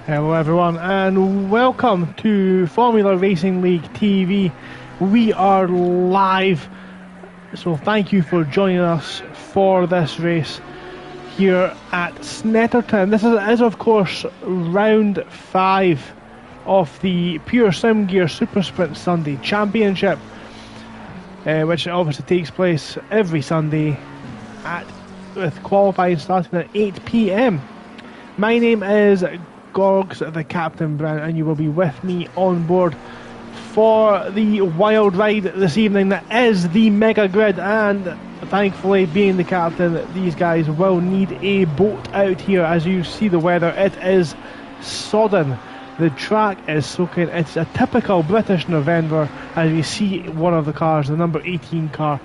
Hello everyone and welcome to Formula Racing League TV. We are live, so thank you for joining us for this race here at Snetterton. This is of course round 5 of the Pure Sim Gear Super Sprint Sunday Championship, which obviously takes place every Sunday with qualifying starting at 8 PM. My name is Gorgs, the Captain Brown, and you will be with me on board for the wild ride this evening that is the Mega Grid. And thankfully, being the captain, these guys will need a boat out here. As you see the weather, it is sodden. The track is soaking. It's a typical British November as we see one of the cars, the number 18 car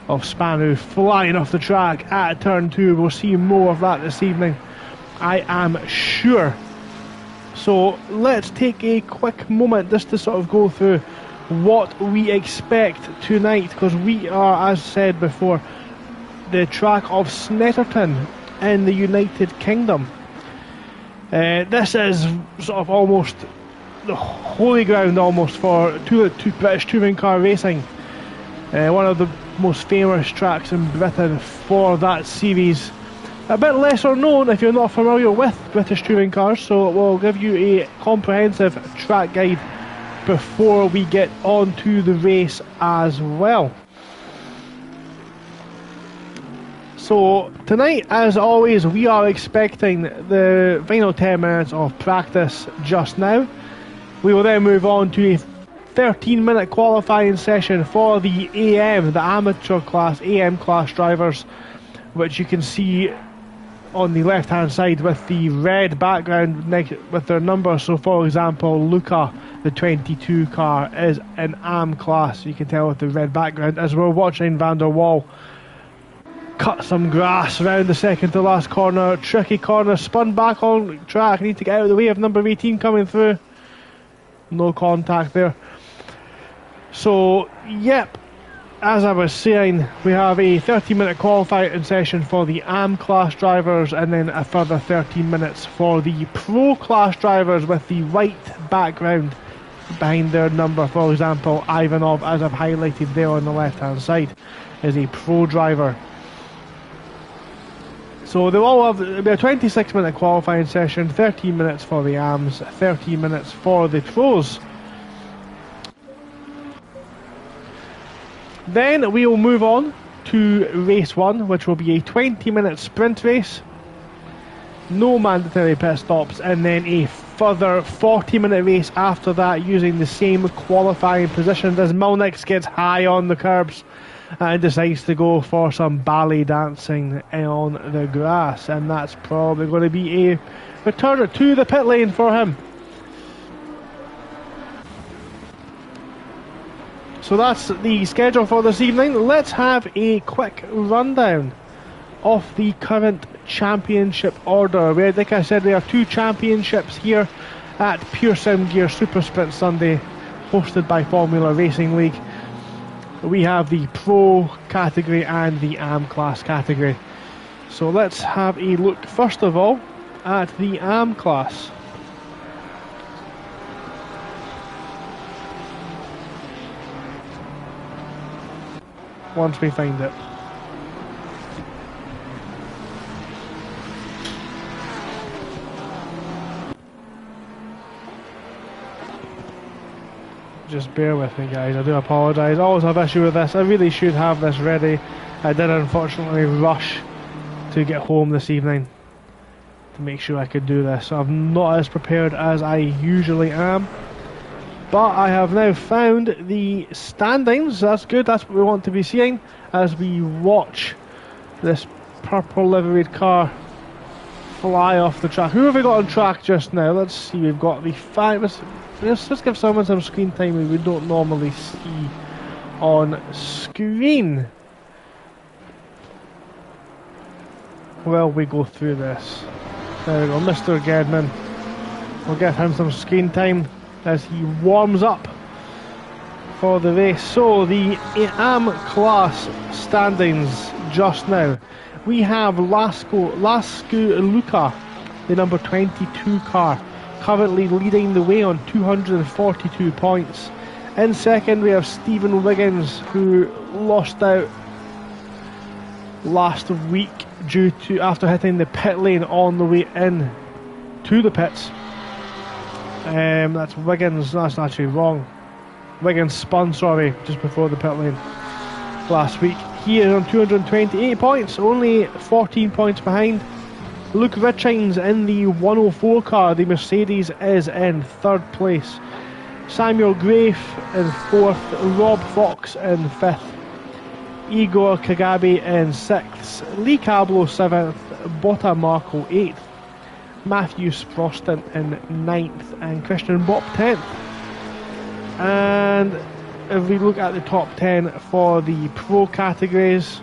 of Spanu, flying off the track at turn 2. We'll see more of that this evening, I am sure. So let's take a quick moment just to sort of go through what we expect tonight, because we are, as said before, the track of Snetterton in the United Kingdom. This is sort of almost the holy ground almost for two British touring car racing. One of the most famous tracks in Britain for that series. A bit lesser known if you're not familiar with British touring cars, so we'll give you a comprehensive track guide before we get on to the race as well. So tonight, as always, we are expecting the final 10 minutes of practice just now. We will then move on to a 13-minute qualifying session for the AM, the amateur class, AM class drivers, which you can see on the left hand side with the red background with their numbers. So for example, Luca, the 22 car, is an AM class. You can tell with the red background as we're watching Van der Waal cut some grass around the second to last corner. Tricky corner, spun back on track, need to get out of the way of number 18 coming through. No contact there. So yep, as I was saying, we have a 30-minute qualifying session for the AM class drivers, and then a further 13 minutes for the Pro class drivers with the white background behind their number. For example, Ivanov, as I've highlighted there on the left hand side, is a Pro driver. So they'll all have a 26-minute qualifying session, 13 minutes for the AMs, 13 minutes for the Pros. Then we will move on to race 1, which will be a 20-minute sprint race, no mandatory pit stops, and then a further 40-minute race after that using the same qualifying positions as Mulnix gets high on the curbs and decides to go for some ballet dancing on the grass, and that's probably going to be a return to the pit lane for him. So that's the schedule for this evening. Let's have a quick rundown of the current championship order. Like I said, there are 2 championships here at Pure Sim Gear Super Sprint Sunday, hosted by Formula Racing League. We have the Pro category and the AM class category. So let's have a look first of all at the AM class. Once we find it. Just bear with me guys, I do apologise. I always have issue with this. I really should have this ready. I did unfortunately rush to get home this evening to make sure I could do this, so I'm not as prepared as I usually am. But I have now found the standings. That's good, that's what we want to be seeing as we watch this purple liveried car fly off the track. Who have we got on track just now? Let's see, we've got the 5. Let's give someone some screen time we don't normally see on screen. Well, we go through this. There we go, Mr. Gedman. We'll give him some screen time as he warms up for the race. So the AM class standings just now. We have Lascu Luca, the number 22 car, currently leading the way on 242 points. In second we have Stephen Wiggins, who lost out last week after hitting the pit lane on the way in to the pits. That's Wiggins, that's actually wrong. Wiggins spun, sorry, just before the pit lane last week. He is on 228 points, only 14 points behind. Luke Richings in the 104 car, the Mercedes, is in third place. Samuel Grafe in fourth, Rob Fox in fifth, Igor Kagabi in sixth, Lee Cablo seventh, Botta Marco eighth, Matthew Sproston in ninth, and Christian Bopp 10th. And if we look at the top 10 for the pro categories,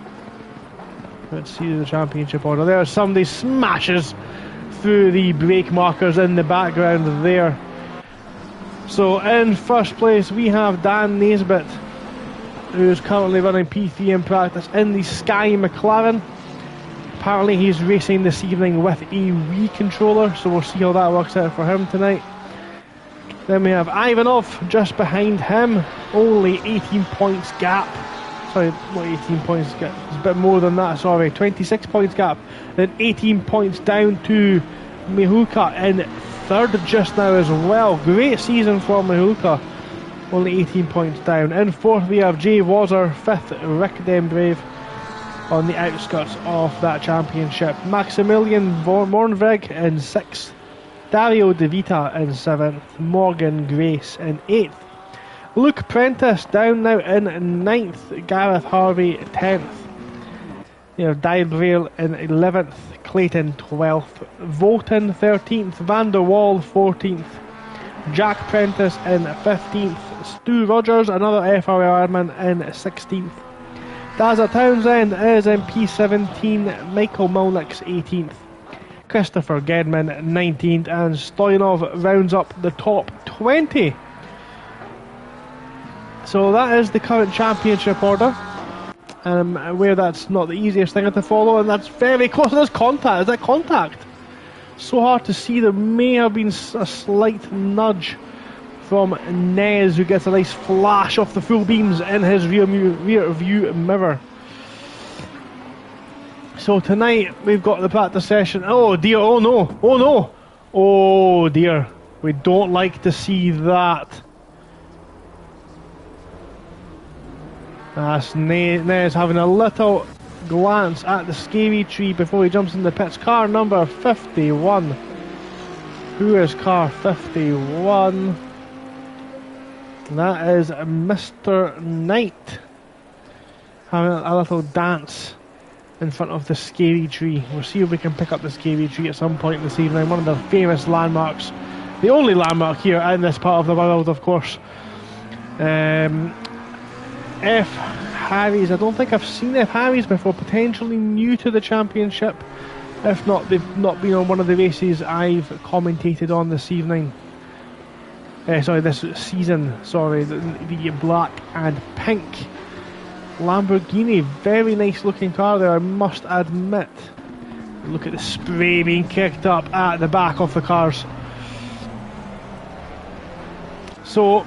let's see the championship order. There, somebody smashes through the brake markers in the background there. So in first place we have Dan Naisbitt, who's currently running P3 in practice in the Sky McLaren. Apparently he's racing this evening with a Wii controller, so we'll see how that works out for him tonight. Then we have Ivanov just behind him, only 18 points gap. Sorry, what 18 points gap? It's a bit more than that, sorry. 26 points gap. Then 18 points down to Mihuka in third just now as well. Great season for Mihuka. Only 18 points down. In fourth we have Jay Wazzer, fifth Rick Dembrave on the outskirts of that championship. Maximilian Mornvig in sixth. Dario De Vita in seventh. Morgan Grace in eighth. Luke Prentice down now in ninth. Gareth Harvey 10th. You have Dybrail in 11th. Clayton 12th. Volton 13th. Van der Wall 14th. Jack Prentice in 15th. Stu Rogers, another FRA admin, in 16th. Dazza Townsend is in P17. Michael Mulnick's 18th. Christopher Gedman 19th, and Stoyanov rounds up the top 20. So that is the current championship order, where that's not the easiest thing to follow, and that's very close. There's contact. Is that contact? So hard to see. There may have been a slight nudge from Nez, who gets a nice flash off the full beams in his rear view mirror. So tonight we've got the practice session. Oh dear, oh no, oh no, oh dear. We don't like to see that. That's Nez having a little glance at the scary tree before he jumps in the pits. Car number 51. Who is car 51? That is Mr. Knight having a little dance in front of the scary tree. We'll see if we can pick up the scary tree at some point this evening. One of the famous landmarks, the only landmark here in this part of the world, of course. F. Harry's, I don't think I've seen F. Harry's before, potentially new to the championship. If not, they've not been on one of the races I've commentated on this evening. This season, the black and pink Lamborghini. Very nice looking car there, I must admit. Look at the spray being kicked up at the back of the cars. So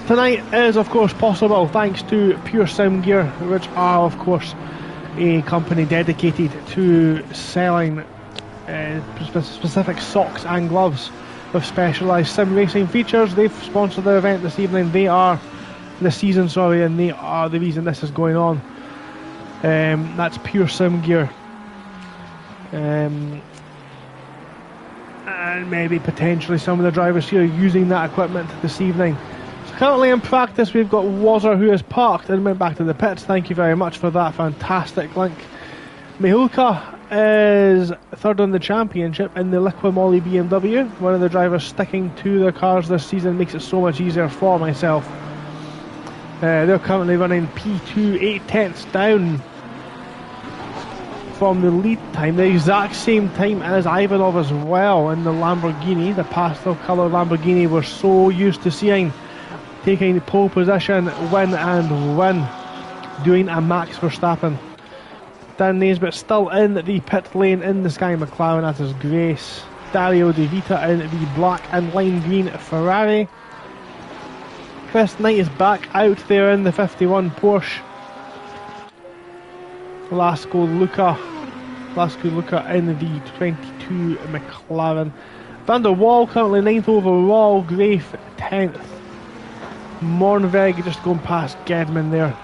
tonight is of course possible thanks to Pure Sim Gear, which are of course a company dedicated to selling specific socks and gloves with specialised sim racing features. They've sponsored the event this evening. They are this season, and they are the reason this is going on. That's Pure Sim Gear. And maybe potentially some of the drivers here using that equipment this evening. So currently in practice we've got Wazzer, who is parked and went back to the pits. Thank you very much for that fantastic link. Mihulka is third on the championship in the Liqui-Moly BMW. One of the drivers sticking to their cars this season makes it so much easier for myself. They're currently running P2, 8 tenths down from the lead time, the exact same time as Ivanov as well in the Lamborghini, the pastel colour Lamborghini we're so used to seeing, taking the pole position, win, doing a Max Verstappen. Dan Naisbitt still in the pit lane in the Sky McLaren. That is Grace. Dario De Vita in the black and lime green Ferrari. Chris Knight is back out there in the 51 Porsche. Lasco Luca in the 22 McLaren. Van der Waal currently 9th overall, Grafe 10th. Mornveg just going past Gedman there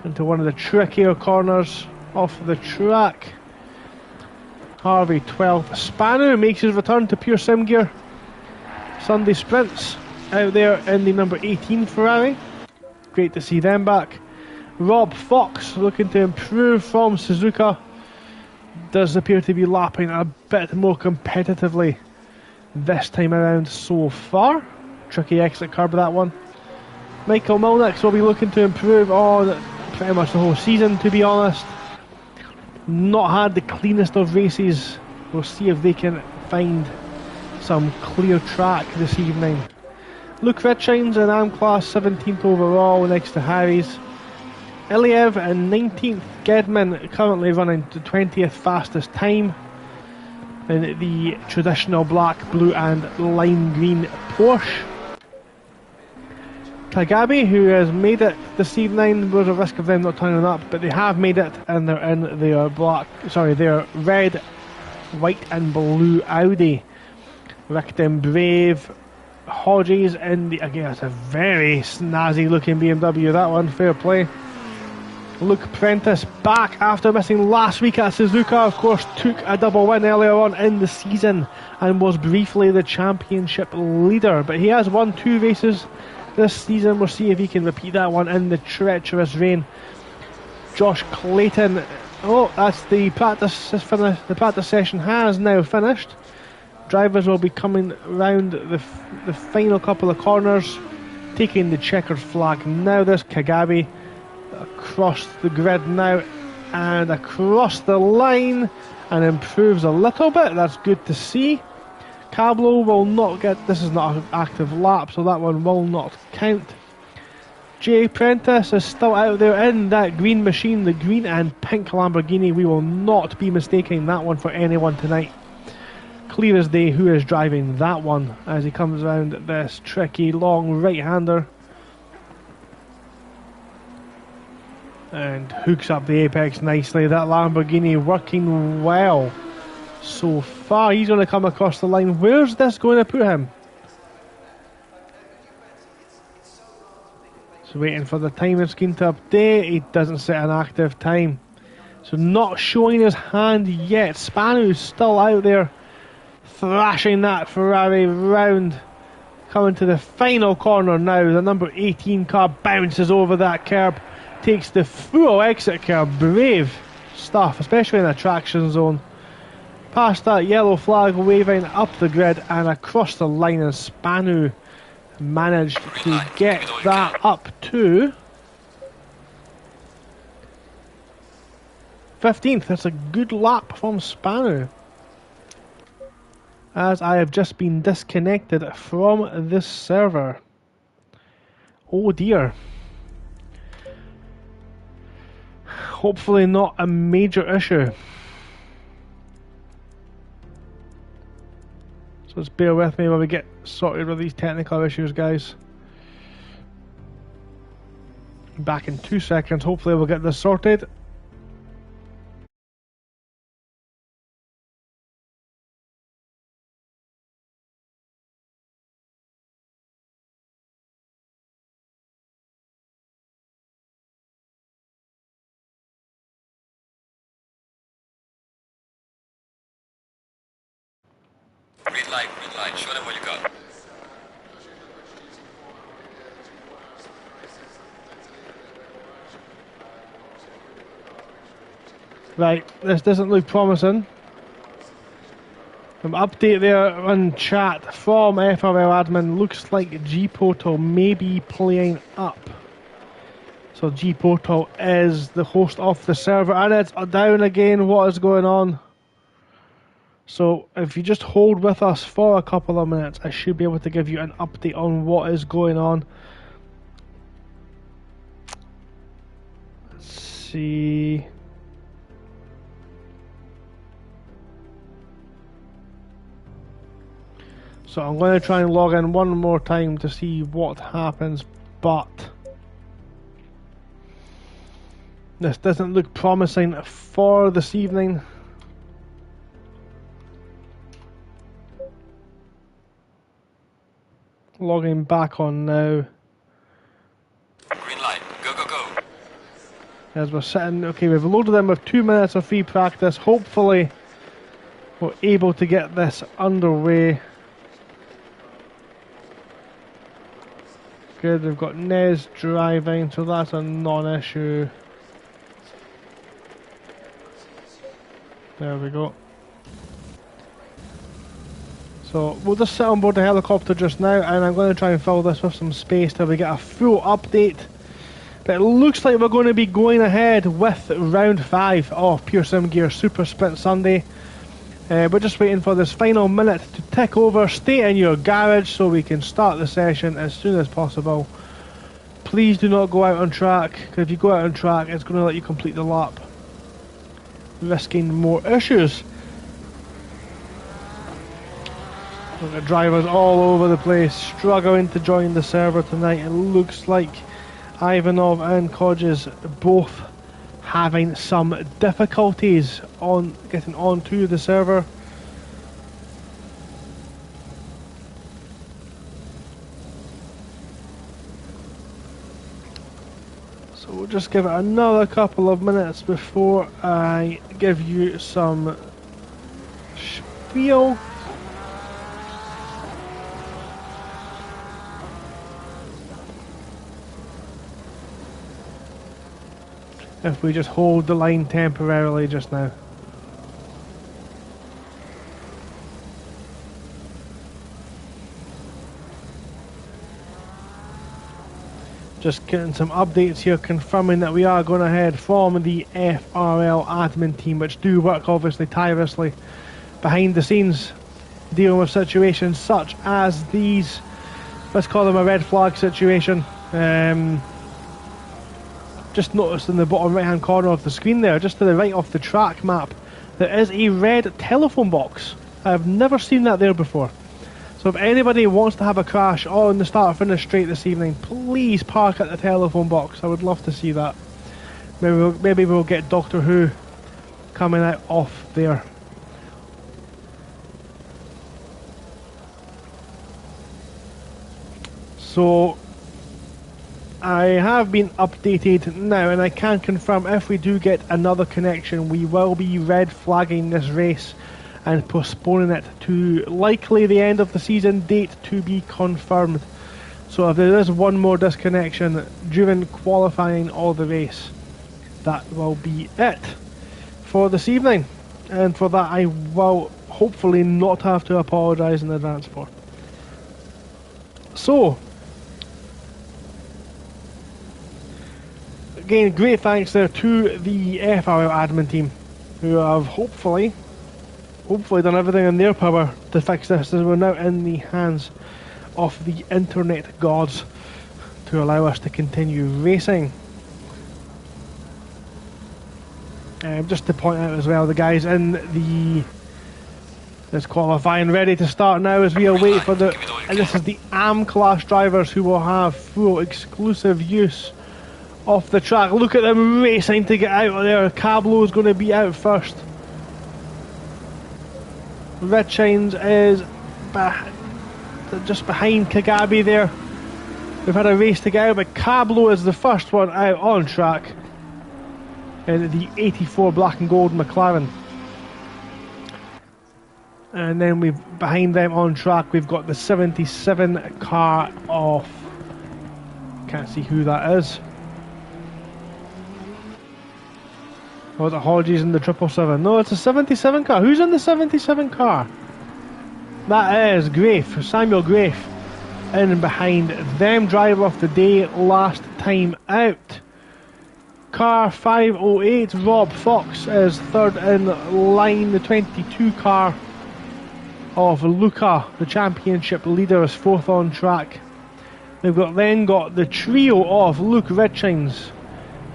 into one of the trickier corners off the track. Harvey 12th. Spanu makes his return to pure sim gear. Sunday Sprints out there in the number 18 Ferrari. Great to see them back. Rob Fox looking to improve from Suzuka. Does appear to be lapping a bit more competitively this time around so far. Tricky exit curb that one. Michael Milnix will be looking to improve on pretty much the whole season, to be honest. Not had the cleanest of races. We'll see if they can find some clear track this evening. Luke Richings in AM class 17th overall next to Harry's. Iliev in 19th. Gedman currently running the 20th fastest time in the traditional black, blue and lime green Porsche. Kagabi, who has made it this evening, there's a risk of them not turning up, but they have made it, and they're in their red, white and blue Audi. Rickton Brave, Hodges in the, again, that's a very snazzy looking BMW, that one, fair play. Luke Prentice back after missing last week at Suzuka. Of course, took a double win earlier on in the season and was briefly the championship leader, but he has won 2 races this season. We'll see if he can repeat that one in the treacherous rain. Josh Clayton, oh, that's the practice finish. The practice session has now finished. Drivers will be coming round the final couple of corners, taking the checkered flag now. There's Kagabi across the grid now and across the line, and improves a little bit. That's good to see. Cablo will not get, this is not an active lap, so that one will not count. Jay Prentice is still out there in that green machine, the green and pink Lamborghini. We will not be mistaking that one for anyone tonight. Clear as day who is driving that one as he comes around this tricky long right-hander and hooks up the apex nicely. That Lamborghini working well so far. He's going to come across the line. Where's this going to put him? So waiting for the timing scheme to update. He doesn't set an active time, so not showing his hand yet. Spanu's still out there thrashing that Ferrari round. Coming to the final corner now. The number 18 car bounces over that curb, takes the full exit curb. Brave stuff, especially in the traction zone. Past that yellow flag waving up the grid and across the line, and Spanu managed to get that up to 15th. That's a good lap from Spanu. As I have just been disconnected from this server. Oh dear. Hopefully not a major issue. So just bear with me while we get sorted with these technical issues, guys. Back in 2 seconds. Hopefully we'll get this sorted. Green light, show them what you got. Right, this doesn't look promising. An update there on chat from FRL admin. Looks like G Portal may be playing up. So G Portal is the host of the server, and it's down again. What is going on? So if you just hold with us for a couple of minutes, I should be able to give you an update on what is going on. Let's see. So I'm going to try and log in one more time to see what happens, but this doesn't look promising for this evening. Logging back on now. Green light. Go, go, go. As we're sitting, okay, we've loaded in with 2 minutes of free practice. Hopefully we're able to get this underway. Good, we've got Nez driving, so that's a non-issue. There we go. So we'll just sit on board the helicopter just now, and I'm going to try and fill this with some space till we get a full update. But it looks like we're going to be going ahead with round 5 of Pure Sim Gear Super Sprint Sunday. We're just waiting for this final minute to tick over. Stay in your garage so we can start the session as soon as possible. Please do not go out on track, because if you go out on track it's going to let you complete the lap, risking more issues. We've got drivers all over the place struggling to join the server tonight. It looks like Ivanov and Kodges both having some difficulties on getting onto the server. So we'll just give it another couple of minutes before I give you some spiel. If we just hold the line temporarily just now. Just getting some updates here confirming that we are going ahead from the FRL admin team, which do work obviously tirelessly behind the scenes, dealing with situations such as these. Let's call them a red flag situation. Just noticed in the bottom right hand corner of the screen there, just to the right of the track map, there is a red telephone box. I've never seen that there before. So if anybody wants to have a crash on the start finish straight this evening, please park at the telephone box. I would love to see that. Maybe we'll get Doctor Who coming out off there. So I have been updated now, and I can confirm if we do get another connection, we will be red flagging this race and postponing it to likely the end of the season, date to be confirmed. So if there is one more disconnection during qualifying or the race, that will be it for this evening, and for that I will hopefully not have to apologise in advance for. So again, great thanks there to the FRL admin team, who have hopefully done everything in their power to fix this, as we're now in the hands of the internet gods to allow us to continue racing. Just to point out as well, the guys in this qualifying ready to start now as we await for the, and this is the AM class drivers who will have full exclusive use off the track. Look at them racing to get out of there. Cablo is going to be out first. Red Shines is just behind Kagabi there. We've had a race to get out, but Cablo is the first one out on track in the 84 black and gold McLaren. And then behind them on track we've got the 77 car of, can't see who that is. Oh, the Hodges in the 777. No, it's a 77 car. Who's in the 77 car? That is Grafe, Samuel Grafe. In behind them, driver of the day last time out. Car 508, Rob Fox is third in line. The 22 car of Luca, the championship leader, is fourth on track. We've then got the trio of Luke Richings.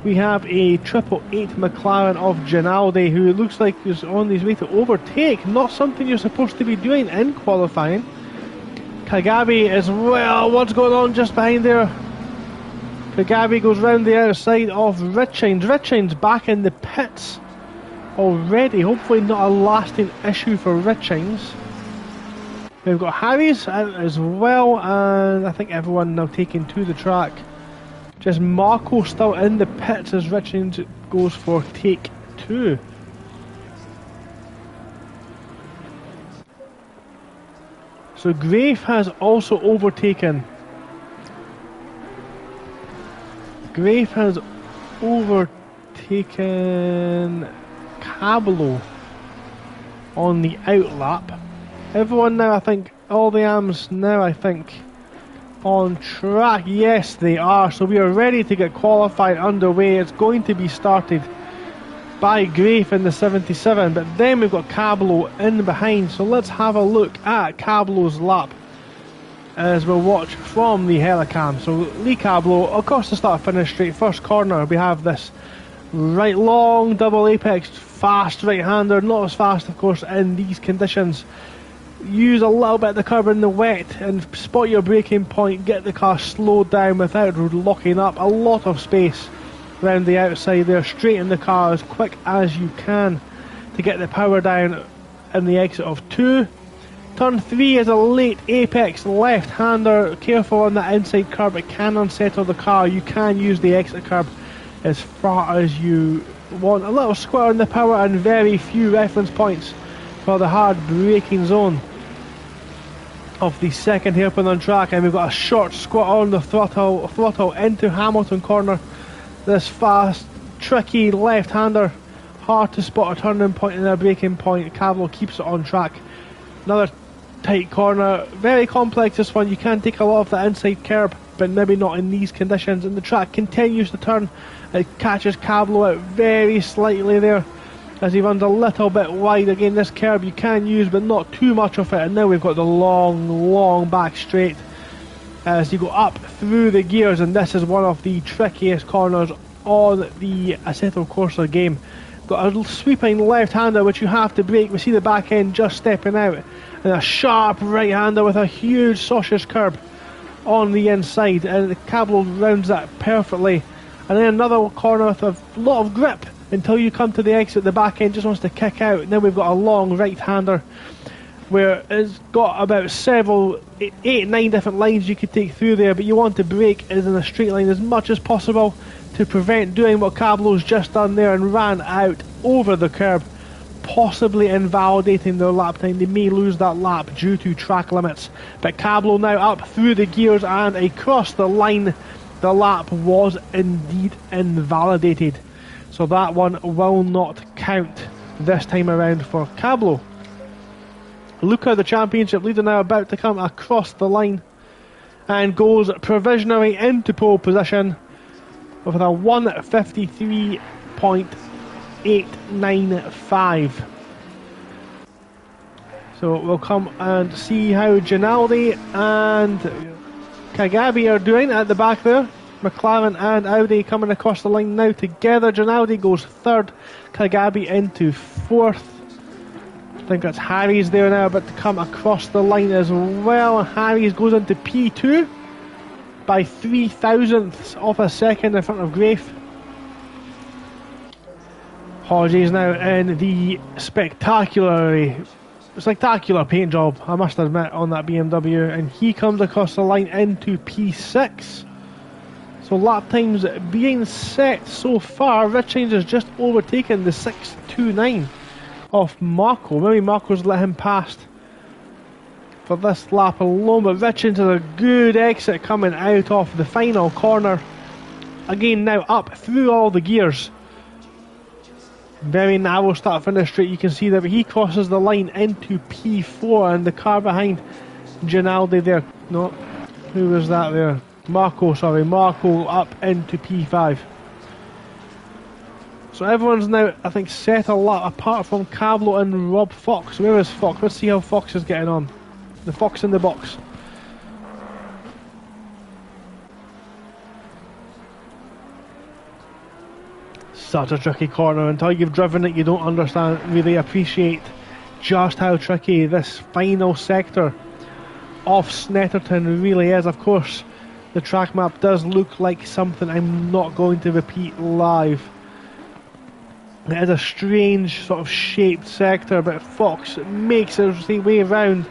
We have a 888 McLaren of Ginaldi, who looks like is on his way to overtake. Not something you're supposed to be doing in qualifying. Kagabi as well. What's going on just behind there? Kagabi goes round the outside of Richings. Richings back in the pits already. Hopefully not a lasting issue for Richings. We've got Harry's out as well, and I think everyone now taking to the track. Just Marco still in the pits as Richings goes for take 2. So Grafe has also overtaken. Grafe has overtaken Cablo on the outlap. Everyone now, I think, all the AMs now, I think, on track. Yes, they are. So we are ready to get qualified underway. It's going to be started by Grafe in the 77, but then we've got Cablo in behind. So let's have a look at Cablo's lap as we'll watch from the helicam. So Lee Cablo, across the start finish straight, first corner, we have this right long double apex, fast right-hander, not as fast of course in these conditions. Use a little bit of the curb in the wet and spot your braking point, get the car slowed down without locking up. A lot of space around the outside there, straighten the car as quick as you can to get the power down in the exit of 2. Turn 3 is a late apex left-hander, careful on that inside curb, it can unsettle the car. You can use the exit curb as far as you want. A little squirt on the power and very few reference points for the hard braking zone of the second hairpin on track, and we've got a short squat on the throttle into Hamilton corner. This fast, tricky left-hander, hard to spot a turning point and a braking point. Cablo keeps it on track. Another tight corner, very complex this one. You can take a lot of the inside curb, but maybe not in these conditions. And the track continues to turn. It catches Cablo out very slightly there as he runs a little bit wide. Again, this curb you can use, but not too much of it. And now we've got the long back straight as you go up through the gears, and this is one of the trickiest corners on the Assetto Corsa game. Got a sweeping left-hander which you have to brake. We see the back end just stepping out, and a sharp right-hander with a huge sausage curb on the inside, and the Cablo rounds that perfectly. And then another corner with a lot of grip until you come to the exit. The back end just wants to kick out. Now we've got a long right-hander where it's got about 8-9 different lines you could take through there, but you want to brake is in a straight line as much as possible to prevent doing what Cablo's just done there and ran out over the curb, possibly invalidating their lap time. They may lose that lap due to track limits, but Cablo now up through the gears and across the line. The lap was indeed invalidated, so that one will not count this time around for Cablo. Luca, the championship leader, now about to come across the line and goes provisionally into pole position with a 153.895. So we'll come and see how Ginaldi and Kagabi are doing at the back there. McLaren and Audi coming across the line now together. Ginaldi goes third, Kagabi into fourth. I think that's Harry's there now, but to come across the line as well. Harry's goes into P2 by 0.003 of a second in front of Grafe. Hodges now in the spectacular paint job, I must admit, on that BMW, and he comes across the line into P6. So lap times being set so far, Richings has just overtaken the 6.29 of Marco. Maybe Marco's let him past for this lap alone, but Richings has a good exit coming out of the final corner. Again, now up through all the gears. Very narrow start finish straight, you can see that, but he crosses the line into P4, and the car behind Ginaldi there, no, who was that there? Marco up into P5. So everyone's now, I think, set a lot apart from Cablo and Rob Fox. Where is Fox? Let's see how Fox is getting on. The Fox in the box. Such a tricky corner. Until you've driven it, you don't really appreciate just how tricky this final sector of Snetterton really is. Of course, the track map does look like something I'm not going to repeat live. It is a strange sort of shaped sector, but Fox makes his way around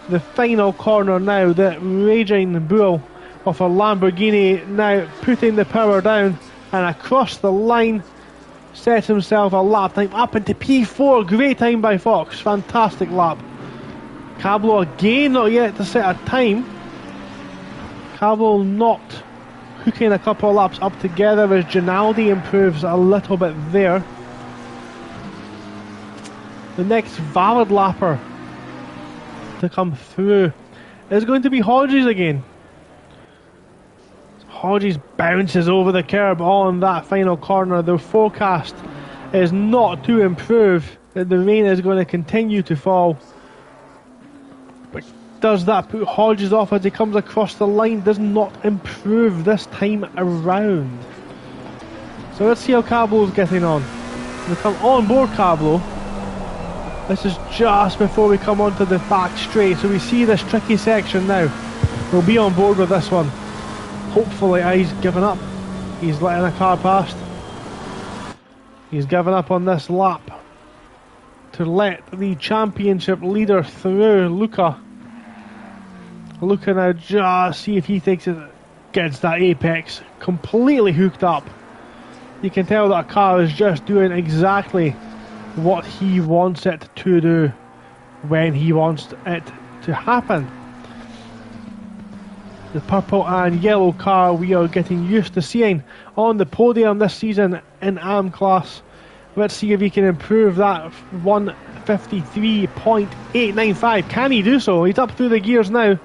the final corner now. The Raging Bull of a Lamborghini now putting the power down and across the line, sets himself a lap time up into P4. Great time by Fox, fantastic lap. Cablo again not yet to set a time. Cablo not hooking a couple of laps up together as Ginaldi improves a little bit there. The next valid lapper to come through is going to be Hodges again. Hodges bounces over the curb on that final corner. The forecast is not to improve. The rain is going to continue to fall. But does that put Hodges off as he comes across the line? Does not improve this time around. So let's see how Cablo's getting on. We come on board Cablo. This is just before we come onto the back straight, so we see this tricky section now. We'll be on board with this one. Hopefully, he's given up. He's letting a car past. He's given up on this lap to let the championship leader through, Luca. Luca now just see if he thinks it gets that apex completely hooked up. You can tell that a car is just doing exactly what he wants it to do when he wants it to happen. The purple and yellow car we are getting used to seeing on the podium this season in AM class. Let's see if he can improve that 153.895. Can he do so? He's up through the gears now.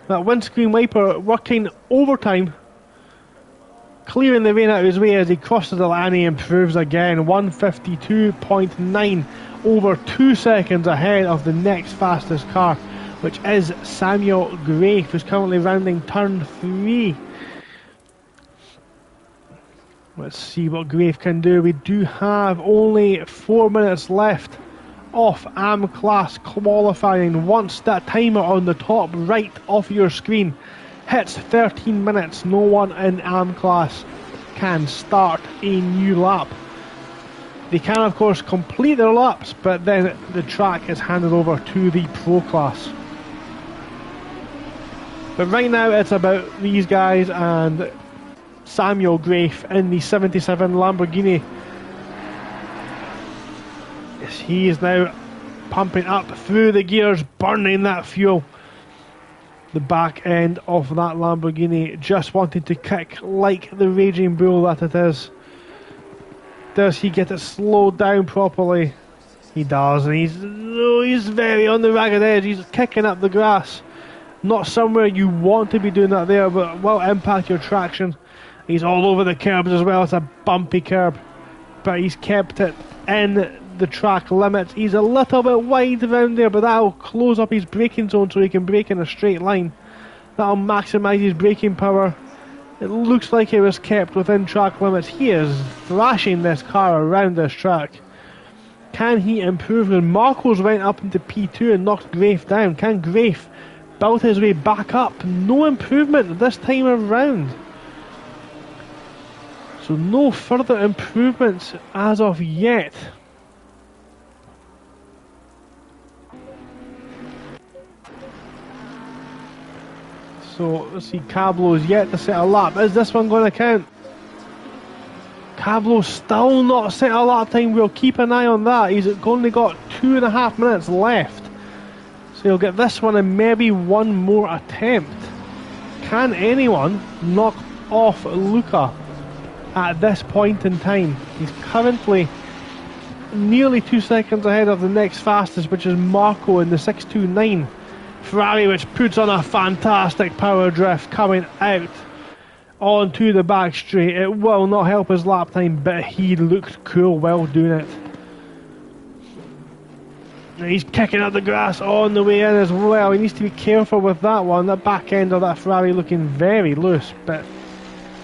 That windscreen wiper working overtime, clearing the rain out of his way as he crosses the line. He improves again, 152.9, over 2 seconds ahead of the next fastest car, which is Samuel Grafe, who's currently rounding turn 3. Let's see what Grafe can do. We do have only 4 minutes left of AM class qualifying. Once that timer on the top right of your screen hits 13 minutes, no one in AM class can start a new lap. They can of course complete their laps, but then the track is handed over to the pro class. But right now it's about these guys and Samuel Grafe in the 77 Lamborghini. Yes, he is now pumping up through the gears, burning that fuel. The back end of that Lamborghini just wanting to kick like the Raging Bull that it is. Does he get it slowed down properly? He does, and he's very on the ragged edge. He's kicking up the grass. Not somewhere you want to be doing that there, but will impact your traction. He's all over the curbs as well. It's a bumpy curb, but he's kept it in the track limits. He's a little bit wide around there, but that'll close up his braking zone so he can brake in a straight line. That'll maximise his braking power. It looks like it was kept within track limits. He is thrashing this car around this track. Can he improve? And Marcos went up into P2 and knocked Grafe down. Can Grafe build his way back up? No improvement this time around. So no further improvements as of yet. So let's see, Cablo's yet to set a lap. Is this one going to count? Cablo's still not set a lap time. We'll keep an eye on that. He's only got 2.5 minutes left. So he'll get this one and maybe one more attempt. Can anyone knock off Luca at this point in time? He's currently nearly 2 seconds ahead of the next fastest, which is Marco in the 629 Ferrari, which puts on a fantastic power drift coming out onto the back straight. It will not help his lap time, but he looked cool while doing it. And he's kicking up the grass on the way in as well. He needs to be careful with that one. The back end of that Ferrari looking very loose, but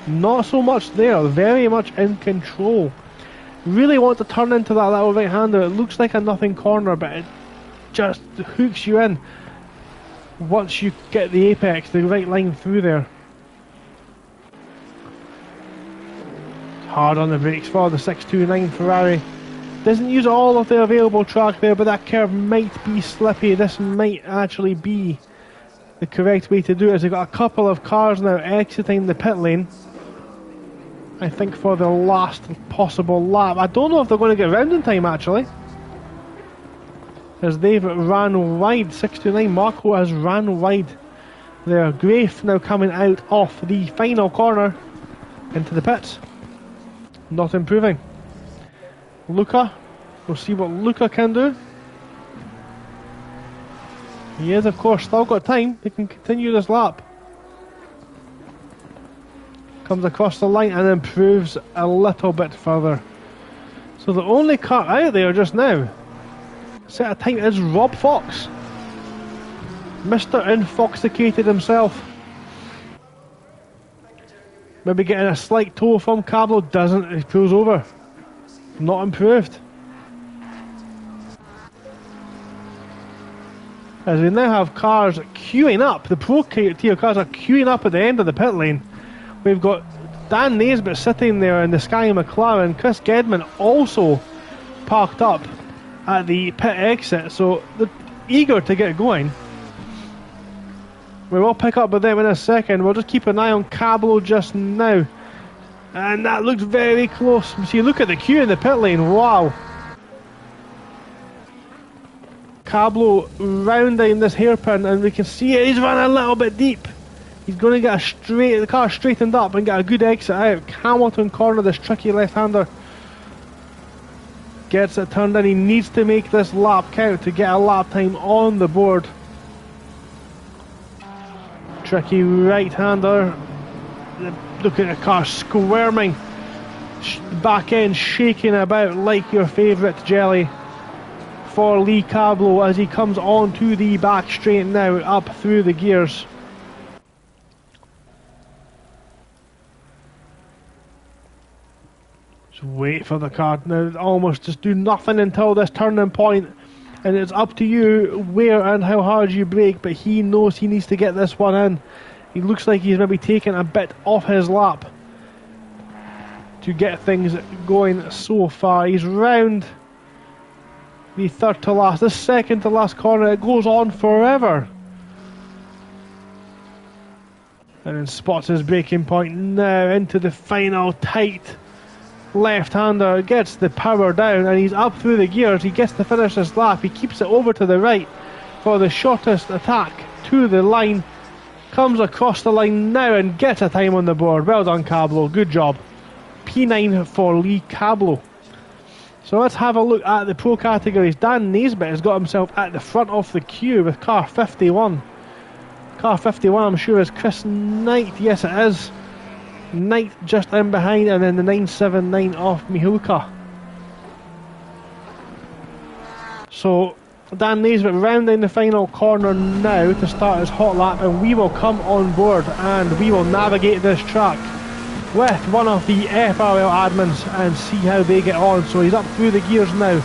not so much there. Very much in control. Really want to turn into that little right-hander. It looks like a nothing corner, but it just hooks you in. once you get the apex, the right line through there. Hard on the brakes for the 629 Ferrari. Doesn't use all of the available track there, but that curve might be slippy. This might actually be the correct way to do it, as they've got a couple of cars now exiting the pit lane. I think for the last possible lap. I don't know if they're going to get round in time actually, as they've ran wide. 629 Marco has ran wide there. Grafe now coming out off the final corner into the pits. Not improving. Luca, we'll see what Luca can do. He is, of course, still got time. He can continue this lap. Comes across the line and improves a little bit further. So the only car out there just now, set a time, is Rob Fox. Mr. Infoxicated himself. Maybe getting a slight tow from Cablo, doesn't, he pulls over. Not improved. As we now have cars queuing up, the Pro tier cars are queuing up at the end of the pit lane. We've got Dan Naisbitt sitting there in the Sky McLaren. Chris Gedman also parked up at the pit exit, so they're eager to get going. We will pick up with them in a second. We'll just keep an eye on Cablo just now. And that looked very close. See, look at the queue in the pit lane. Wow. Cablo rounding this hairpin, and we can see it. He's run a little bit deep. He's going to get the car straightened up and get a good exit out. Hamilton corner, this tricky left-hander. Gets it turned in. He needs to make this lap count to get a lap time on the board. Tricky right-hander. Look at the car squirming. Back end shaking about like your favourite jelly for Lee Cablo as he comes on to the back straight now, up through the gears. Just wait for the car now. Almost just do nothing until this turning point, and it's up to you where and how hard you brake, but he knows he needs to get this one in. He looks like he's maybe taking a bit off his lap to get things going so far. He's round the third to last, the second to last corner. It goes on forever. And then spots his braking point now into the final tight left-hander. Gets the power down and he's up through the gears. He gets to finish this lap. He keeps it over to the right for the shortest attack to the line. Comes across the line now and gets a time on the board. Well done, Cablo. Good job. P9 for Lee Cablo. So let's have a look at the Pro categories. Dan Naisbitt has got himself at the front of the queue with car 51. Car 51, I'm sure, is Chris Knight. Yes, it is. Knight just in behind, and then the 979 off Mihulka. So Dan Naisbitt rounding the final corner now to start his hot lap, and we will come on board and we will navigate this track with one of the FRL admins and see how they get on. So he's up through the gears now.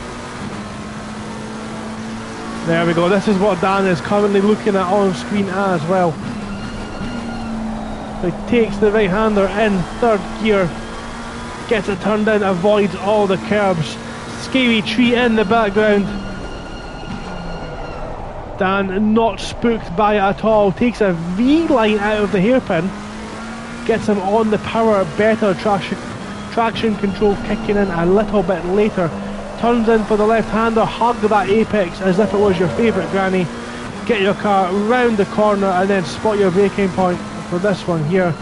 There we go. This is what Dan is currently looking at on screen as well. He takes the right hander in third gear, gets it turned in, avoids all the curbs. Scary tree in the background. Dan not spooked by it at all. Takes a V-line out of the hairpin. Gets him on the power better. Traction control kicking in a little bit later. Turns in for the left-hander. Hug that apex as if it was your favourite granny. Get your car round the corner and then spot your braking point for this one here.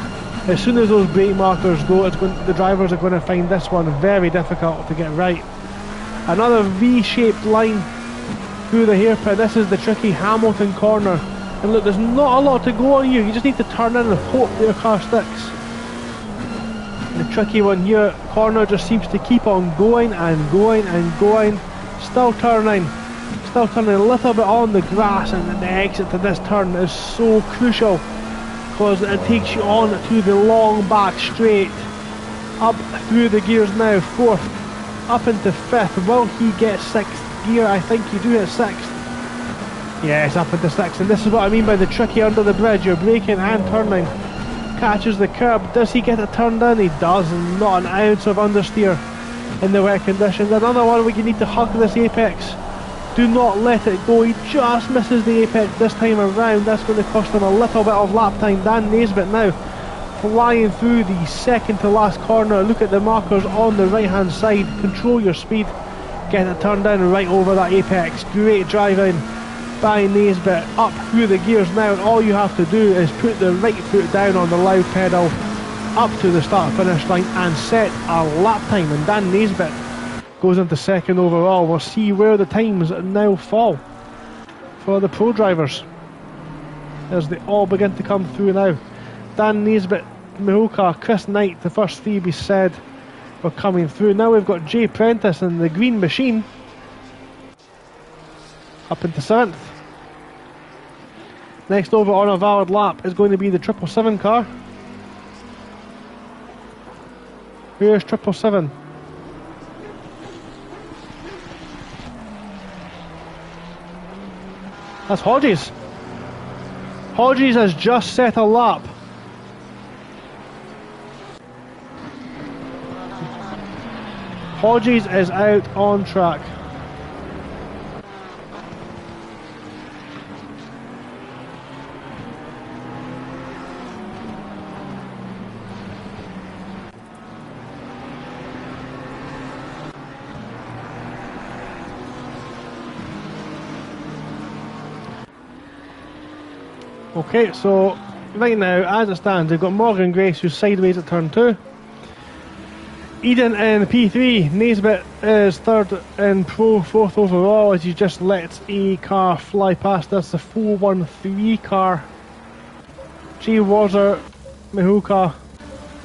As soon as those brake markers go, the drivers are going to find this one very difficult to get right. Another V-shaped line through the hairpin. This is the tricky Hamilton corner. And look, there's not a lot to go on you. You just need to turn in and hope that your car sticks. The tricky one here, corner just seems to keep on going and going and going. Still turning a little bit on the grass, and the exit to this turn is so crucial because it takes you on to the long back straight. Up through the gears now, fourth, up into fifth. Will he get sixth gear? I think you do hit sixth. Yes, up into 6th, and this is what I mean by the tricky under the bridge. You're braking and turning. Catches the curb. Does he get it turned in? He does, and not an ounce of understeer in the wet conditions. Another one where you need to hug this apex. Do not let it go. He just misses the apex this time around. That's going to cost him a little bit of lap time. Dan Naisbitt now flying through the second to last corner. Look at the markers on the right hand side. Control your speed. Get it turned in right over that apex. Great driving by Naisbitt. Up through the gears now, and all you have to do is put the right foot down on the loud pedal up to the start finish line and set a lap time, and Dan Naisbitt goes into second overall. We'll see where the times now fall for the pro drivers as they all begin to come through now. Dan Naisbitt, Mihulka, Chris Knight, the first three we said were coming through. Now we've got Jay Prentice and the green machine up into 7th. Next over on a valid lap is going to be the 777 car. Where's 777? That's Hodges. Hodges has just set a lap. Hodges is out on track. Okay, so right now, as it stands, they've got Morgan Grace who's sideways at turn 2. Eden in P3, Naisbitt is 3rd in Pro, 4th overall as he just lets a car fly past us, the 413 car. Jay Wazzer, Mihulka,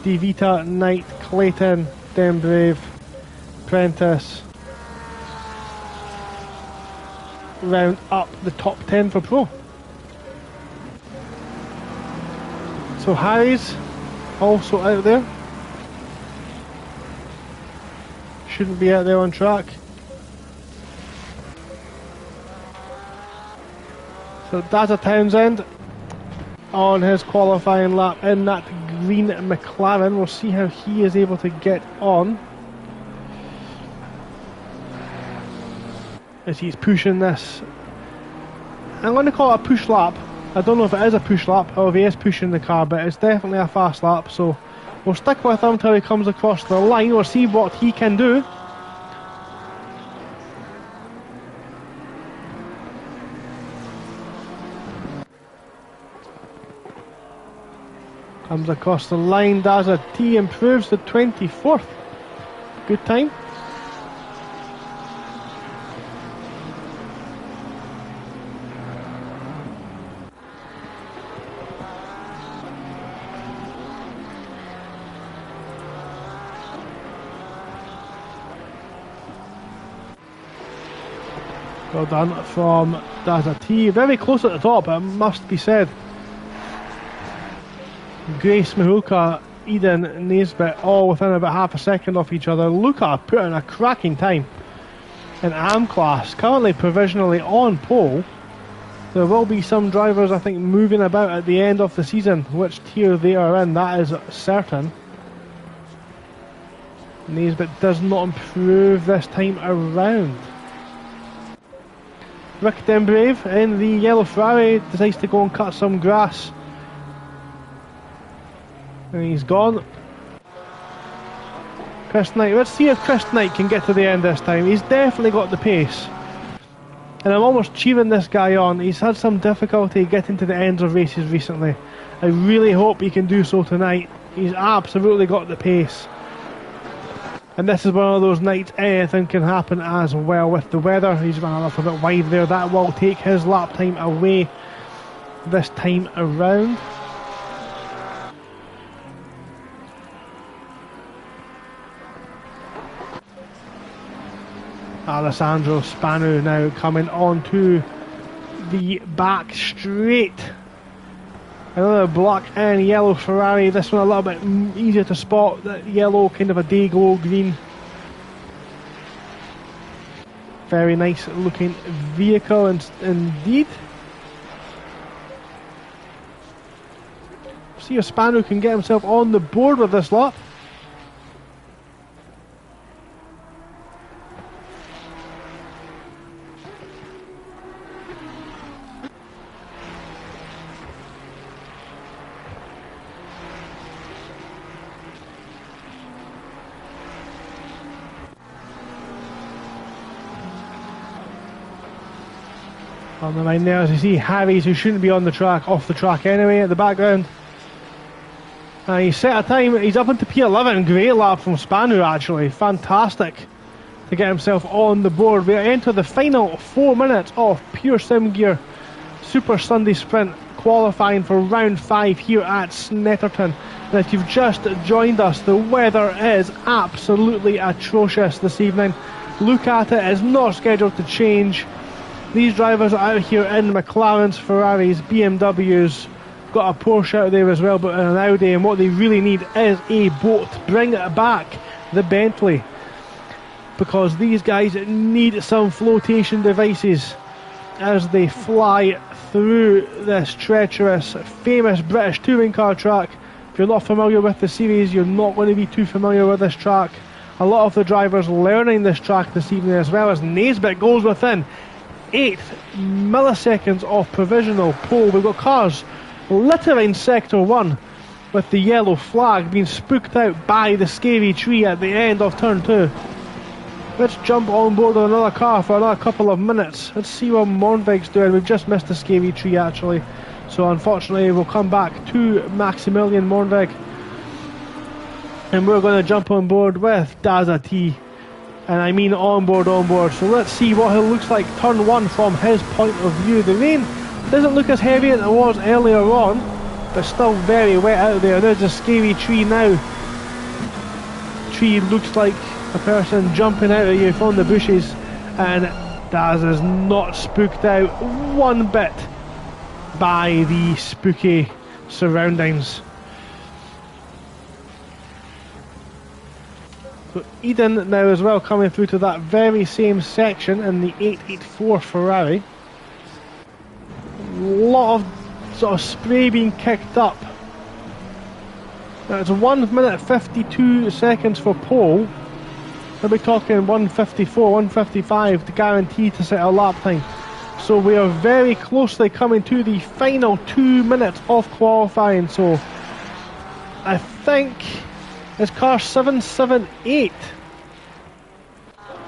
DeVita, Knight, Clayton, Dembrave, Prentice. Round up the top 10 for Pro. So Harry's also out there. Shouldn't be out there on track. So Dazza Townsend on his qualifying lap in that green McLaren. We'll see how he is able to get on as he's pushing this. I'm going to call it a push lap. I don't know if it is a push lap or if he is pushing the car, but it's definitely a fast lap, so we'll stick with him until he comes across the line. We'll see what he can do. Comes across the line, Dazza T improves to 24th. Good time. Well done from Dazza T. Very close at the top, it must be said. Grace, Mihulka, Eden, Naisbitt all within about half a second off each other. Luca put in a cracking time in AM class, currently provisionally on pole. There will be some drivers I think moving about at the end of the season, which tier they are in, that is certain. Naisbitt does not improve this time around. Rick Dembrave in the yellow Ferrari decides to go and cut some grass. And he's gone. Chris Knight, let's see if Chris Knight can get to the end this time. He's definitely got the pace. And I'm almost cheering this guy on. He's had some difficulty getting to the ends of races recently. I really hope he can do so tonight. He's absolutely got the pace. And this is one of those nights anything can happen as well with the weather. He's run a little bit wide there. That will take his lap time away this time around. Alessandro Spanu now coming onto the back straight. Another black and yellow Ferrari. This one a little bit easier to spot. That yellow, kind of a day glow green. Very nice looking vehicle indeed. See if Spano can get himself on the board with this lot. On the line there, as you see, Harry's, who shouldn't be on the track, off the track anyway, at the background. And he set a time, he's up into P11, great lap from Spanu actually, fantastic to get himself on the board. We enter the final 4 minutes of Pure Sim Gear Super Sunday Sprint qualifying for round 5 here at Snetterton. And if you've just joined us, the weather is absolutely atrocious this evening. Look at it, it's not scheduled to change. These drivers are out here in McLarens, Ferraris, BMWs, got a Porsche out there as well, but an Audi, and what they really need is a boat. Bring it back, the Bentley, because these guys need some flotation devices as they fly through this treacherous, famous British touring car track. If you're not familiar with the series, you're not going to be too familiar with this track. A lot of the drivers learning this track this evening, as well as Naisbitt goes within 8 milliseconds of provisional pole. We've got cars littering Sector 1 with the yellow flag being spooked out by the scary tree at the end of Turn 2. Let's jump on board with another car for another couple of minutes. Let's see what Mornvig's doing. We've just missed the scary tree actually, so unfortunately we'll come back to Maximilian Mornvig, and we're going to jump on board with Daza T. And I mean on board. So let's see what it looks like turn 1 from his point of view. The rain doesn't look as heavy as it was earlier on, but still very wet out there. There's a scary tree now. Tree looks like a person jumping out at you from the bushes, and Daz is not spooked out one bit by the spooky surroundings. So Eden now as well coming through to that very same section in the 884 Ferrari. A lot of sort of spray being kicked up. Now it's 1 minute 52 seconds for pole. We'll be talking 154, 155 to guarantee to set a lap time. So we are very closely coming to the final 2 minutes of qualifying. So I think it's car 778.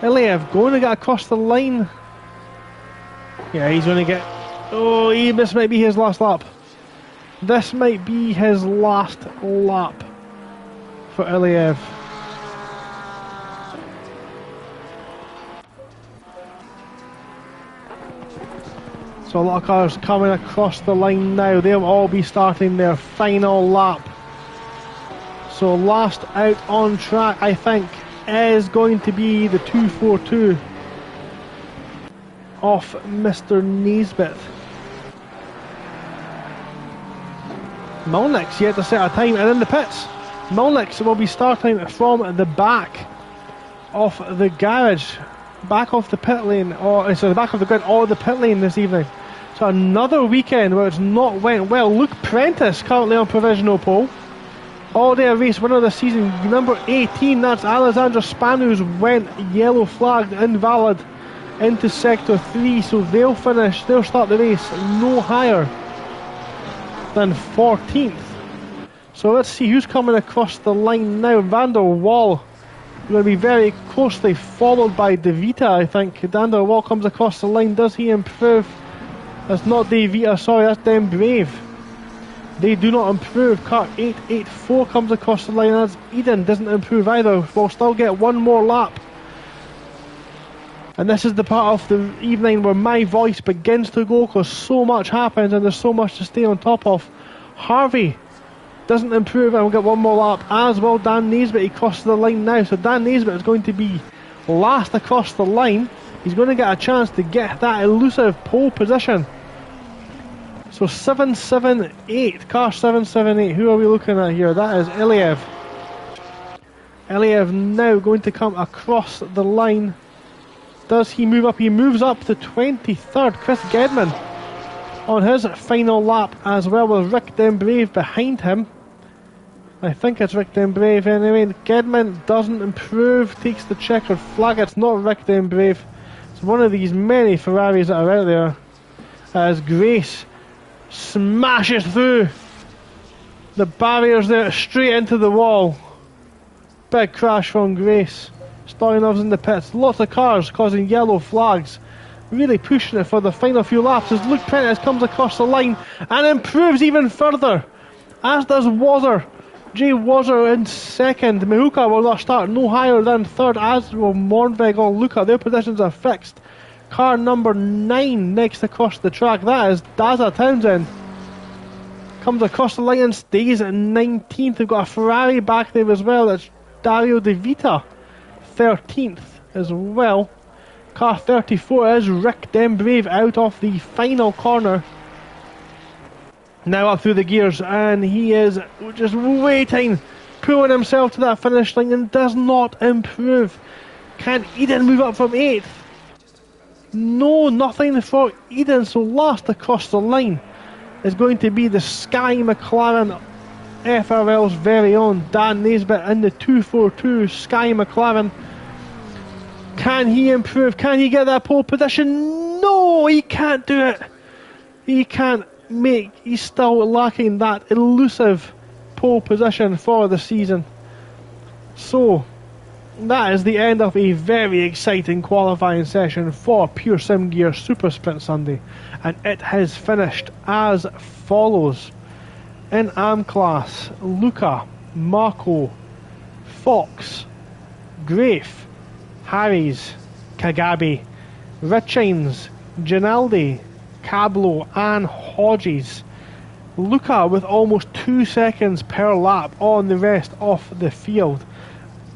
Iliev going to get across the line. Yeah, he's going to get... Oh, this might be his last lap. This might be his last lap for Iliev. So a lot of cars coming across the line now. They'll all be starting their final lap. So last out on track, I think, is going to be the 242 off Mr. Naisbitt. Milnick's yet to set a time, and in the pits, Milnick's will be starting from the back of the garage, back off the pit lane, or sorry, the back of the grid or the pit lane this evening. So another weekend where it's not went well. Luke Prentice currently on provisional pole. All-day race winner of the season, number 18, that's Alexander Spanu's, went yellow flagged, invalid, into Sector 3, so they'll start the race no higher than 14th. So let's see who's coming across the line now. Van der Waal going to be very closely followed by De Vita, I think. Van der Waal comes across the line, does he improve? That's not De Vita, sorry, that's them Brave. They do not improve. Car 884 comes across the line as Eden doesn't improve either. We'll still get one more lap. And this is the part of the evening where my voice begins to go because so much happens and there's so much to stay on top of. Harvey doesn't improve and we'll get one more lap, as well Dan Naisbitt. He crosses the line now, so Dan Naisbitt is going to be last across the line. He's going to get a chance to get that elusive pole position. So 778, car 778, who are we looking at here? That is Iliev. Iliev now going to come across the line. Does he move up? He moves up to 23rd. Chris Gedman on his final lap as well, with Rick Denbrave behind him. I think it's Rick Denbrave anyway. Gedman doesn't improve, takes the checkered flag. It's not Rick Denbrave. It's one of these many Ferraris that are out there. As Grace smashes through the barriers there, straight into the wall. Big crash from Grace. Stoyanov's in the pits. Lots of cars causing yellow flags. Really pushing it for the final few laps as Luke Prentice comes across the line and improves even further, as does Wazzer. Jay Wazzer in second. Mihuka will not start no higher than third, as will Mornveg or Luca. Their positions are fixed. Car number 9 next across the track. That is Daza Townsend. Comes across the line and stays at 19th. We've got a Ferrari back there as well. That's Dario De Vita, 13th as well. Car 34 is Rick Denbrave out of the final corner. Now up through the gears, and he is just waiting, pulling himself to that finish line and does not improve. Can Eden move up from 8th? No, nothing for Eden. So last across the line is going to be the Sky McLaren, FRL's very own Dan Naisbitt in the 242 Sky McLaren. Can he improve? Can he get that pole position? No, he can't do it. He can't make, he's still lacking that elusive pole position for the season. So that is the end of a very exciting qualifying session for Pure Sim Gear Super Sprint Sunday, and it has finished as follows. In AM class, Luca, Marco, Fox, Grafe, Harries, Kagabi, Richings, Ginaldi, Cablo and Hodges. Luca with almost 2 seconds per lap on the rest of the field.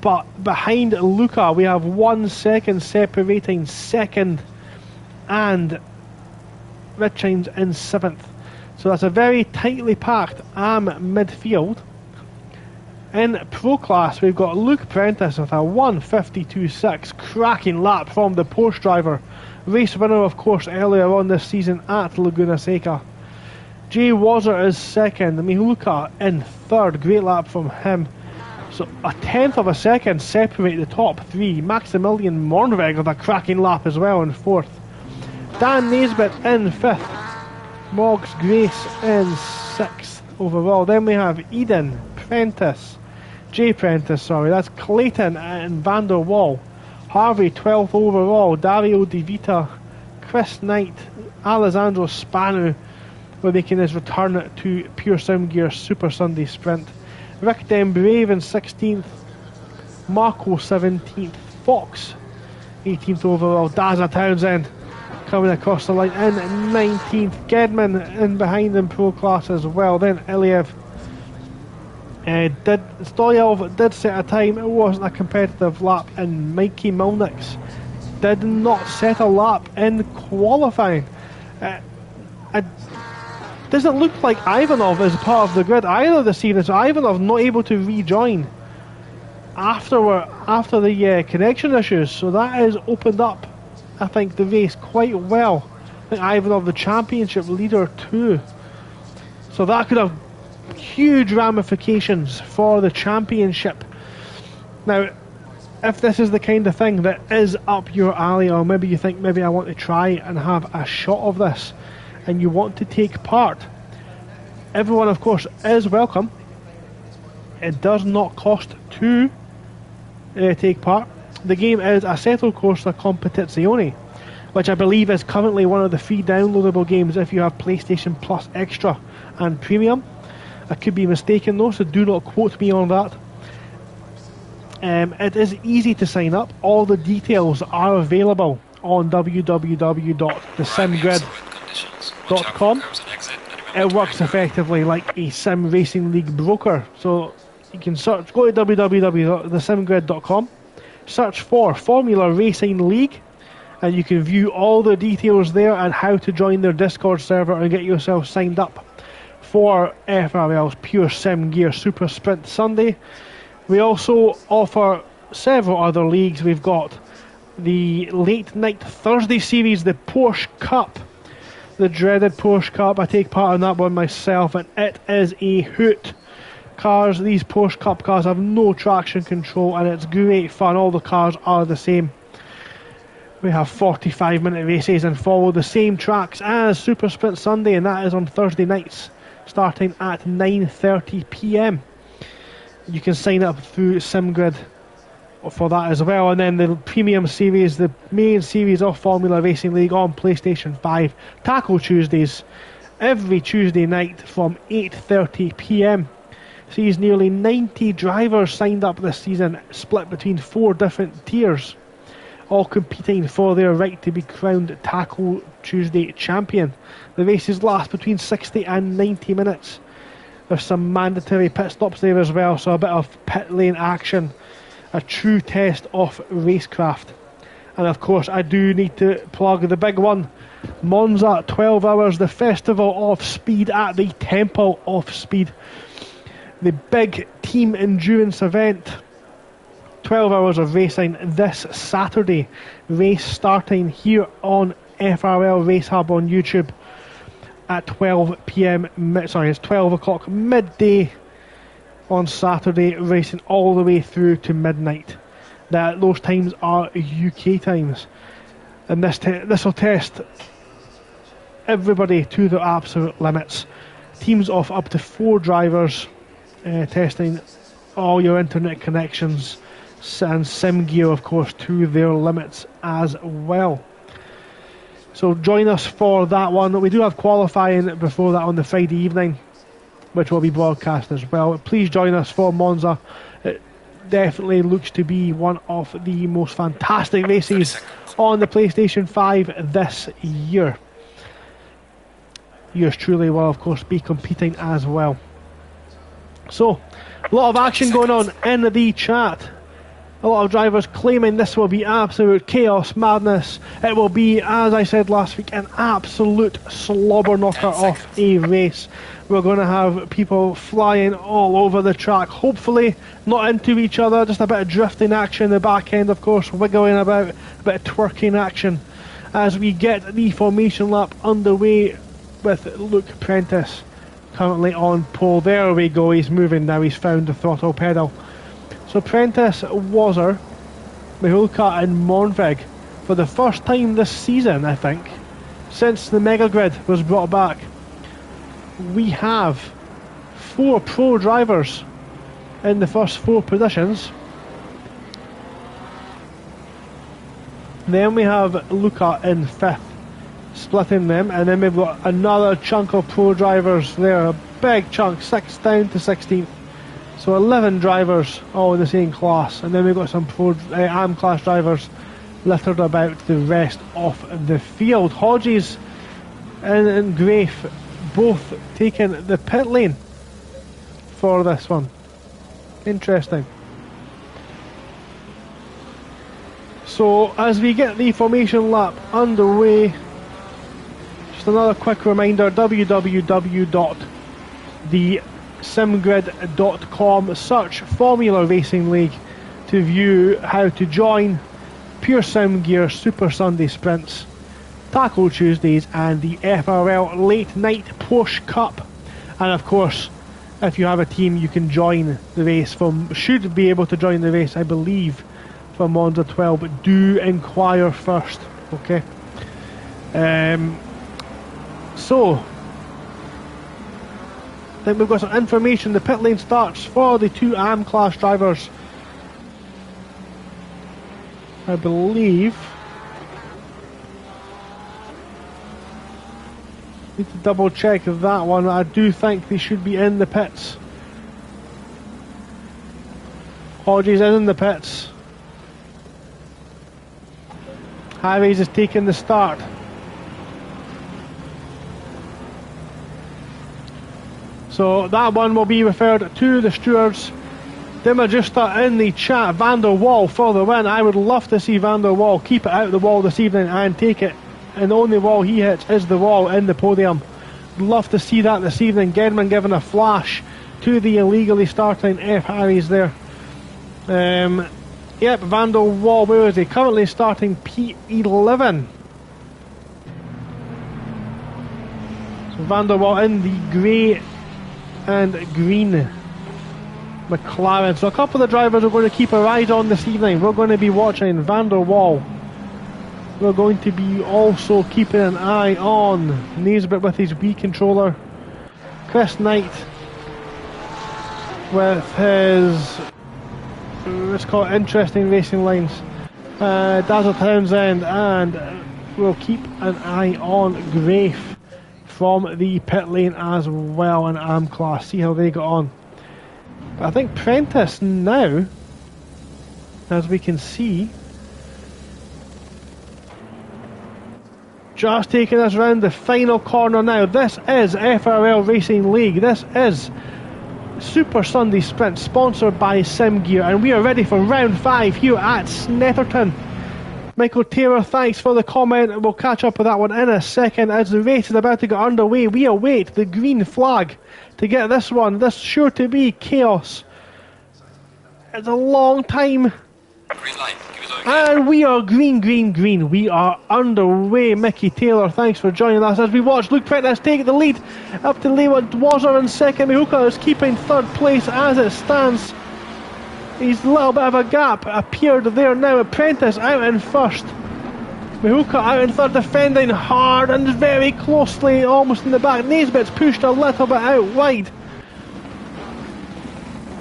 But behind Luca we have 1 second separating second and Richings in 7th. So that's a very tightly packed AM midfield. In Pro Class we've got Luke Prentice with a 1:52.6, cracking lap from the Porsche driver. Race winner of course earlier on this season at Laguna Seca. Jay Wazzer is second, Miluka in third, great lap from him. So a 1/10 of a second separate the top 3. Maximilian Mornveg with a cracking lap as well in 4th. Dan Naisbitt in 5th. Moggs Grace in 6th overall. Then we have Eden Prentice. Jay Prentice, sorry, that's Clayton and Van der Wal. Harvey 12th overall. Dario De Vita, Chris Knight, Alessandro Spanu were making his return to Pure Sim Gear Super Sunday Sprint. Rick Denbrave in 16th. Marco 17th. Fox 18th overall. Daza Townsend coming across the line in 19th. Gedman in behind in Pro Class as well. Then Iliev. Stoyov did set a time. It wasn't a competitive lap, and Mikey Milniks did not set a lap in qualifying. It doesn't look like Ivanov is part of the grid either this evening, so Ivanov not able to rejoin after the connection issues. So that has opened up, I think, the race quite well. I think Ivanov the championship leader too. So that could have huge ramifications for the championship. Now, if this is the kind of thing that is up your alley, or maybe you think maybe I want to try and have a shot of this and you want to take part, everyone of course is welcome. It does not cost to take part. The game is Assetto Corsa Competizione, which I believe is currently one of the free downloadable games if you have PlayStation Plus Extra and Premium. I could be mistaken though, so do not quote me on that. It is easy to sign up. All the details are available on www.thesimgrid.com. It works effectively like a sim racing league broker. So you can search, go to www.thesimgrid.com, search for Formula Racing League, and you can view all the details there and how to join their Discord server and get yourself signed up for FRL's Pure Sim Gear Super Sprint Sunday. We also offer several other leagues. We've got the late night Thursday series, the Porsche Cup. The dreaded Porsche Cup. I take part in that one myself, and it is a hoot. These Porsche Cup cars have no traction control, and it's great fun. All the cars are the same. We have 45-minute races and follow the same tracks as Super Sprint Sunday, and that is on Thursday nights, starting at 9:30 p.m. You can sign up through SimGrid for that as well. And then the premium series, the main series of Formula Racing League on PlayStation 5, Tackle Tuesdays, every Tuesday night from 8:30 p.m. Sees nearly 90 drivers signed up this season, split between 4 different tiers, all competing for their right to be crowned Tackle Tuesday champion. The races last between 60 and 90 minutes. There's some mandatory pit stops there as well, so a bit of pit lane action, a true test of racecraft. And of course, I do need to plug the big one, Monza 12 Hours, the Festival of Speed at the Temple of Speed. The big team endurance event, 12 hours of racing this Saturday. Race starting here on FRL Race Hub on YouTube at 12 p.m. Sorry, it's 12 o'clock midday on Saturday, racing all the way through to midnight. Those times are UK times, and this will test everybody to their absolute limits. Teams of up to 4 drivers, testing all your internet connections and sim gear, of course, to their limits as well. So join us for that one. We do have qualifying before that on the Friday evening, which will be broadcast as well. Please join us for Monza. It definitely looks to be one of the most fantastic races on the PlayStation 5 this year. Yours truly will, of course, be competing as well. So, a lot of action going on in the chat. A lot of drivers claiming this will be absolute chaos, madness. It will be, as I said last week, an absolute slobber knocker of a race. We're going to have people flying all over the track, hopefully not into each other, just a bit of drifting action in the back end, of course, wiggling about, a bit of twerking action as we get the formation lap underway with Luke Prentice currently on pole. There we go, he's moving now, he's found the throttle pedal. So Prentice, Wazzer, Mihulka and Monvig for the first time this season, I think, since the Mega Grid was brought back. We have 4 pro drivers in the first 4 positions. Then we have Luca in 5th, splitting them, and then we've got another chunk of pro drivers there, a big chunk, 6 down to 16th. So 11 drivers all in the same class, and then we've got some pro AM class drivers littered about the rest of the field. Hodges and Grafe both taking the pit lane for this one. Interesting. So as we get the formation lap underway, just another quick reminder, www.thesimgrid.com, search Formula Racing League to view how to join Pure Sim Gear Super Sunday Sprints, Tackle Tuesdays and the FRL Late Night Porsche Cup. And of course, if you have a team, you can join the race should be able to join the race, I believe, for Monza 12, but do inquire first, okay? So then we've got some information. The pit lane starts for the 2 AM class drivers, I believe. Need to double check that one. I do think they should be in the pits. Hodges is in the pits. Harries is taking the start. So that one will be referred to the stewards. Dimajusta in the chat, Van der Waal for the win. I would love to see Van der Waal keep it out the wall this evening and take it. And the only wall he hits is the wall in the podium. Love to see that this evening. Gedman giving a flash to the illegally starting F. Harries there. Yep, Van der Wal, where is he? Currently starting P11. So Van der Wal in the grey and green McLaren. So a couple of the drivers are going to keep our eyes on this evening. We're going to be watching Van der Wal. We're going to be also keeping an eye on Naisbitt with his Wii controller. Chris Knight with his, let's call it, interesting racing lines. Dazzle Townsend, and we'll keep an eye on Grafe from the pit lane as well in AM class. See how they got on. But I think Prentice now, as we can see, just taking us round the final corner now. This is FRL Racing League. This is Super Sunday Sprint, sponsored by Sim Gear, and we are ready for round 5 here at Snetterton. Michael Taylor, thanks for the comment. We'll catch up with that one in a second as the race is about to get underway. We await the green flag to get this one. This is sure to be chaos. It's a long time. Green light. Give us okay. And we are green. We are underway. Mickey Taylor, thanks for joining us as we watch Luke Prentice take the lead up to Lewa Dwazzer in second. Mihuka is keeping third place as it stands. He's a little bit of a gap appeared there now. Apprentice out in first. Mihuka out in third, defending hard and very closely, almost in the back. Naisbitt's pushed a little bit out wide.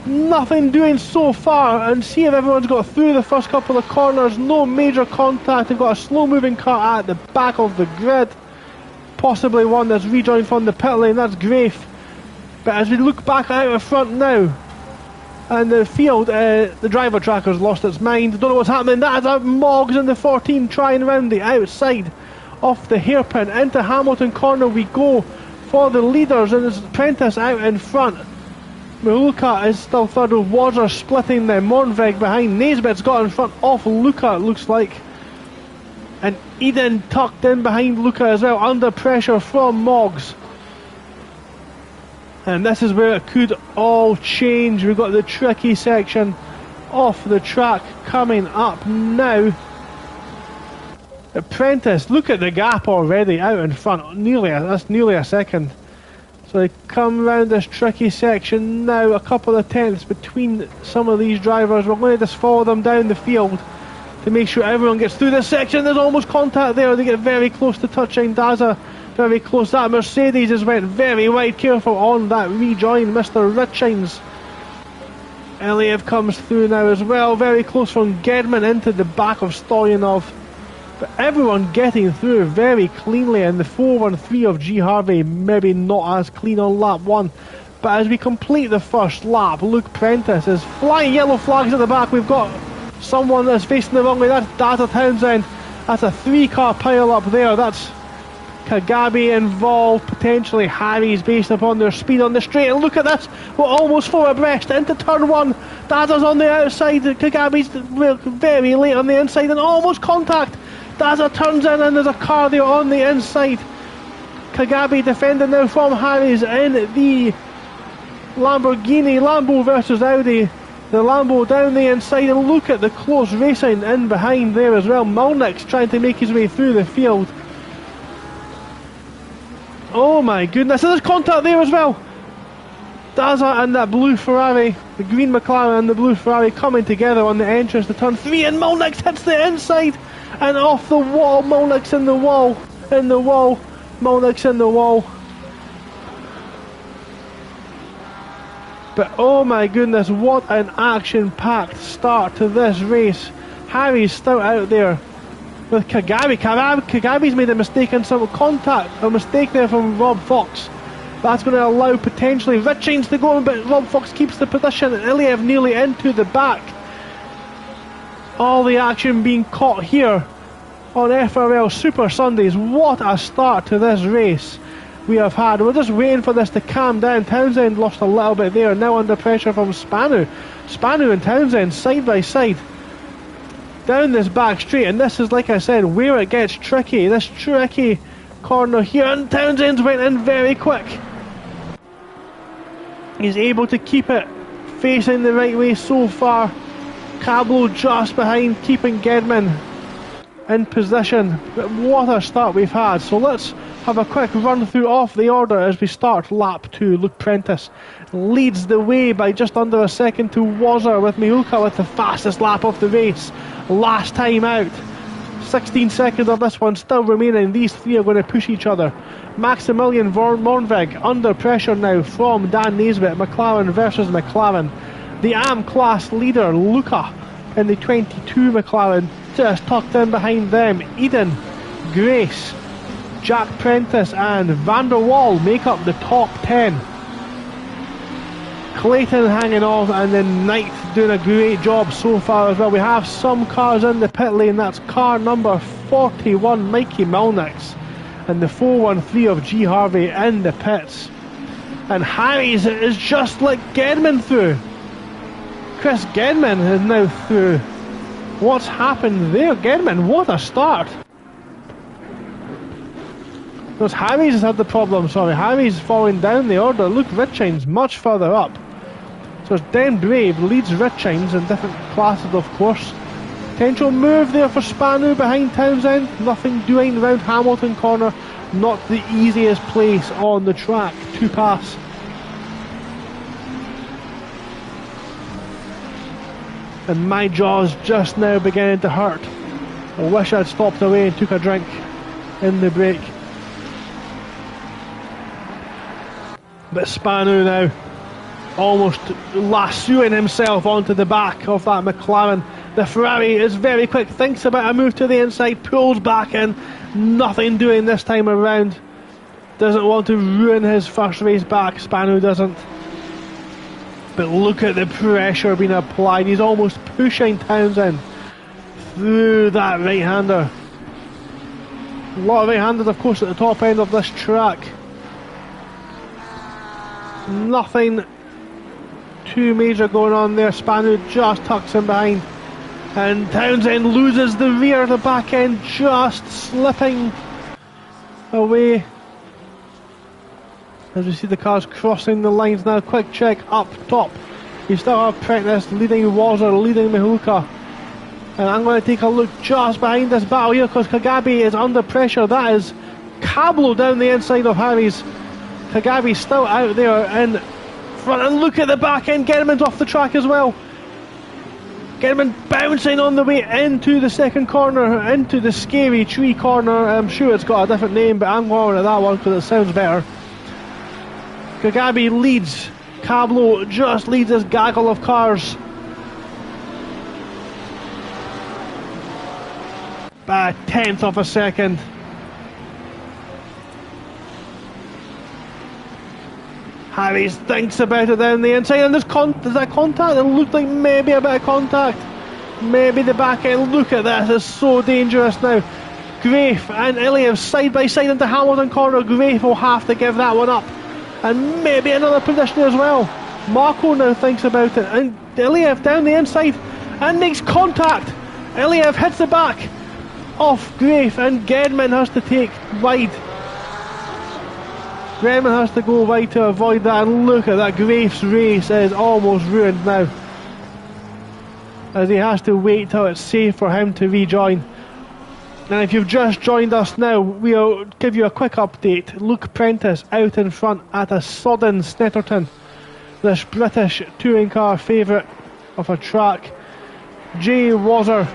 Nothing doing so far, and see if everyone's got through the first couple of corners. No major contact. They've got a slow moving car at the back of the grid, possibly one that's rejoined from the pit lane. That's Grafe. But as we look back out in front now, and the field, the driver tracker's lost its mind. Don't know what's happening. That is a Moggs in the 14 trying round the outside off the hairpin. Into Hamilton corner we go for the leaders, and it's Prentice out in front. Luca is still third with Wazzer splitting them. Mornveg behind. Naisbitt's got in front of Luca, it looks like. And Eden tucked in behind Luca as well, under pressure from Moggs. And this is where it could all change. We've got the tricky section off the track coming up now. Apprentice, look at the gap already out in front. That's nearly a second. So they come around this tricky section now, a couple of tenths between some of these drivers. We're going to just follow them down the field to make sure everyone gets through this section. There's almost contact there. They get very close to touching Daza. Very close. That Mercedes has went very wide. Careful on that rejoin, Mr. Richings. Eliev comes through now as well. Very close from Gedman into the back of Stoyanov. But everyone getting through very cleanly, and the 413 of G. Harvey maybe not as clean on lap 1. But as we complete the first lap, Luke Prentice is flying yellow flags at the back. We've got someone that's facing the wrong way. That's Data Townsend. That's a 3-car pile up there. That's Kagabi involved, potentially Harry's based upon their speed on the straight. And look at this, we're almost 4 abreast into turn 1. Daza's on the outside, Kagabi's very late on the inside and almost contact. Daza turns in and there's a car there on the inside. Kagabi defending now from Harry's in the Lamborghini. Lambo versus Audi. The Lambo down the inside, and look at the close racing in behind there as well. Malnick's trying to make his way through the field. Oh my goodness, there's contact there as well. Daza and that blue Ferrari, the green McLaren and the blue Ferrari coming together on the entrance to turn 3, and Malnick hits the inside and off the wall. Malnick's in the wall, Malnick's in the wall. But oh my goodness, what an action-packed start to this race. Harry's still out there with Kagabi. Kagabi's made a mistake and some contact, a mistake there from Rob Fox. That's going to allow potentially Richings to go in, but Rob Fox keeps the position and Iliev nearly into the back. All the action being caught here on FRL Super Sundays. What a start to this race we have had. We're just waiting for this to calm down. Townsend lost a little bit there, now under pressure from Spanu. Spanu and Townsend side by side down this back straight, and this is, like I said, where it gets tricky. This tricky corner here, and Townsend's went in very quick. He's able to keep it facing the right way so far. Cablo just behind, keeping Gedman in position. But what a start we've had. So let's have a quick run through of the order as we start lap 2. Luke Prentice leads the way by just under a second to Wazzer, with Mihulka with the fastest lap of the race last time out. 16 seconds of this one still remaining. These three are going to push each other. Maximilian Mornvig under pressure now from Dan Naisbitt. McLaren versus McLaren. The AM class leader Luca in the 22 McLaren just tucked in behind them. Eden, Grace, Jack Prentice and Van der Waal make up the top 10. Clayton hanging off, and then Knight doing a great job so far as well. We have some cars in the pit lane. That's car number 41, Mikey Milnix, and the 413 of G Harvey in the pits. And Harry's is just like Gedman through. Chris Gedman is now through. What's happened there? Gedman, what a start. Because Harry's has had the problem, sorry. Harry's falling down the order. Luke Richings much further up. So it's Den Brave leads Richings in different classes, of course. Potential move there for Spanu behind Townsend. Nothing doing around Hamilton corner. Not the easiest place on the track to pass. And my jaw's just now beginning to hurt. I wish I'd stopped away and took a drink in the break. But Spanu now almost lassoing himself onto the back of that McLaren. The Ferrari is very quick, thinks about a move to the inside, pulls back in, nothing doing this time around. Doesn't want to ruin his first race back, Spanu doesn't. But look at the pressure being applied. He's almost pushing Townsend through that right-hander. A lot of right-handers, of course, at the top end of this track. Nothing too major going on there. Spanu just tucks him behind, and Townsend loses the rear. The back end just slipping away as we see the cars crossing the lines now. Quick check up top. You still have Prentice leading Wazzer, leading Mihulka, and I'm going to take a look just behind this battle here because Kagabi is under pressure. That is Cablo down the inside of Harry's. Kagabi's still out there in front, and look at the back end. Gedman's off the track as well. Gedman bouncing on the way into the second corner, into the scary tree corner. I'm sure it's got a different name, but I'm going at that one because it sounds better. Kagabi leads. Cablo just leads this gaggle of cars by a tenth of a second. Harry thinks about it down the inside, and there's that contact? It looked like maybe a bit of contact. Maybe the back end. Look at this, it's so dangerous now. Grafe and Iliev side by side into Hamilton corner. Grafe will have to give that one up. And maybe another position as well. Marco now thinks about it, and Iliev down the inside and makes contact. Iliev hits the back off Grafe, and Gedman has to take wide. Gedman has to go wide to avoid that, and look at that. Grafe's race is almost ruined now, as he has to wait till it's safe for him to rejoin. And if you've just joined us now, we'll give you a quick update. Luke Prentice out in front at a sodden Snetterton, this British touring car favourite of a track. Jay Wazzer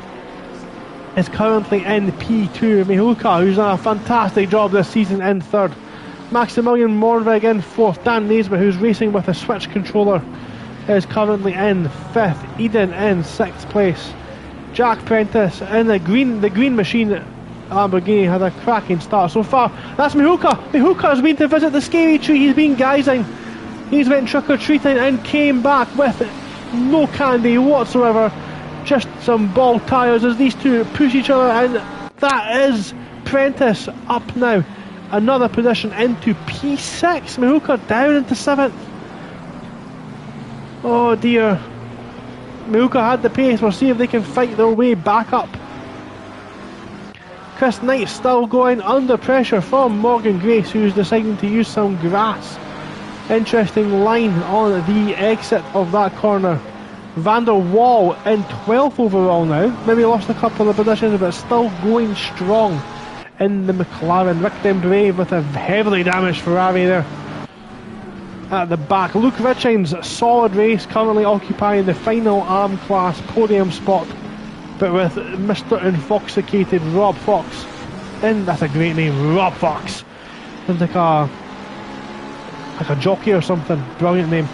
is currently in P2. Mihulka, who's done a fantastic job this season, in third. Maximilian Mornvig in fourth. Dan Naisbitt, who's racing with a switch controller, is currently in fifth. Eden in sixth place. Jack Prentice in the green machine Lamborghini had a cracking start so far. That's Mihulka. Mihulka has been to visit the scary tree. He's been guising. He's went trick-or-treating and came back with no candy whatsoever. Just some ball tyres as these two push each other, and that is Prentice up now. Another position into P6. Mihulka down into 7th. Oh dear. Mihulka had the pace. We'll see if they can fight their way back up. Chris Knight still going under pressure from Morgan Grace, who's deciding to use some grass. Interesting line on the exit of that corner. Van der Waal in 12th overall now. Maybe lost a couple of positions, but still going strong in the McLaren. Rick Dembray with a heavily damaged Ferrari there at the back. Luke Richings, solid race, currently occupying the final ARM class podium spot, but with Mr. Infoxicated Rob Fox in. That's a great name, Rob Fox. Sounds like a jockey or something. Brilliant name.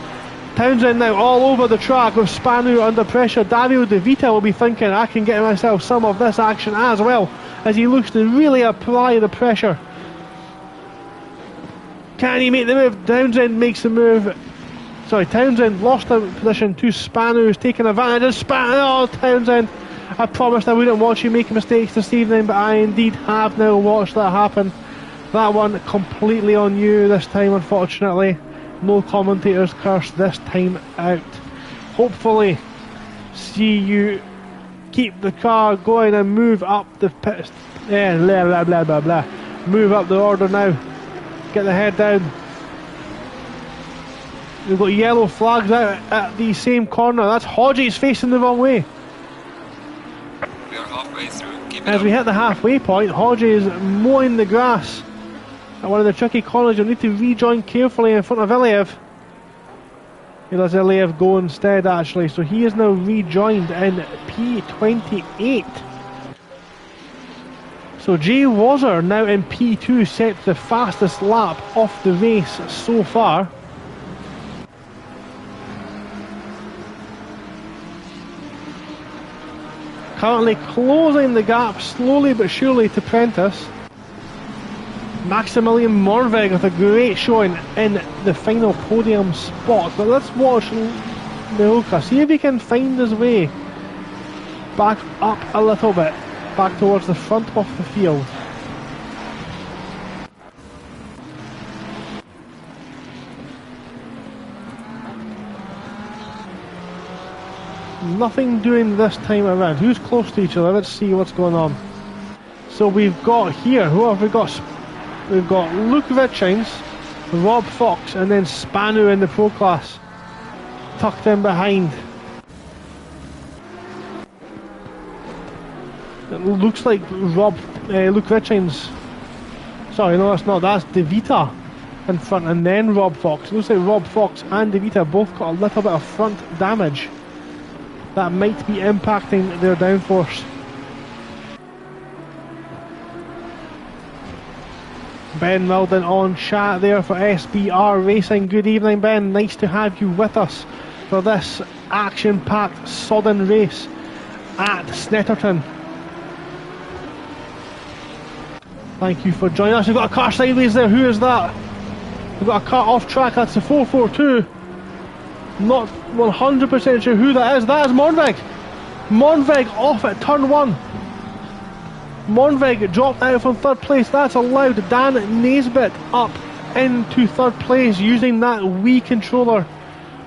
Townsend now all over the track with Spanu under pressure. Dario De Vita will be thinking, I can get myself some of this action as well, as he looks to really apply the pressure. Can he make the move? Townsend makes the move. Sorry, Townsend lost the position to Spanu, who's taking advantage of Spanu. Oh, Townsend, I promised I wouldn't watch you make mistakes this evening, but I indeed have now watched that happen. That one completely on you this time, unfortunately. No commentator's curse this time out. Hopefully, see you keep the car going and move up the pit. Yeah, blah blah blah blah blah. Move up the order now. Get the head down. We've got yellow flags out at the same corner. That's Hodges facing the wrong way. We are halfway through. Keep it As up. we hit the halfway point, Hodges mowing the grass at one of the tricky corners. You'll need to rejoin carefully in front of Iliev. He lets Iliev go instead, actually, so he is now rejoined in P28. So Jay Wazzer now in P2, set the fastest lap of the race so far. Currently closing the gap slowly but surely to Prentice. Maximilian Morveg with a great showing in the final podium spot. But let's watch Mihoka, see if he can find his way back up a little bit, back towards the front of the field. Nothing doing this time around. Who's close to each other? Let's see what's going on. So we've got here, who have we got? We've got Luke Richings, Rob Fox, and then Spanu in the Pro class, tucked in behind. It looks like Luke Richings. Sorry, no, that's not. That's De Vita in front, and then Rob Fox. It looks like Rob Fox and De Vita both got a little bit of front damage that might be impacting their downforce. Ben Wilden on chat there for SBR Racing. Good evening, Ben. Nice to have you with us for this action-packed, sodden race at Snetterton. Thank you for joining us. We've got a car sideways there. Who is that? We've got a car off track. That's the 442. Not 100% sure who that is. That is Monveg. Monveg off at turn 1. Monveg dropped out from third place. That's allowed Dan Naisbitt up into third place using that Wii controller.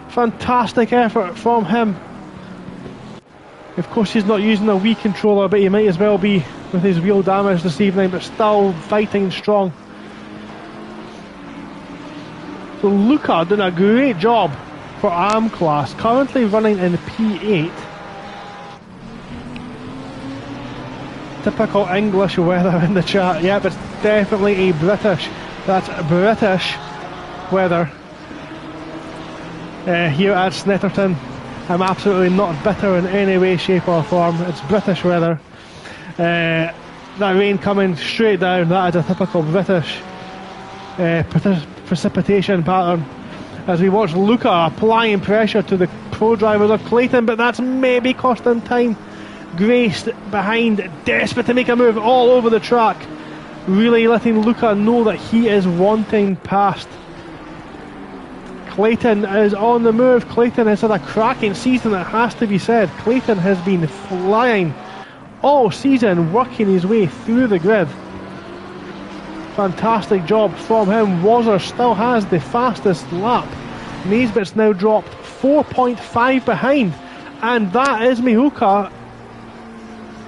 Fantastic effort from him. Of course, he's not using a Wii controller, but he might as well be with his wheel damage this evening, but still fighting strong. So Luca doing a great job for ARM class, currently running in P8. Typical English weather in the chat. Yep, it's definitely a British. That's British weather here at Snetterton. I'm absolutely not bitter in any way, shape or form. It's British weather. That rain coming straight down. That is a typical British precipitation pattern. As we watch Luca applying pressure to the pro drivers of Clayton, but that's maybe costing time. Graced behind, desperate to make a move all over the track, really letting Luca know that he is wanting past. Clayton is on the move. Clayton has had a cracking season, it has to be said. Clayton has been flying all season, working his way through the grid. Fantastic job from him. Wazzer still has the fastest lap. Naisbitt's now dropped 4.5 behind, and that is Mihoka.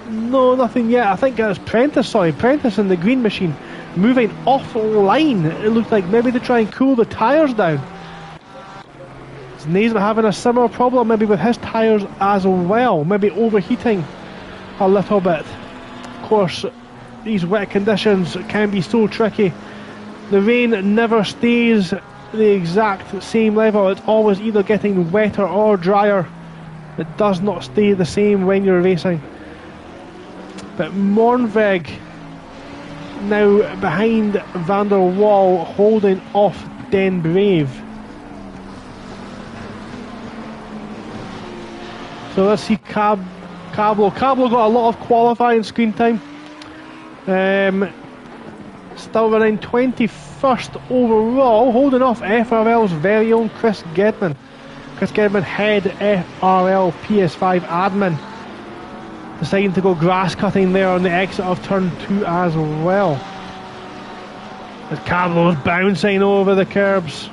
No, nothing yet. I think it's Prentice, Prentice in the green machine moving offline. It looked like maybe to try and cool the tyres down. Naismith having a similar problem maybe with his tyres as well, maybe overheating a little bit. Of course, these wet conditions can be so tricky. The rain never stays the exact same level. It's always either getting wetter or drier. It does not stay the same when you're racing. But Mornveg now behind Van der Waal, holding off Den Brave. So let's see Cablo. Cablo got a lot of qualifying screen time. Still running 21st overall, holding off FRL's very own Chris Gedman. Chris Gedman, head FRL PS5 admin, deciding to go grass cutting there on the exit of turn 2 as well. As Cablo's bouncing over the curbs.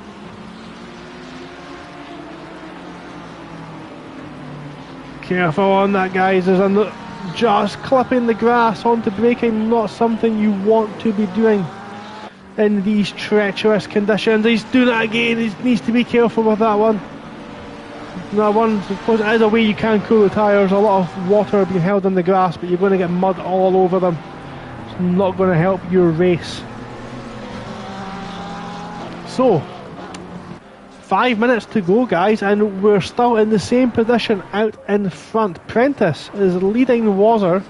Careful on that, guys, as I'm just clipping the grass onto braking, not something you want to be doing in these treacherous conditions. He's doing it again, he needs to be careful with that one. Now, one, suppose it is a way you can cool the tyres. A lot of water being held in the grass, but you're going to get mud all over them. It's not going to help your race. So, 5 minutes to go, guys, and we're still in the same position out in front. Prentice is leading Wazzer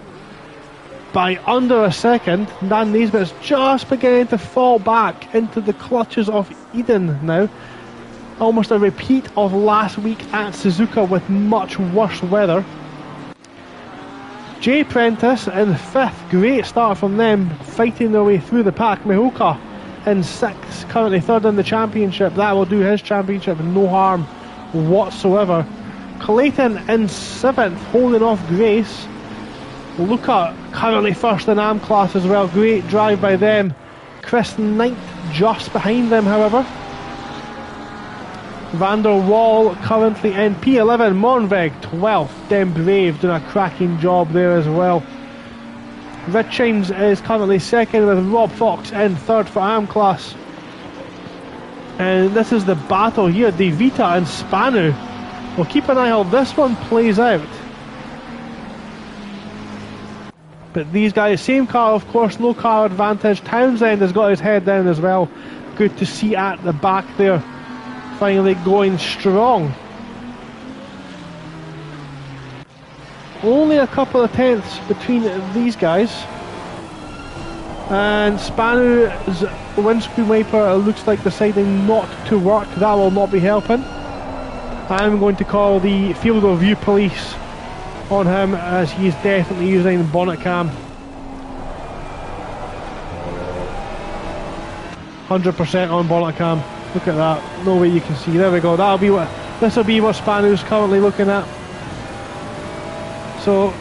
by under a second. Dan Naismith's just beginning to fall back into the clutches of Eden now. Almost a repeat of last week at Suzuka with much worse weather. Jay Prentice in 5th, great start from them, fighting their way through the pack. Mihoka in 6th, currently 3rd in the championship. That will do his championship no harm whatsoever. Clayton in 7th, holding off Grace. Luca currently 1st in AM class as well. Great drive by them. Chris 9th, just behind them, however. Van der Waal currently in P11. Mornveg 12th. Den Brave doing a cracking job there as well. Richings is currently 2nd with Rob Fox in 3rd for AM class. And this is the battle here, De Vita and Spanu. We'll keep an eye how this one plays out. But these guys, same car of course, no car advantage. Townsend has got his head down as well. Good to see at the back there. Finally going strong. Only a couple of tenths between these guys. And Spanu's windscreen wiper looks like deciding not to work. That will not be helping. I'm going to call the field of view police on him, as he's definitely using bonnet cam. 100% on bonnet cam. Look at that. No way you can see. There we go. This will be what Spanu's currently looking at. So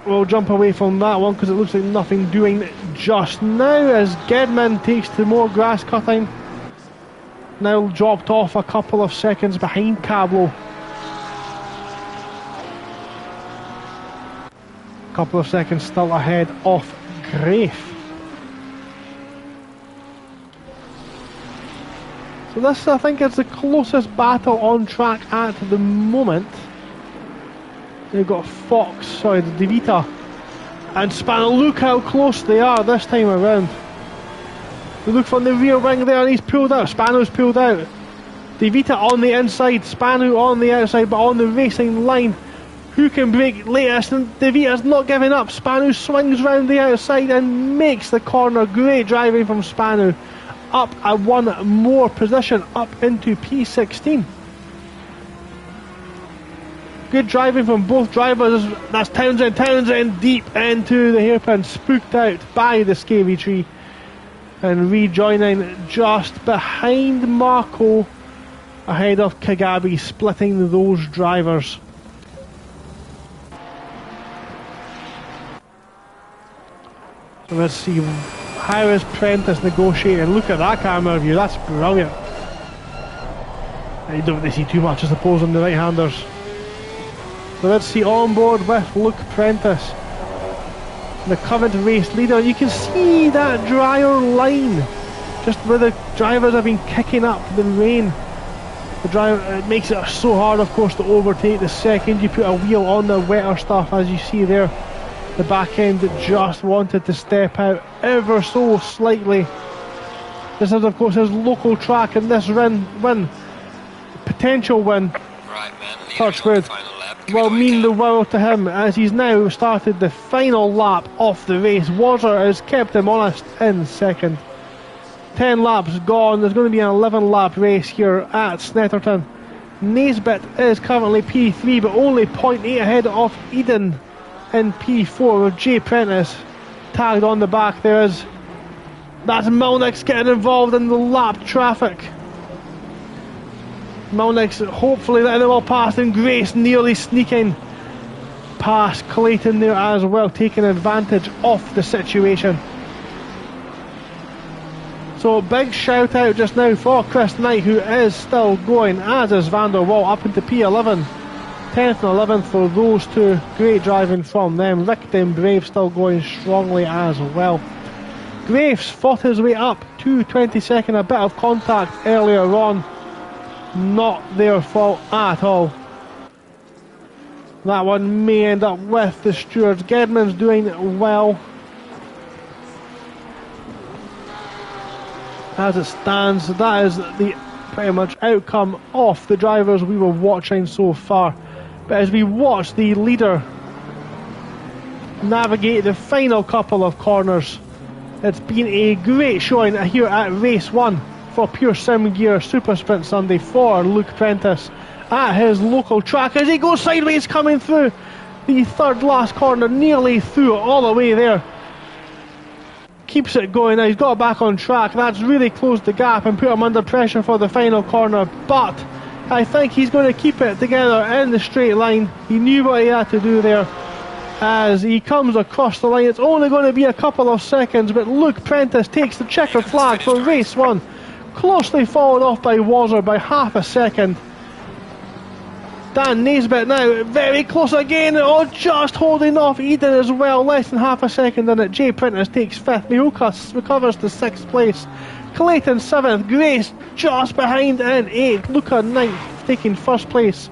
we'll jump away from that one because it looks like nothing doing just now, as Gedman takes to more grass cutting. Now dropped off a couple of seconds behind Cablo. Couple of seconds still ahead of Grafe. So this, I think, is the closest battle on track at the moment. They've got Fox, sorry, De Vita and Spano. Look how close they are this time around. We look from the rear wing there and he's pulled out. Spano's pulled out. De Vita on the inside, Spano on the outside, but on the racing line. Who can break latest? And De Vita's not giving up. Spano swings round the outside and makes the corner. Great driving from Spano. Up a one more position, up into P16. Good driving from both drivers. That's Townsend. Townsend deep into the hairpin, spooked out by the scary tree. And rejoining just behind Marco, ahead of Kagabi, splitting those drivers. So let's see, how is Prentice negotiating? Look at that camera view, that's brilliant. You don't really see too much, I suppose, on the right-handers. So let's see, on board with Luke Prentice, the current race leader. You can see that drier line, just where the drivers have been kicking up the rain. The driver, it makes it so hard, of course, to overtake. The second you put a wheel on the wetter stuff, as you see there, the back end that just wanted to step out ever so slightly. This is, of course, his local track, and this potential win, Right, man. touch wood, will mean the world to him, as he's now started the final lap of the race. Wazzer has kept him honest in second. 10 laps gone. There's going to be an 11 lap race here at Snetterton. Naisbitt is currently P3, but only 0.8 ahead of Eden in P4, with Jay Prentice tagged on the back. That's Milnick's getting involved in the lap traffic. Milnick's hopefully letting them all past, and Grace nearly sneaking past Clayton there as well, taking advantage of the situation. So big shout out just now for Chris Knight, who is still going, as is Van der Wal, up into P11. 10th and 11th for those two. Great driving from them. Rickton Brave still going strongly as well. Graves fought his way up to 22nd, a bit of contact earlier on. Not their fault at all. That one may end up with the stewards. Gedman's doing well. As it stands, that is the pretty much outcome of the drivers we were watching so far. But as we watch the leader navigate the final couple of corners, it's been a great showing here at race 1 for Pure Sim Gear Super Sprint Sunday for Luke Prentice at his local track, as he goes sideways coming through the third last corner, nearly through all the way there. Keeps it going now. He's got back on track. That's really closed the gap and put him under pressure for the final corner, but I think he's going to keep it together in the straight line. He knew what he had to do there. As he comes across the line, it's only going to be a couple of seconds, but Luke Prentice takes the checkered flag for race 1, closely followed off by Wazzer by half a second. Dan Naisbitt now very close again, just holding off Eden as well, less than half a second in it. Jay Prentice takes 5th, Mioka recovers to 6th place, Clayton 7th, Grace just behind in 8th, Luca 9th, taking 1st place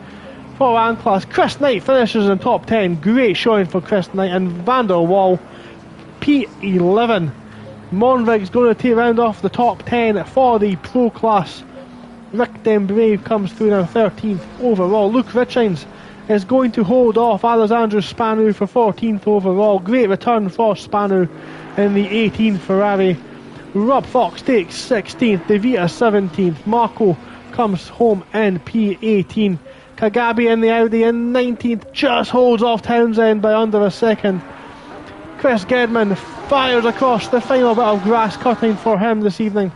for Anclass. Chris Knight finishes in top 10, great showing for Chris Knight, and Van der Wal P11. Monvig's going to round off the top 10 for the pro class. Rick Brave comes through now 13th overall. Luke Richings is going to hold off Alessandro Spanu for 14th overall. Great return for Spanu in the 18th Ferrari. Rob Fox takes 16th, Devita 17th. Marco comes home in P18. Kagabi in the Audi in 19th, just holds off Townsend by under a second. Chris Gedman fires across the final bit of grass cutting for him this evening.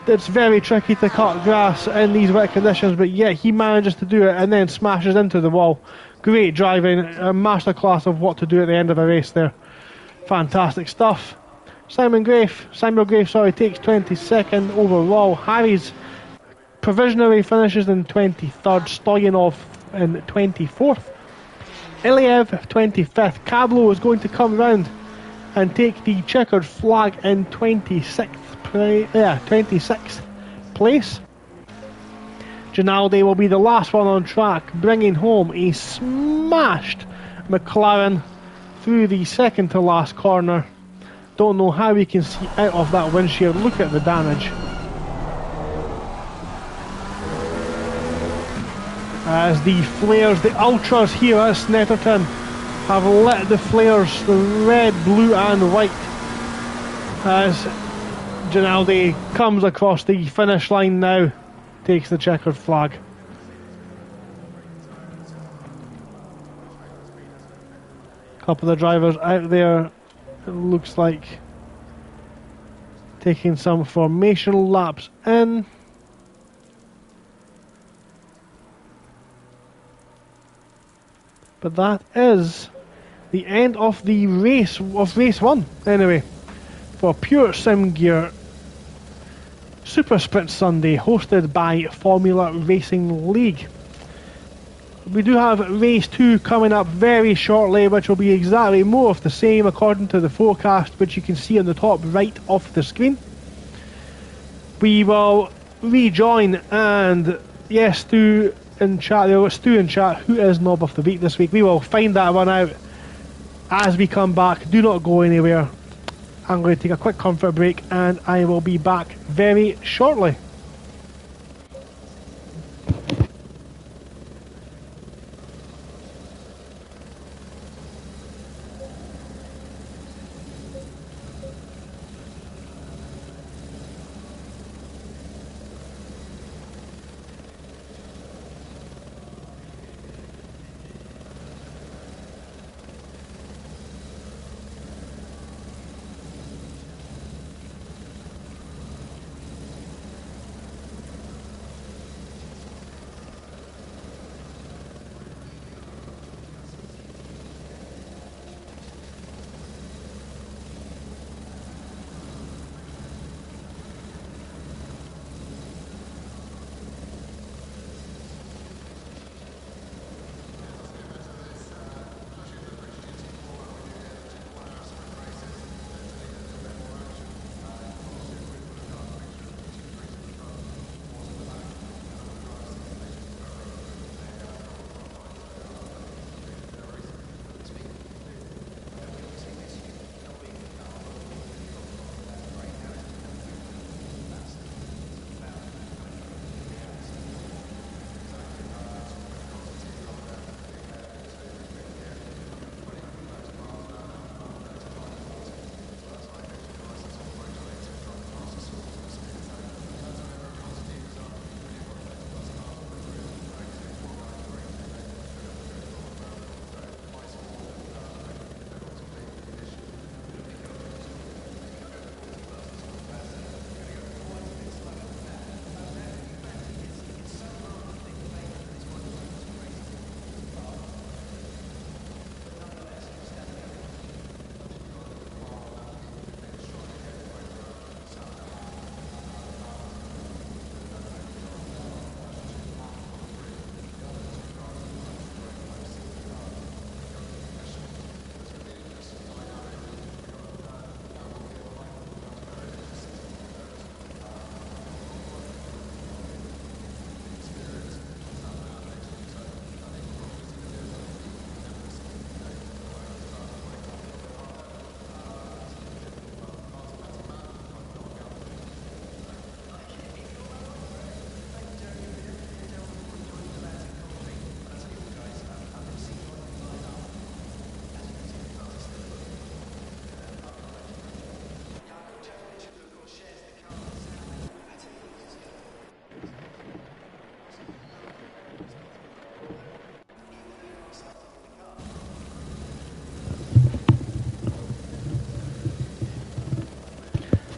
It's very tricky to cut grass in these wet conditions, but yet he manages to do it and then smashes into the wall. Great driving, a masterclass of what to do at the end of a race there. Fantastic stuff. Samuel Grafe, takes 22nd overall. Harry's provisionally finishes in 23rd. Stoyanov in 24th. Iliev 25th. Cablo is going to come round and take the checkered flag in 26th place. Ginaldi will be the last one on track, bringing home a smashed McLaren through the second to last corner. Don't know how we can see out of that windshield. Look at the damage. As the flares, the ultras here at Snetterton have lit the flares, the red, blue and white, as Ginaldi comes across the finish line now, takes the checkered flag. Couple of drivers out there, it looks like, taking some formational laps in. But that is the end of the race, of race 1 anyway, for Pure Sim Gear Super Sprint Sunday, hosted by Formula Racing League. We do have race 2 coming up very shortly, which will be exactly more of the same according to the forecast, which you can see on the top right of the screen. We will rejoin. And yes, Stu in chat. There was Stu in chat. Who is Knob of the Week this week? We will find that one out as we come back. Do not go anywhere. I'm going to take a quick comfort break, and I will be back very shortly.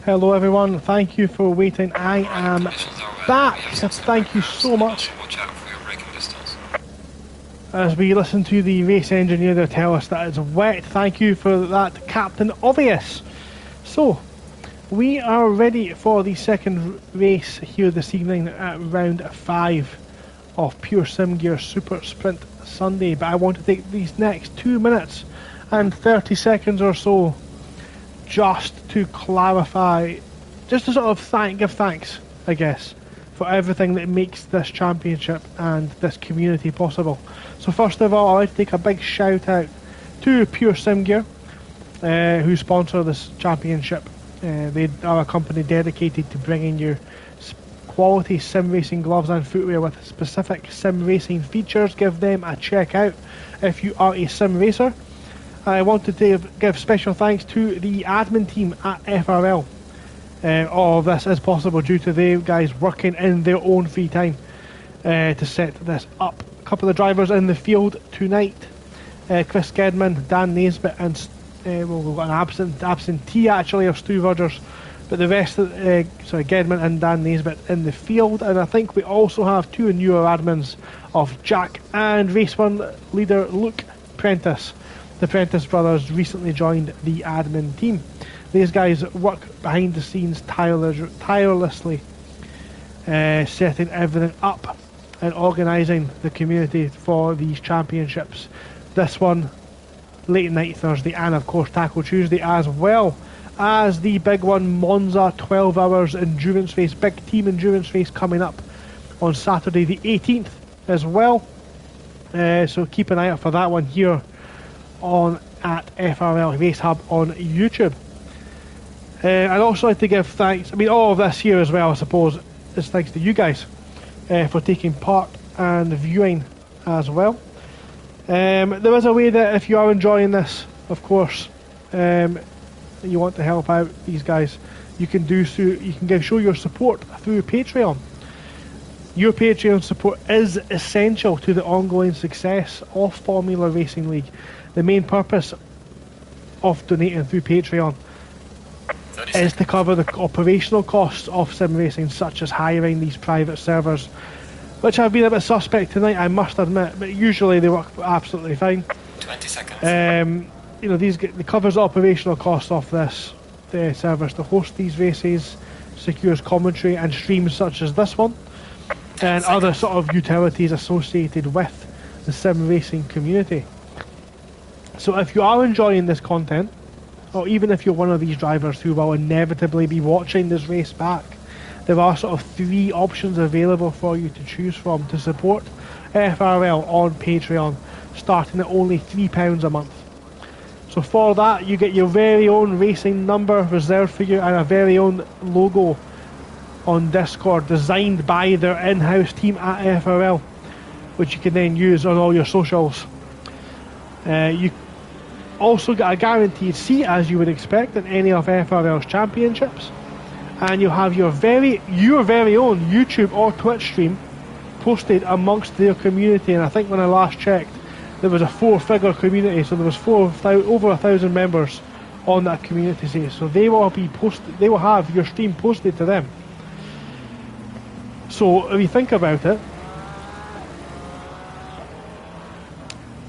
Hello everyone, thank you for waiting. I am back. Thank you so much. Watch out for your braking distance. As we listen to the race engineer there tell us that it's wet. Thank you for that, Captain Obvious. So, we are ready for the second race here this evening at round 5 of Pure Sim Gear Super Sprint Sunday. But I want to take these next 2 minutes and 30 seconds or so just to clarify, just to sort of give thanks, I guess, for everything that makes this championship and this community possible. So first of all, I'd like to take a big shout out to Pure Sim Gear, who sponsor this championship. They are a company dedicated to bringing you quality sim racing gloves and footwear with specific sim racing features. Give them a check out if you are a sim racer. I wanted to give special thanks to the admin team at FRL. All of this is possible due to the guys working in their own free time to set this up. A couple of drivers in the field tonight. Chris Gedman, Dan Naisbitt, and we've got an absentee actually of Stu Rogers, but the rest of Gedman and Dan Naisbitt in the field. And I think we also have two newer admins of Jack and Race 1 leader Luke Prentice. The Prentice brothers recently joined the admin team. These guys work behind the scenes tirelessly, setting everything up and organising the community for these championships. This one, late night Thursday, and of course Taco Tuesday as well as the big one, Monza 12 hours endurance race, big team endurance race coming up on Saturday the 18th as well. So keep an eye out for that one here on at FRL Race Hub on YouTube. I'd also like to give thanks, all of this here as well, I suppose, is thanks to you guys for taking part and viewing as well. There is a way that if you are enjoying this, of course, and you want to help out these guys, you can do so. You can show your support through Patreon. Your Patreon support is essential to the ongoing success of Formula Racing League. The main purpose of donating through Patreon is to cover the operational costs of sim racing, such as hiring these private servers, which have been a bit suspect tonight, I must admit, but usually they work absolutely fine. 20 seconds. It covers the operational costs of this servers to host these races, secures commentary and streams such as this one, and other sort of utilities associated with the sim racing community. So if you are enjoying this content, or even if you're one of these drivers who will inevitably be watching this race back, there are sort of 3 options available for you to choose from to support FRL on Patreon, starting at only £3 a month. So for that, you get your very own racing number reserved for you and a very own logo on Discord designed by their in-house team at FRL, which you can then use on all your socials. You also get a guaranteed seat, as you would expect, in any of FRL's championships, and you'll have your very own YouTube or Twitch stream posted amongst their community. And I think when I last checked, there was a 4-figure community, so there was over 1,000 members on that community site. So they will have your stream posted to them. So if you think about it,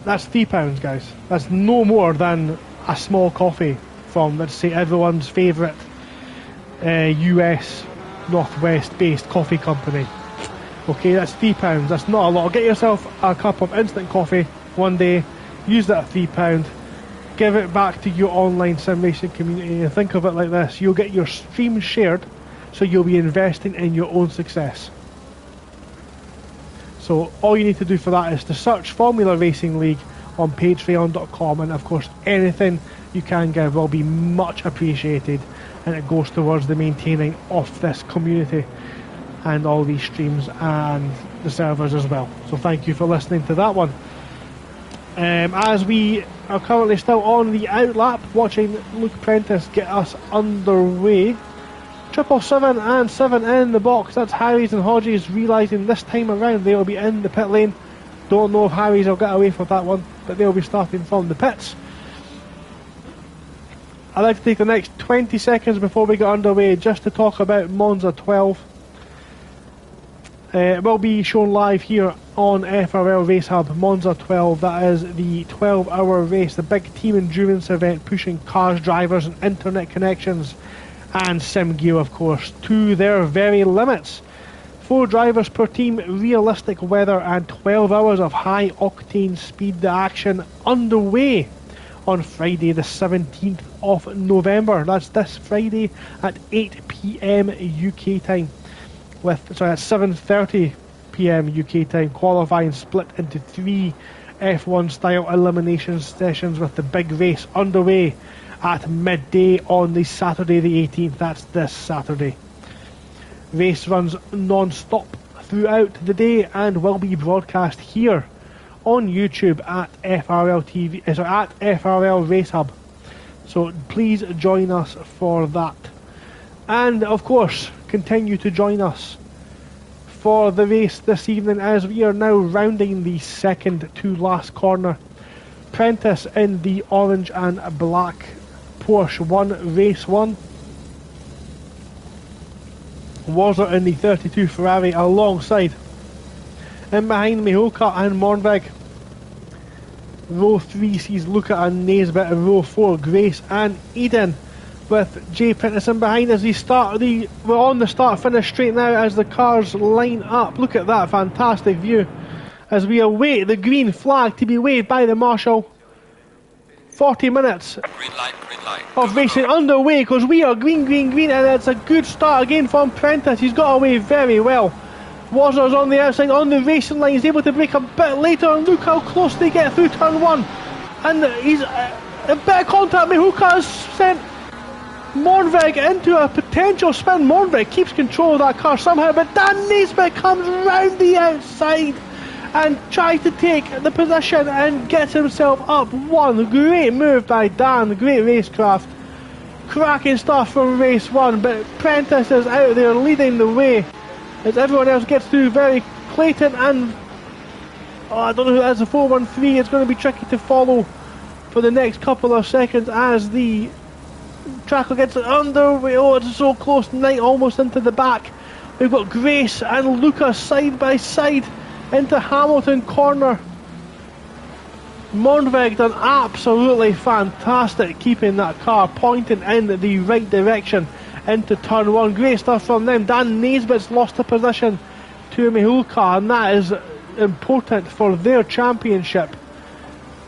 that's £3, guys. That's no more than a small coffee from, let's say, everyone's favourite US Northwest based coffee company. Okay, that's £3. That's not a lot. Get yourself a cup of instant coffee one day, use that £3, give it back to your online sim racing community, and think of it like this: you'll get your stream shared, so you'll be investing in your own success. So all you need to do for that is to search Formula Racing League on patreon.com, and of course anything you can give will be much appreciated, and it goes towards the maintaining of this community and all these streams and the servers as well. So thank you for listening to that one. As we are currently still on the outlap, watching Luke Prentice get us underway. 777 and 7 in the box. That's Harries and Hodges, realising this time around they will be in the pit lane. Don't know if Harries will get away for that one, but they'll be starting from the pits. I'd like to take the next 20 seconds before we get underway just to talk about Monza 12. It will be shown live here on FRL Race Hub. Monza 12, that is the 12-hour race, the big team endurance event pushing cars, drivers and internet connections and sim gear, of course, to their very limits. 4 drivers per team, realistic weather and 12 hours of high octane speed action underway on Friday the 17th of November. That's this Friday at 8 PM UK time. At 7:30 PM UK time. Qualifying split into 3 F1 style elimination sessions, with the big race underway at midday on the Saturday the 18th. That's this Saturday. Race runs non-stop throughout the day and will be broadcast here on YouTube at FRL TV, at FRL Race Hub. So please join us for that. And of course, continue to join us for the race this evening, as we are now rounding the second to last corner. Prentice in the orange and black Porsche 1 Race 1. Wazzer in the 32 Ferrari alongside. In behind me, Holkart and Mornvig. Row 3 sees Luca and Naisbitt, and row 4 Grace and Eden, with Jay Prentice in behind as we're on the start finish straight now as the cars line up. Look at that fantastic view as we await the green flag to be waved by the marshal. 40 minutes Green light, green light. of racing underway, because we are green, green, green, and it's a good start again from Prentice. He's got away very well. Wazer's on the outside, on the racing line. He's able to break a bit later, and look how close they get through turn one. And he's a bit of contact. Mihuka has sent Mornvig into a potential spin. Mornvig keeps control of that car somehow, but Dan Naismith comes round the outside and tries to take the position and gets himself up one. Great move by Dan, great racecraft. Cracking stuff from race one, but Prentice is out there leading the way as everyone else gets through. Very Clayton and I don't know who has the 413. It's going to be tricky to follow for the next couple of seconds as the tracker gets underway. Oh, it's so close. Knight almost into the back. We've got Grace and Lucas side by side into Hamilton corner. Monveg done absolutely fantastic keeping that car pointing in the right direction into turn one. Great stuff from them. Dan Naismith's lost the position to Mihulka, and that is important for their championship.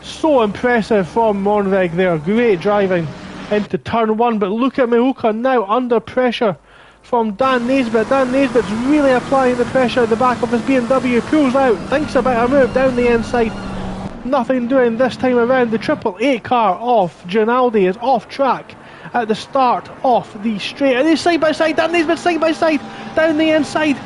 So impressive from Monveg there. Great driving into turn one, but look at Mihulka now under pressure from Dan Naismith. Dan Naismith's really applying the pressure at the back of his BMW, pulls out, thinks about a move down the inside. Nothing doing this time around. The 888 car off Ginaldi is off track at the start of the straight, and he's side by side. Dan Naismith side by side down the inside,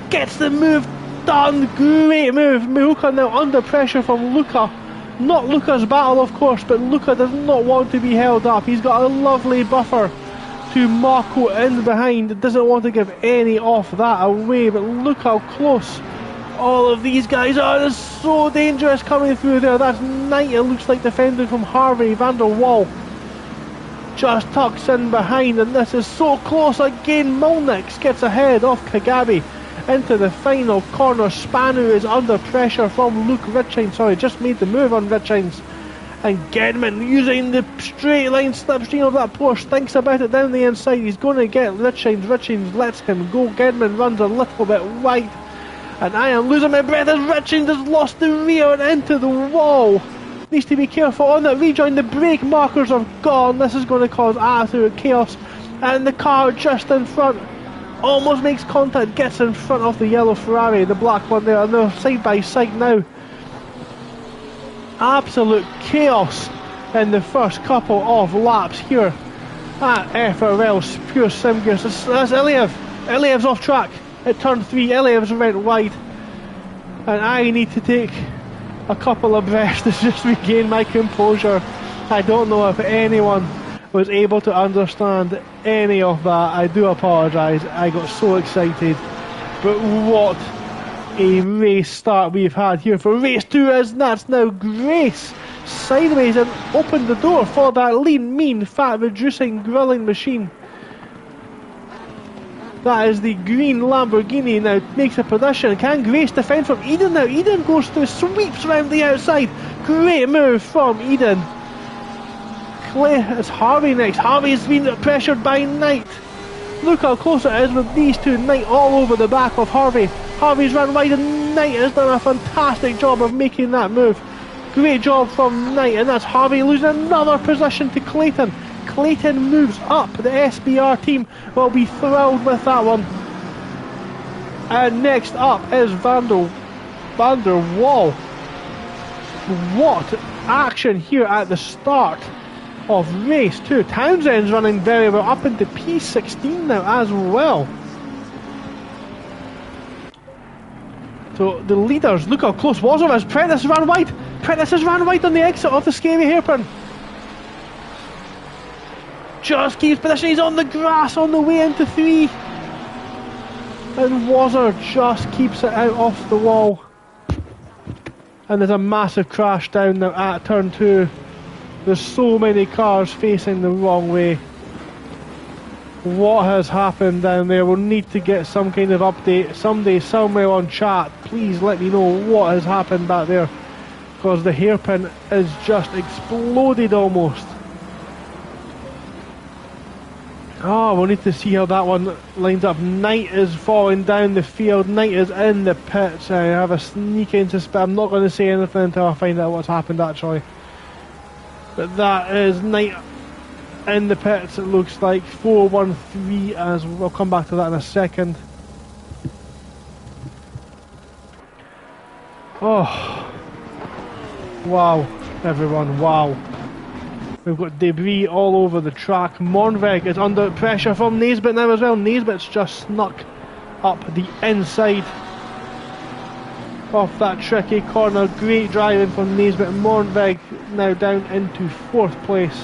gets the move done. Great move. Mihuka now under pressure from Luca. Not Luca's battle, of course, but Luca does not want to be held up. He's got a lovely buffer to Marco in behind. Doesn't want to give any off that away, but look how close all of these guys are. It's so dangerous coming through there. That's Knight, it looks like, defending from Harvey. Van der Wal just tucks in behind, and this is so close again. Molnix gets ahead of Kagabi into the final corner. Spanu is under pressure from Luke Richings. Sorry, just made the move on Richings. And Gedman using the straight line slipstream of that Porsche, thinks about it down the inside. He's going to get Richings. Richings lets him go. Gedman runs a little bit wide, and I am losing my breath as Richings has lost the rear and into the wall. Needs to be careful on that rejoin. The brake markers are gone. This is going to cause absolute chaos, and the car just in front almost makes contact, gets in front of the yellow Ferrari, the black one there, and they're side by side now. Absolute chaos in the first couple of laps here at FRL Pure Sim Gears. That's Iliev. Iliev's off track at turn 3. Iliev's went wide, and I need to take a couple of breaths to just regain my composure. I don't know if anyone was able to understand any of that. I do apologise. I got so excited, but what a race start we've had here for race 2, as that's now Grace sideways and opened the door for that lean, mean, fat reducing grilling machine. That is the green Lamborghini now makes a position. Can Grace defend from Eden now? Eden goes through, sweeps round the outside. Great move from Eden. It's Harvey next. Harvey's been pressured by Knight. Look how close it is with these two. Knight all over the back of Harvey. Harvey's run wide, and Knight has done a fantastic job of making that move. Great job from Knight, and that's Harvey losing another position to Clayton. Clayton moves up. The SBR team will be thrilled with that one. And next up is Van der Wal. What action here at the start of race 2. Townsend's running very well, up into P16 now as well. So the leaders, look how close Wazer is. Prentice ran wide. Prentice has ran wide on the exit of the scary hairpin. Just keeps position. He's on the grass on the way into 3. And Wazer just keeps it out off the wall. And there's a massive crash down now at turn 2. There's so many cars facing the wrong way. What has happened down there? We'll need to get some kind of update. Somebody somewhere on chat, please let me know what has happened back there, because the hairpin is just exploded almost. Oh, we'll need to see how that one lines up. Knight is falling down the field. Knight is in the pits. I have a sneaking suspicion. I'm not going to say anything until I find out what's happened actually. But that is night in the pits, it looks like. 413, as we'll come back to that in a second. Oh, wow, everyone, wow. We've got debris all over the track. Monveg is under pressure from Naisbitt now as well. Naisbitt's just snuck up the inside off that tricky corner. Great driving from Naisbitt. Monveg now down into 4th place.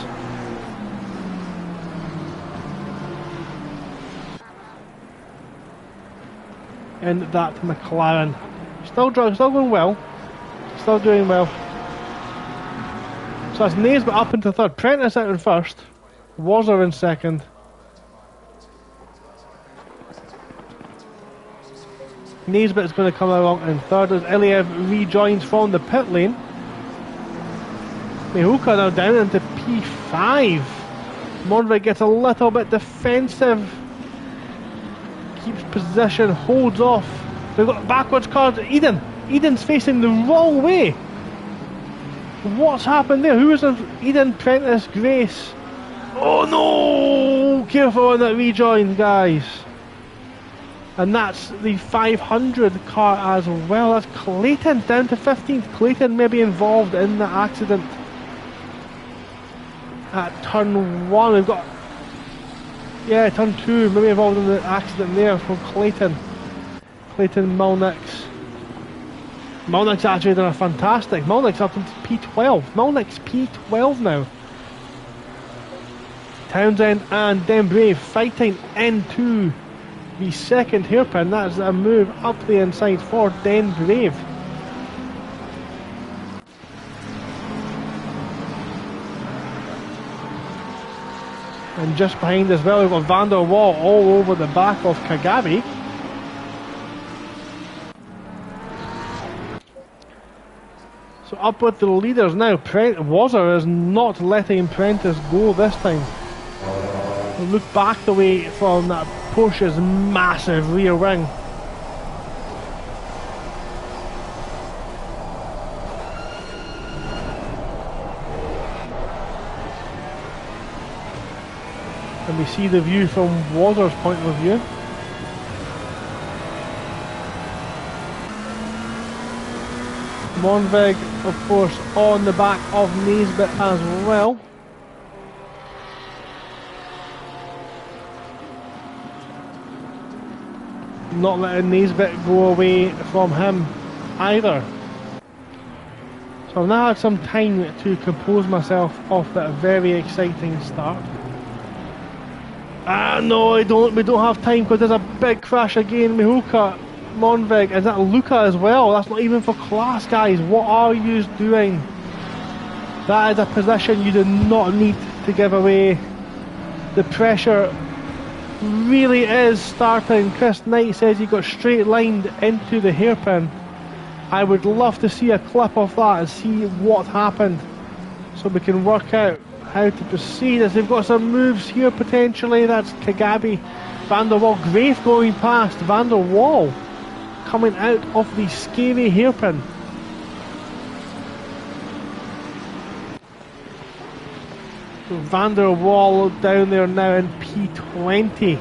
In that McLaren. Still going well. Still doing well. So that's Naisbitt up into 3rd. Prentice out in 1st. Wazzer in 2nd. Naisbitt's going to come along in 3rd as Iliev rejoins from the pit lane. Mihuka now down into P5. Monvig gets a little bit defensive. Keeps position, holds off. We've got backwards cars. Eden's facing the wrong way. What's happened there? Who is it? Eden, Prentice, Grace. Oh no! Careful on that rejoin, guys. And that's the 500 car as well. That's Clayton down to 15th. Clayton may be involved in the accident at turn 1. We've got, yeah, turn 2, maybe involved in the accident there from Clayton. Clayton Malnick's. Malnick's actually done a fantastic. Malnick's up into P12. Malnick's P12 now. Townsend and Den Brave fighting into the 2nd hairpin. That's a move up the inside for Den Brave. And just behind as well, we've got Van der Waal all over the back of Kagabi. So up with the leaders now. Wazzer is not letting Prentice go this time. Look back the way from that Porsche's massive rear wing. And we see the view from Wazzer's point of view. Monvig, of course, on the back of Naisbitt as well. Not letting Naisbitt go away from him either. So I've now had some time to compose myself off that very exciting start. No, we don't have time because there's a big crash again. Mihuka, Monvig, is that Luca as well? That's not even for class, guys. What are you doing? That is a position you do not need to give away. The pressure really is starting. Chris Knight says he got straight lined into the hairpin. I would love to see a clip of that and see what happened so we can work out how to proceed, as they've got some moves here potentially. That's Kagabi, Van der Waal, Grafe going past, Van der Waal coming out of the scary hairpin. So Van der Waal down there now in P20.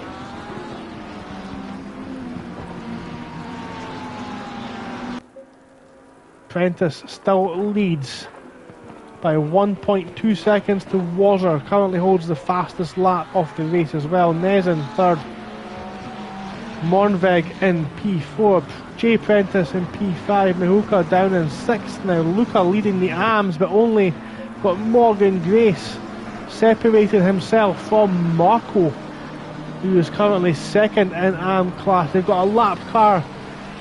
Prentice still leads by 1.2 seconds to Wazzer. Currently holds the fastest lap of the race as well. Nez in 3rd. Monvig in P4. Jay Prentice in P5. Mihuka down in 6th now. Luca leading the AMs, but only got Morgan Grace separated himself from Marco, who is currently 2nd in AM class. They've got a lap car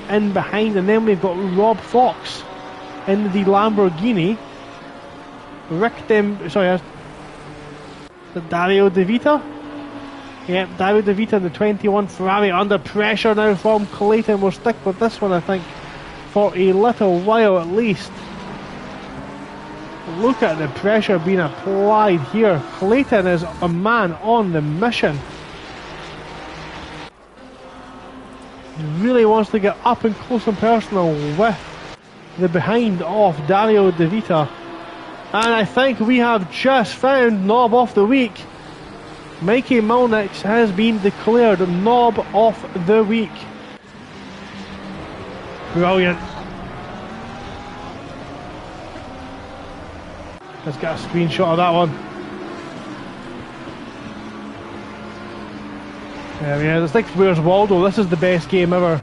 in behind, and then we've got Rob Fox in the Lamborghini. Dario De Vita. Yep, Dario De Vita in the 21 Ferrari, under pressure now from Clayton. We'll stick with this one, I think, for a little while at least. Look at the pressure being applied here. Clayton is a man on the mission. He really wants to get up and close and personal with the behind of Dario De Vita. And I think we have just found Knob of the Week. Mikey Mulnix has been declared Knob of the Week. Brilliant. Let's get a screenshot of that one. There he is. It's like Where's Waldo. This is the best game ever.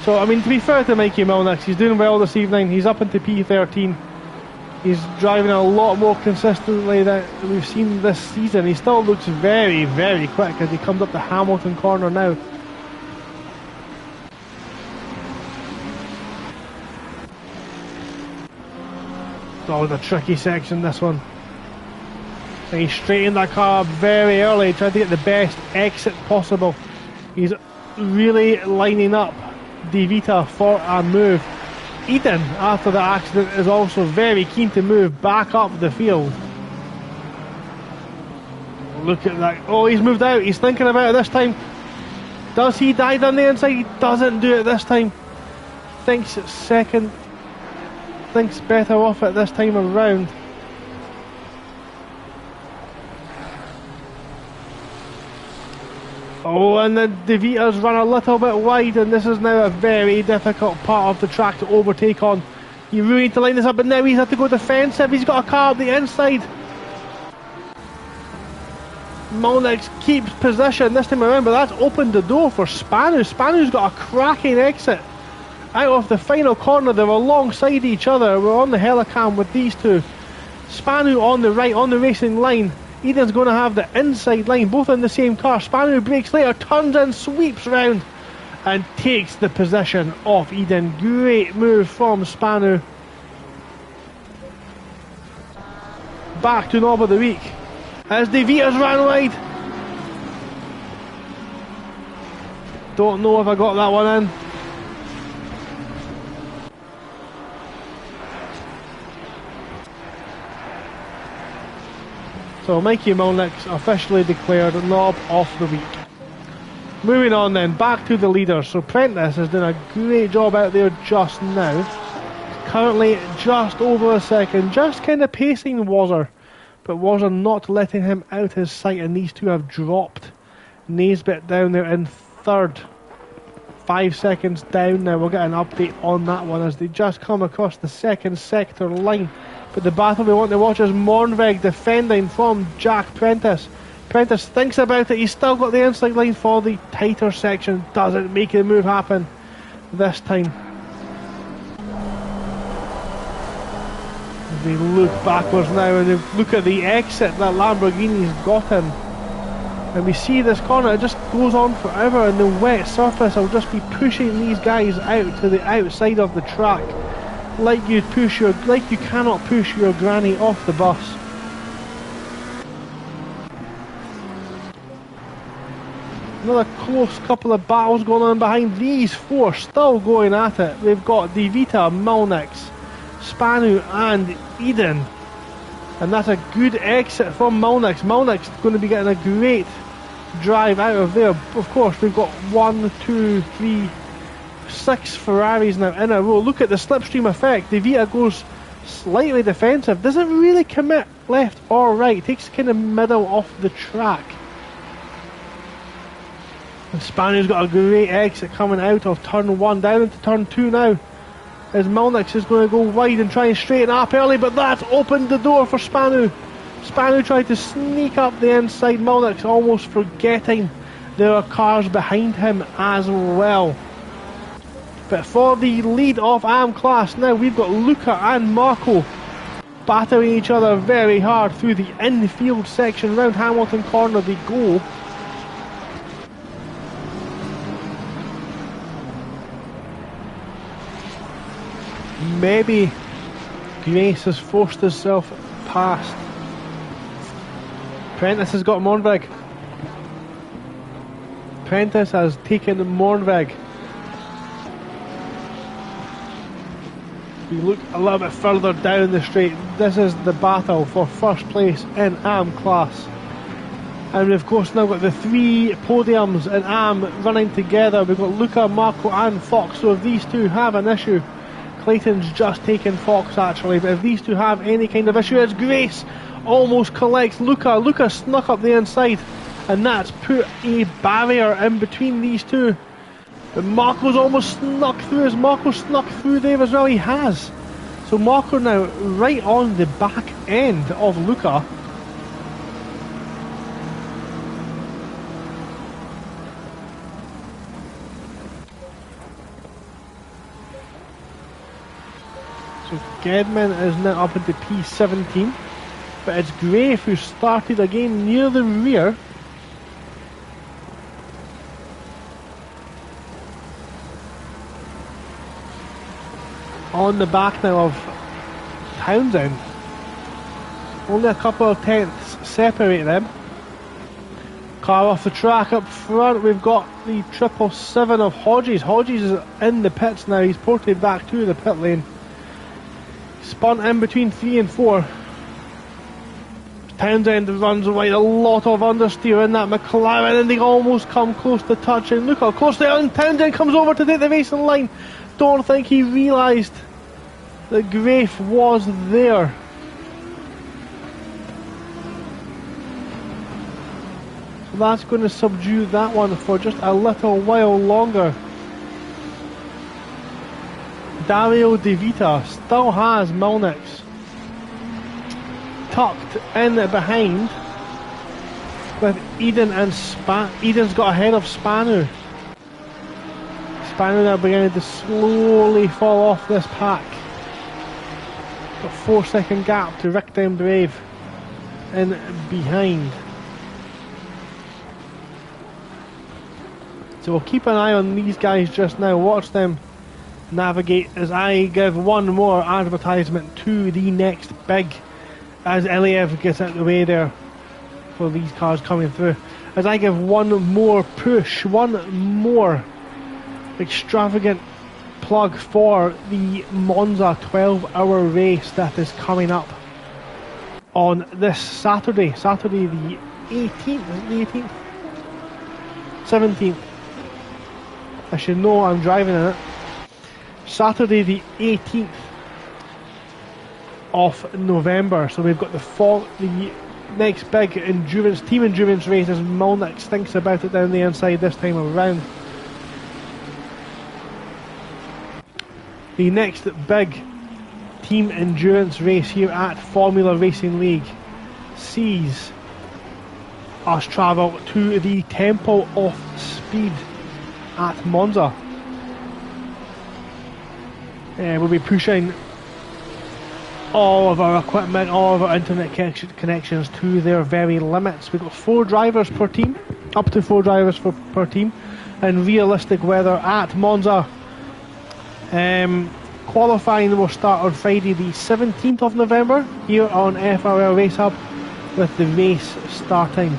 So, I mean, to be fair to Mikey Mulnix, he's doing well this evening. He's up into P13. He's driving a lot more consistently than we've seen this season. He still looks very, very quick as he comes up the Hamilton corner now. Oh, the tricky section, this one. And he straightened that car up very early, trying to get the best exit possible. He's really lining up De Vita for a move. Eden, after the accident, is also very keen to move back up the field. Look at that. Oh, he's moved out. He's thinking about it this time. Does he dive on the inside? He doesn't do it this time. Thinks it's second. Thinks better off it this time around. Oh, and the De Vita's run a little bit wide, and this is now a very difficult part of the track to overtake on. You really need to line this up, but now he's had to go defensive. He's got a car up the inside. Mulnix keeps position this time around, but that's opened the door for Spanu. Spanu's got a cracking exit out of the final corner. They're alongside each other. We're on the helicam with these two. Spanu on the right, on the racing line. Eden's going to have the inside line, both in the same car. Spanu brakes later, turns in, sweeps round, and takes the position off Eden. Great move from Spanu. Back to Knob of the Week as De Vita's ran wide. Don't know if I got that one in. So Mikey Mulnix officially declared Knob of the Week. Moving on then, back to the leaders. So Prentice has done a great job out there just now. Currently just over a second, just kind of pacing Wazzer. But Wazzer not letting him out his sight, and these two have dropped. Naisbitt down there in third. 5 seconds down now. We'll get an update on that one as they just come across the second sector line. But the battle we want to watch is Mornveg defending from Jack Prentice. Prentice thinks about it. He's still got the inside line for the tighter section. Doesn't make the move happen this time. They look backwards now and they look at the exit that Lamborghini's gotten. And we see this corner, it just goes on forever, and the wet surface will just be pushing these guys out to the outside of the track. Like you cannot push your granny off the bus. Another close couple of battles going on behind. These four still going at it. We've got De Vita, Mulnix, Spanu and Eden. And that's a good exit from Mulnix. Mulnix going to be getting a great drive out of there. Of course, we've got 1, 2, 3, 6 Ferraris now in a row. Look at the slipstream effect. De Vita goes slightly defensive. Doesn't really commit left or right. Takes kind of middle off the track. And Spanu's got a great exit coming out of turn 1 down into turn 2 now. As Mulnix is going to go wide and try and straighten up early, but that's opened the door for Spanu. Spanu tried to sneak up the inside. Mulnix almost forgetting there are cars behind him as well. But for the lead of AM class now, we've got Luca and Marco battling each other very hard through the infield section. Round Hamilton corner they go. Maybe Grace has forced herself past. Prentice has got Mornveg. Prentice has taken Mornveg. We look a little bit further down the straight. This is the battle for first place in AM class. And we've of course now got the 3 podiums in AM running together. We've got Luca, Marco and Fox. So if these two have an issue, Clayton's just taken Fox actually, but if these two have any kind of issue, it's Grace almost collects Luca. Luca snuck up the inside, and that's put a barrier in between these two. But Marco's almost snuck through. Has Marco snuck through Dave as well? He has. So Marco now right on the back end of Luca. So Gedman is now up into P17, but it's Grafe who started again near the rear. On the back now of Townsend. Only a couple of tenths separate them. Car off the track up front, we've got the 777 of Hodges. Hodges is in the pits now, he's ported back to the pit lane. Spun in between 3 and 4. Townsend runs away, a lot of understeer in that McLaren, and they almost come close to touching. Look how close they are, and Townsend comes over to take the racing line. Don't think he realised that Grafe was there. So that's going to subdue that one for just a little while longer. Dario De Vita still has Milnix tucked in behind with Eden and Eden's got ahead of Spanu. Spanu now beginning to slowly fall off this pack. Got 4-second gap to Rick Down Brave in behind. So we'll keep an eye on these guys just now, watch them navigate as I give one more advertisement to the next big, as Eliev gets out of the way there for these cars coming through, as I give one more push, one more extravagant plug for the Monza 12-hour race that is coming up on this Saturday the 18th, the 18th? 17th. I should know I'm driving in it. Saturday the 18th of November. So we've got the next big team endurance race as Milnix thinks about it down the inside this time around. The next big team endurance race here at Formula Racing League sees us travel to the Temple of Speed at Monza. We'll be pushing all of our equipment, all of our internet connections to their very limits. We've got 4 drivers per team, up to 4 drivers per team, and realistic weather at Monza. Qualifying will start on Friday the 17th of November here on FRL Race Hub, with the race starting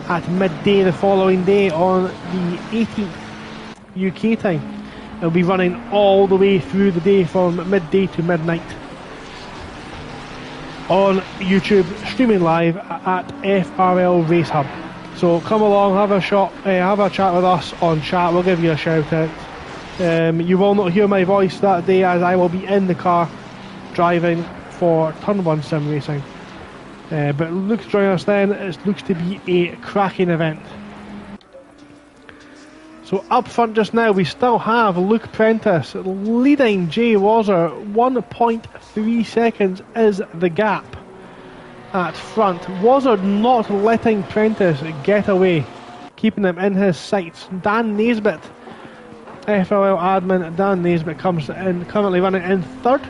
at midday the following day on the 18th UK time. It'll be running all the way through the day from midday to midnight on YouTube, streaming live at FRL Race Hub. So come along, have a chat with us on chat. We'll give you a shout out. You will not hear my voice that day, as I will be in the car driving for Turn 1 Sim Racing. But look to join us then. It looks to be a cracking event. So up front just now we still have Luke Prentice leading Jay Wazzer. 1.3 seconds is the gap at front. Wazzer not letting Prentice get away, keeping him in his sights. Dan Naisbitt, FLL admin Dan Naisbitt, comes in, currently running in third.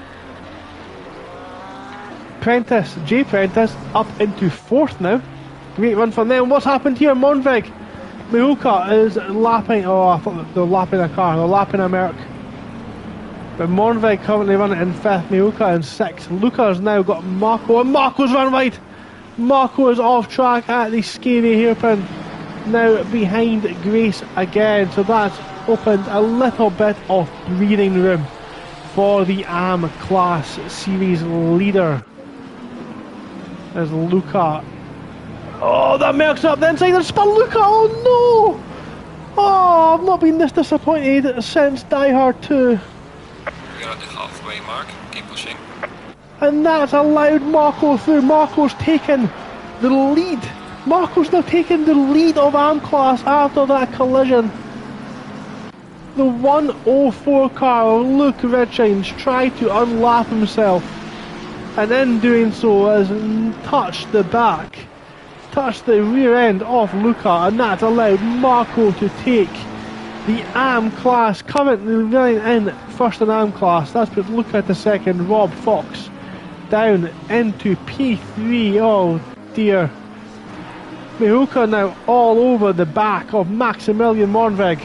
Jay Prentice up into fourth now. Great run from them. What's happened here? Monvig Miuka is lapping, I thought they were lapping a car, they're lapping a Merc. But Monvig currently running in fifth, Miuka in sixth. Luca's now got Marco, and Marco's run wide. Marco is off track at the scary hairpin, now behind Grace again, so that's opened a little bit of breathing room for the AM Class Series leader, as Luca Oh, that Merc's up the inside. There's spun Luca. Oh no! Oh, I've not been this disappointed since Die Hard 2. We're at the halfway mark. Keep pushing. And that's allowed Marco through. Marco's taken the lead. Marco's now taken the lead of AM Class after that collision. The 104 car of Luke Richards tried to unlap himself, and in doing so has touched the rear end of Luca, and that's allowed Marco to take the AM Class, currently running in first in AM Class. That's put Luca to second, Rob Fox down into P3. Oh dear. Mihuka now all over the back of Maximilian Mornvig.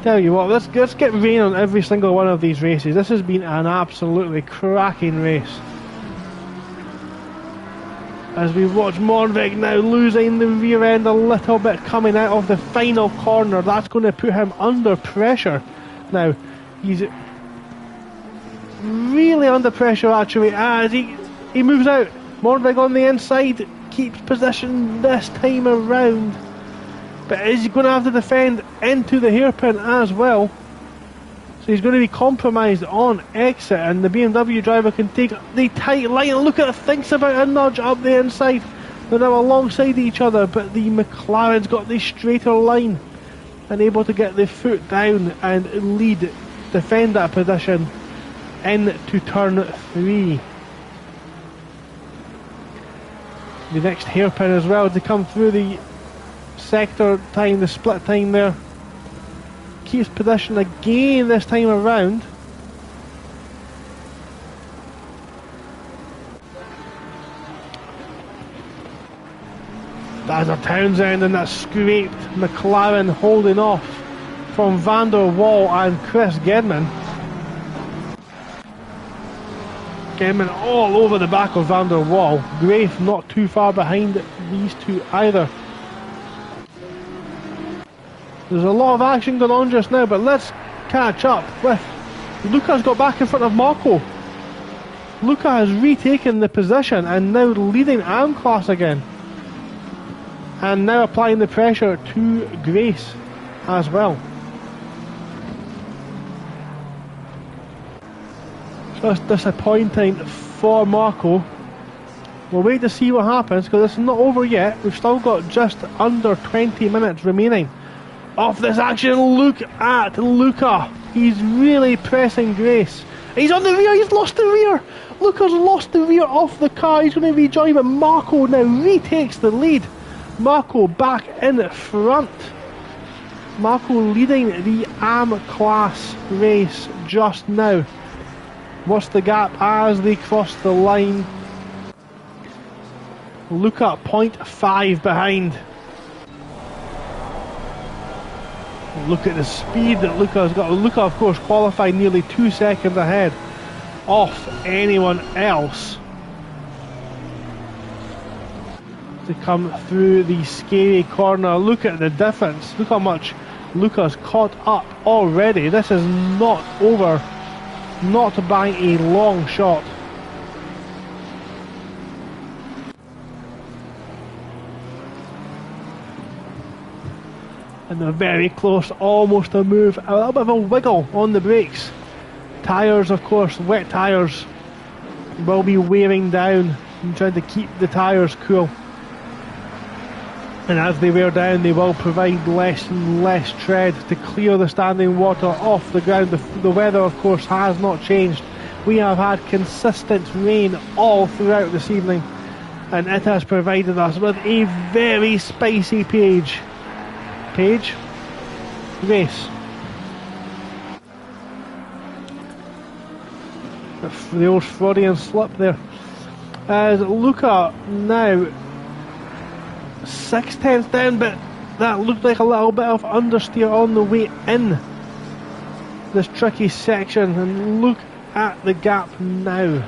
Tell you what, let's get rain on every single one of these races. This has been an absolutely cracking race. As we watch Mornvig now losing the rear end a little bit coming out of the final corner. That's going to put him under pressure. Now, he's really under pressure actually as he moves out. Mornvig on the inside, keeps position this time around. But is he going to have to defend into the hairpin as well? So he's going to be compromised on exit, and the BMW driver can take the tight line. Look at it, thinks about a nudge up the inside. They're now alongside each other, but the McLaren's got the straighter line and able to get the foot down and defend that position into turn 3. The next hairpin as well to come through the sector time, the split time there. Keeps position again this time around. That's a Townsend, and that scraped McLaren holding off from Van der Waal and Chris Gedman. Gedman all over the back of Van der Waal. Grafe not too far behind these two either. There's a lot of action going on just now, but let's catch up with Luca's got back in front of Marco. Luca has retaken the position and now leading AM Class again. And now applying the pressure to Grace as well. So it's disappointing for Marco. We'll wait to see what happens because it's not over yet. We've still got just under 20 minutes remaining of this action. Look at Luca. He's really pressing Grace. He's on the rear. He's lost the rear. Luca's lost the rear off the car. He's going to rejoin, but Marco now retakes the lead. Marco back in front. Marco leading the AM Class race just now. What's the gap as they cross the line? Luca 0.5 behind. Look at the speed that Luca's got. Luca, of course, qualified nearly 2 seconds ahead of anyone else to come through the scary corner. Look at the difference. Look how much Luca's caught up already. This is not over, not by a long shot. And they're very close, almost a move, a little bit of a wiggle on the brakes. Tyres, of course, wet tyres will be wearing down and trying to keep the tyres cool. And as they wear down, they will provide less and less tread to clear the standing water off the ground. The weather, of course, has not changed. We have had consistent rain all throughout this evening, and it has provided us with a very spicy race. The old Freudian slip there. As Luca now 6/10 down, but that looked like a little bit of understeer on the way in this tricky section, and look at the gap now.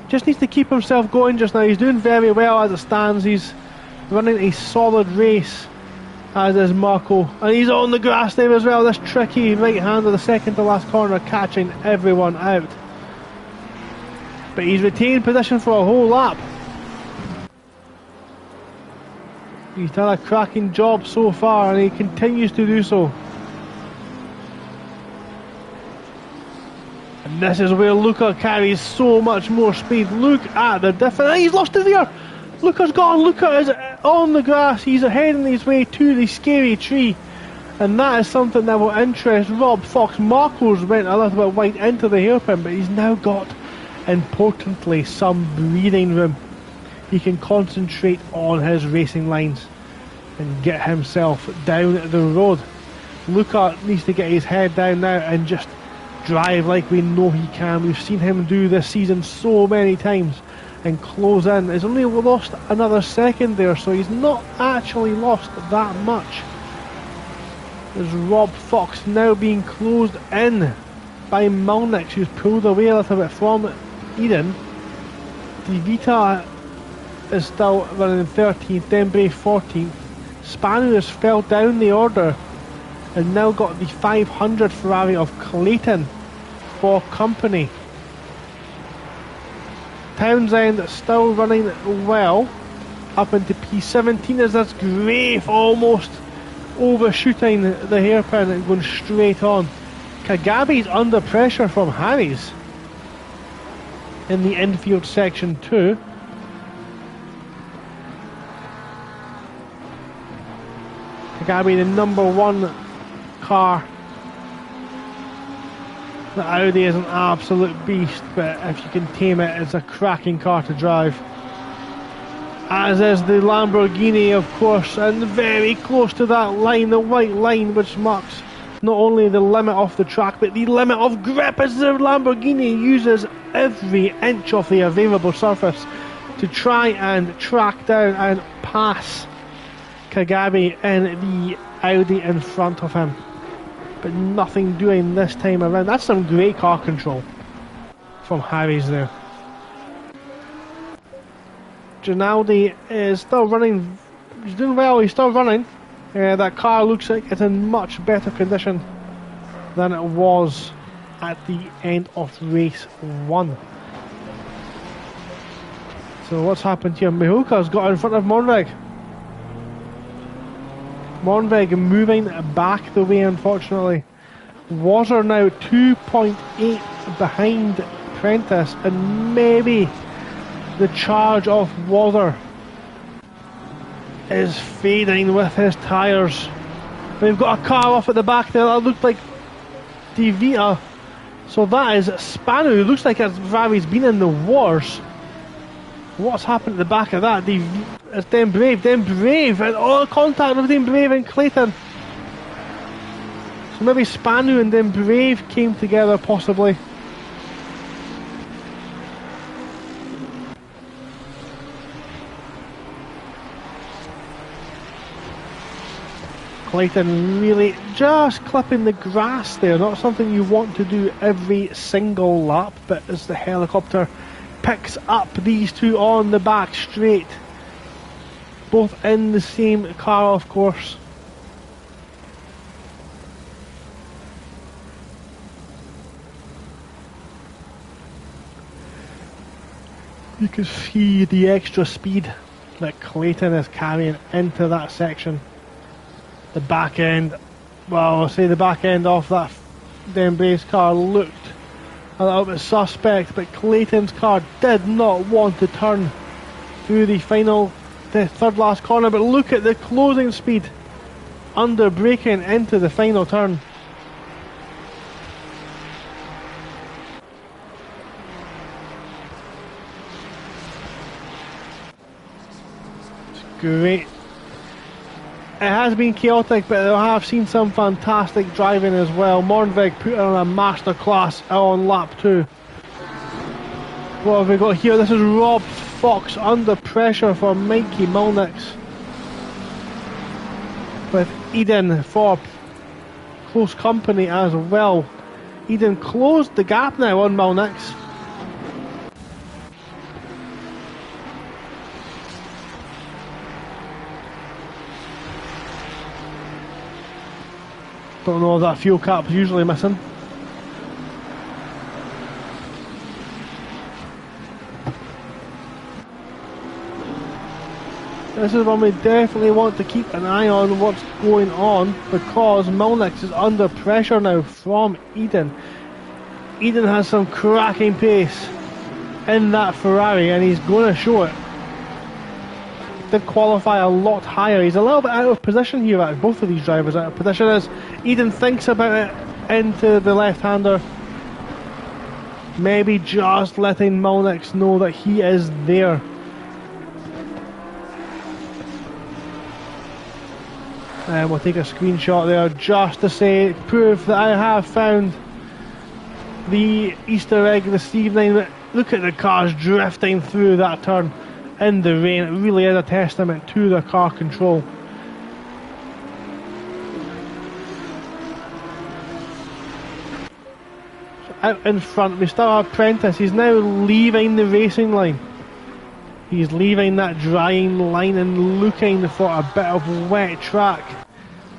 Just needs to keep himself going just now. He's doing very well as it stands. He's running a solid race as is Marco, and he's on the grass there as well. This tricky right hand of the second to last corner, catching everyone out. But he's retained position for a whole lap. He's done a cracking job so far, and he continues to do so. And this is where Luca carries so much more speed. Look at the difference. He's lost it there. Luca's gone. Luca is on the grass. He's heading his way to the scary tree. And that is something that will interest Rob Fox. Marco's went a little bit wide into the hairpin, but he's now got, importantly, some breathing room. He can concentrate on his racing lines and get himself down the road. Luca needs to get his head down now and just drive like we know he can. We've seen him do this season so many times and close in. He's only lost another second there, so he's not actually lost that much. There's Rob Fox now being closed in by Malnix, who's pulled away a little bit from Eden. De Vita is still running 13th, Dembray 14th. Spanu has fell down the order and now got the 500 Ferrari of Clayton for company. Townsend still running well up into P17 as that's Grave almost overshooting the hairpin and going straight on. Kagabe's under pressure from Harry's in the infield section too. Kagabe, the number one car. The Audi is an absolute beast, but if you can tame it, it's a cracking car to drive. As is the Lamborghini, of course, and very close to that line, the white line, which marks not only the limit of the track, but the limit of grip, as the Lamborghini uses every inch of the available surface to try and track down and pass Kagabe in the Audi in front of him. But nothing doing this time around. That's some great car control from Harry's there. Ginaldi is still running. He's doing well. He's still running. That car looks like it's in much better condition than it was at the end of race 1. So what's happened here? Mihoka's got in front of Monreg. Monreg moving back the way, unfortunately. Water now 2.8 behind Prentice, and maybe the charge of Water is fading with his tyres. We've got a car off at the back there that looked like De Vita. So that is Spanu. Looks like Ferrari's been in the wars. What's happened at the back of that? It's Brave, and all contact with Brave and Clayton. So maybe Spanu and Brave came together possibly. Clayton really just clipping the grass there, not something you want to do every single lap, but as the helicopter picks up these two on the back straight, both in the same car, of course. You can see the extra speed that Clayton is carrying into that section. The back end, well, I'll say the back end of that Dembray's car looked a little bit suspect, but Clayton's car did not want to turn through the third last corner. But look at the closing speed under braking into the final turn. It's great. It has been chaotic, but I have seen some fantastic driving as well. Mornvig put on a masterclass on lap 2. What have we got here? This is Rob Fox under pressure for Mikey Malnix, with Eden for close company as well. Eden closed the gap now on Malnix. Don't know if that fuel cap's usually missing. This is one we definitely want to keep an eye on what's going on, because Milnix is under pressure now from Eden. Eden has some cracking pace in that Ferrari, and he's going to show it. Did qualify a lot higher. He's a little bit out of position here, both of these drivers out of position as Eden thinks about it into the left-hander. Maybe just letting Milnix know that he is there. And we'll take a screenshot there just to say, proof that I have found the Easter egg this evening. Look at the cars drifting through that turn in the rain. It really is a testament to the car control. So out in front we still have Prentice. He's now leaving the racing line. He's leaving that drying line and looking for a bit of wet track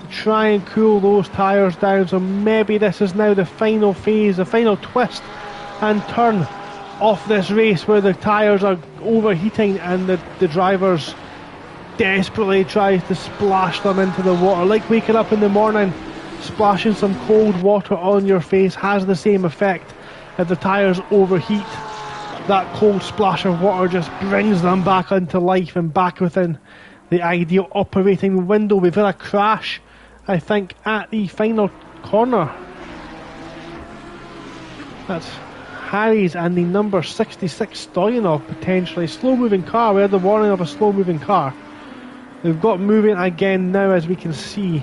to try and cool those tyres down. So maybe this is now the final phase, the final twist and turn off this race, where the tyres are overheating and the drivers desperately try to splash them into the water. Like waking up in the morning, splashing some cold water on your face has the same effect. If the tyres overheat, that cold splash of water just brings them back into life and back within the ideal operating window. We've had a crash, I think, at the final corner. That's Harry's and the number 66 Stoyanov potentially. Slow moving car. We had the warning of a slow moving car. They've got moving again now, as we can see.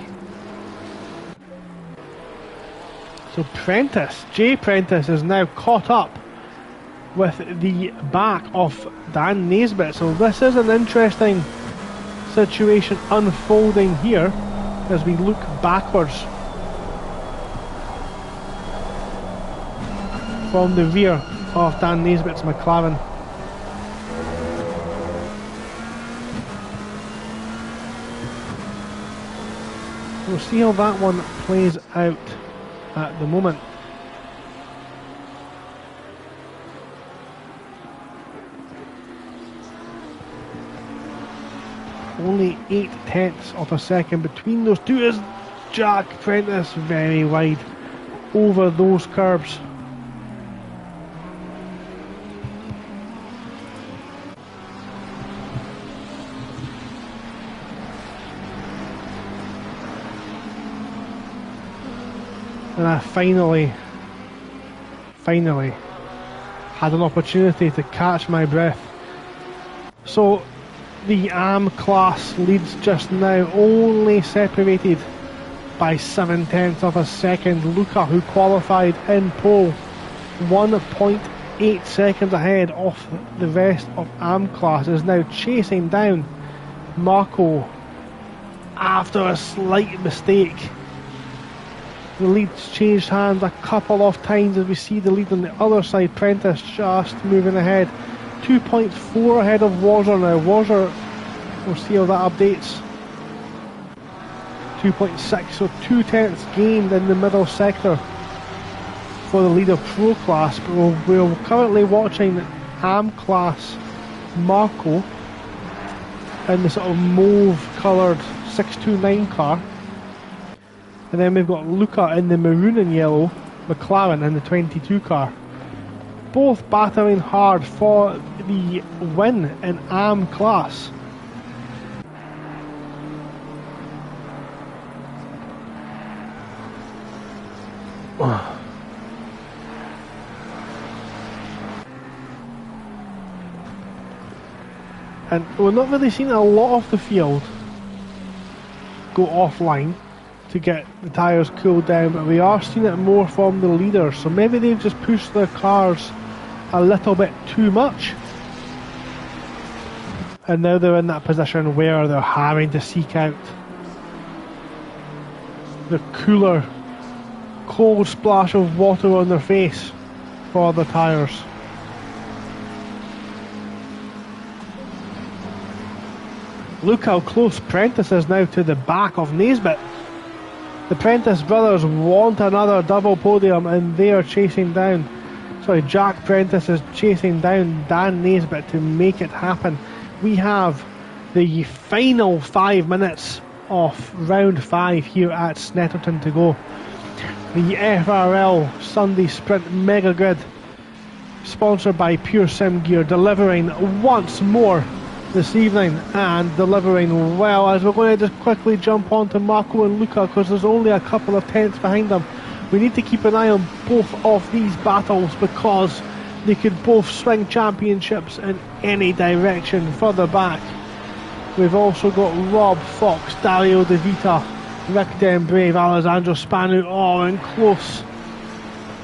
So Jay Prentice is now caught up with the back of Dan Naisbitt. So this is an interesting situation unfolding here as we look backwards from the rear of Dan Naisbitt's McLaren. We'll see how that one plays out at the moment. Only 0.8 of a second between those two as Jack Prentice very wide over those curbs. And I finally had an opportunity to catch my breath. So the AM class leads just now, only separated by 0.7 of a second. Luca, who qualified in pole, 1.8 seconds ahead of the rest of AM class, is now chasing down Marco after a slight mistake. The lead's changed hands a couple of times as we see the lead on the other side. Prentice just moving ahead. 2.4 ahead of Warzer now. Warzer, we'll see how that updates. 2.6, so 0.2 gained in the middle sector for the leader Pro class. But we're currently watching AM class Marco in the sort of mauve coloured 629 car. And then we've got Luca in the maroon and yellow McLaren in the 22 car. Both battling hard for the win in AM class. And we're not really seeing a lot of the field go offline to get the tyres cooled down, but we are seeing it more from the leaders. So maybe they've just pushed their cars a little bit too much, and now they're in that position where they're having to seek out the cooler, cold splash of water on their face for the tyres. Look how close Prentice is now to the back of Naisbitt. The Prentice brothers want another double podium, and they are chasing down. Sorry, Jack Prentice is chasing down Dan Naisbitt to make it happen. We have the final 5 minutes of round 5 here at Snetterton to go. The FRL Sunday Sprint Mega Grid, sponsored by Pure Sim Gear, delivering once more this evening, and delivering well, as we're going to just quickly jump on to Marco and Luca, because there's only a couple of tenths behind them. We need to keep an eye on both of these battles, because they could both swing championships in any direction further back. We've also got Rob Fox, Dario De Vita, Rick Den Brave, Alessandro Spanu, all in close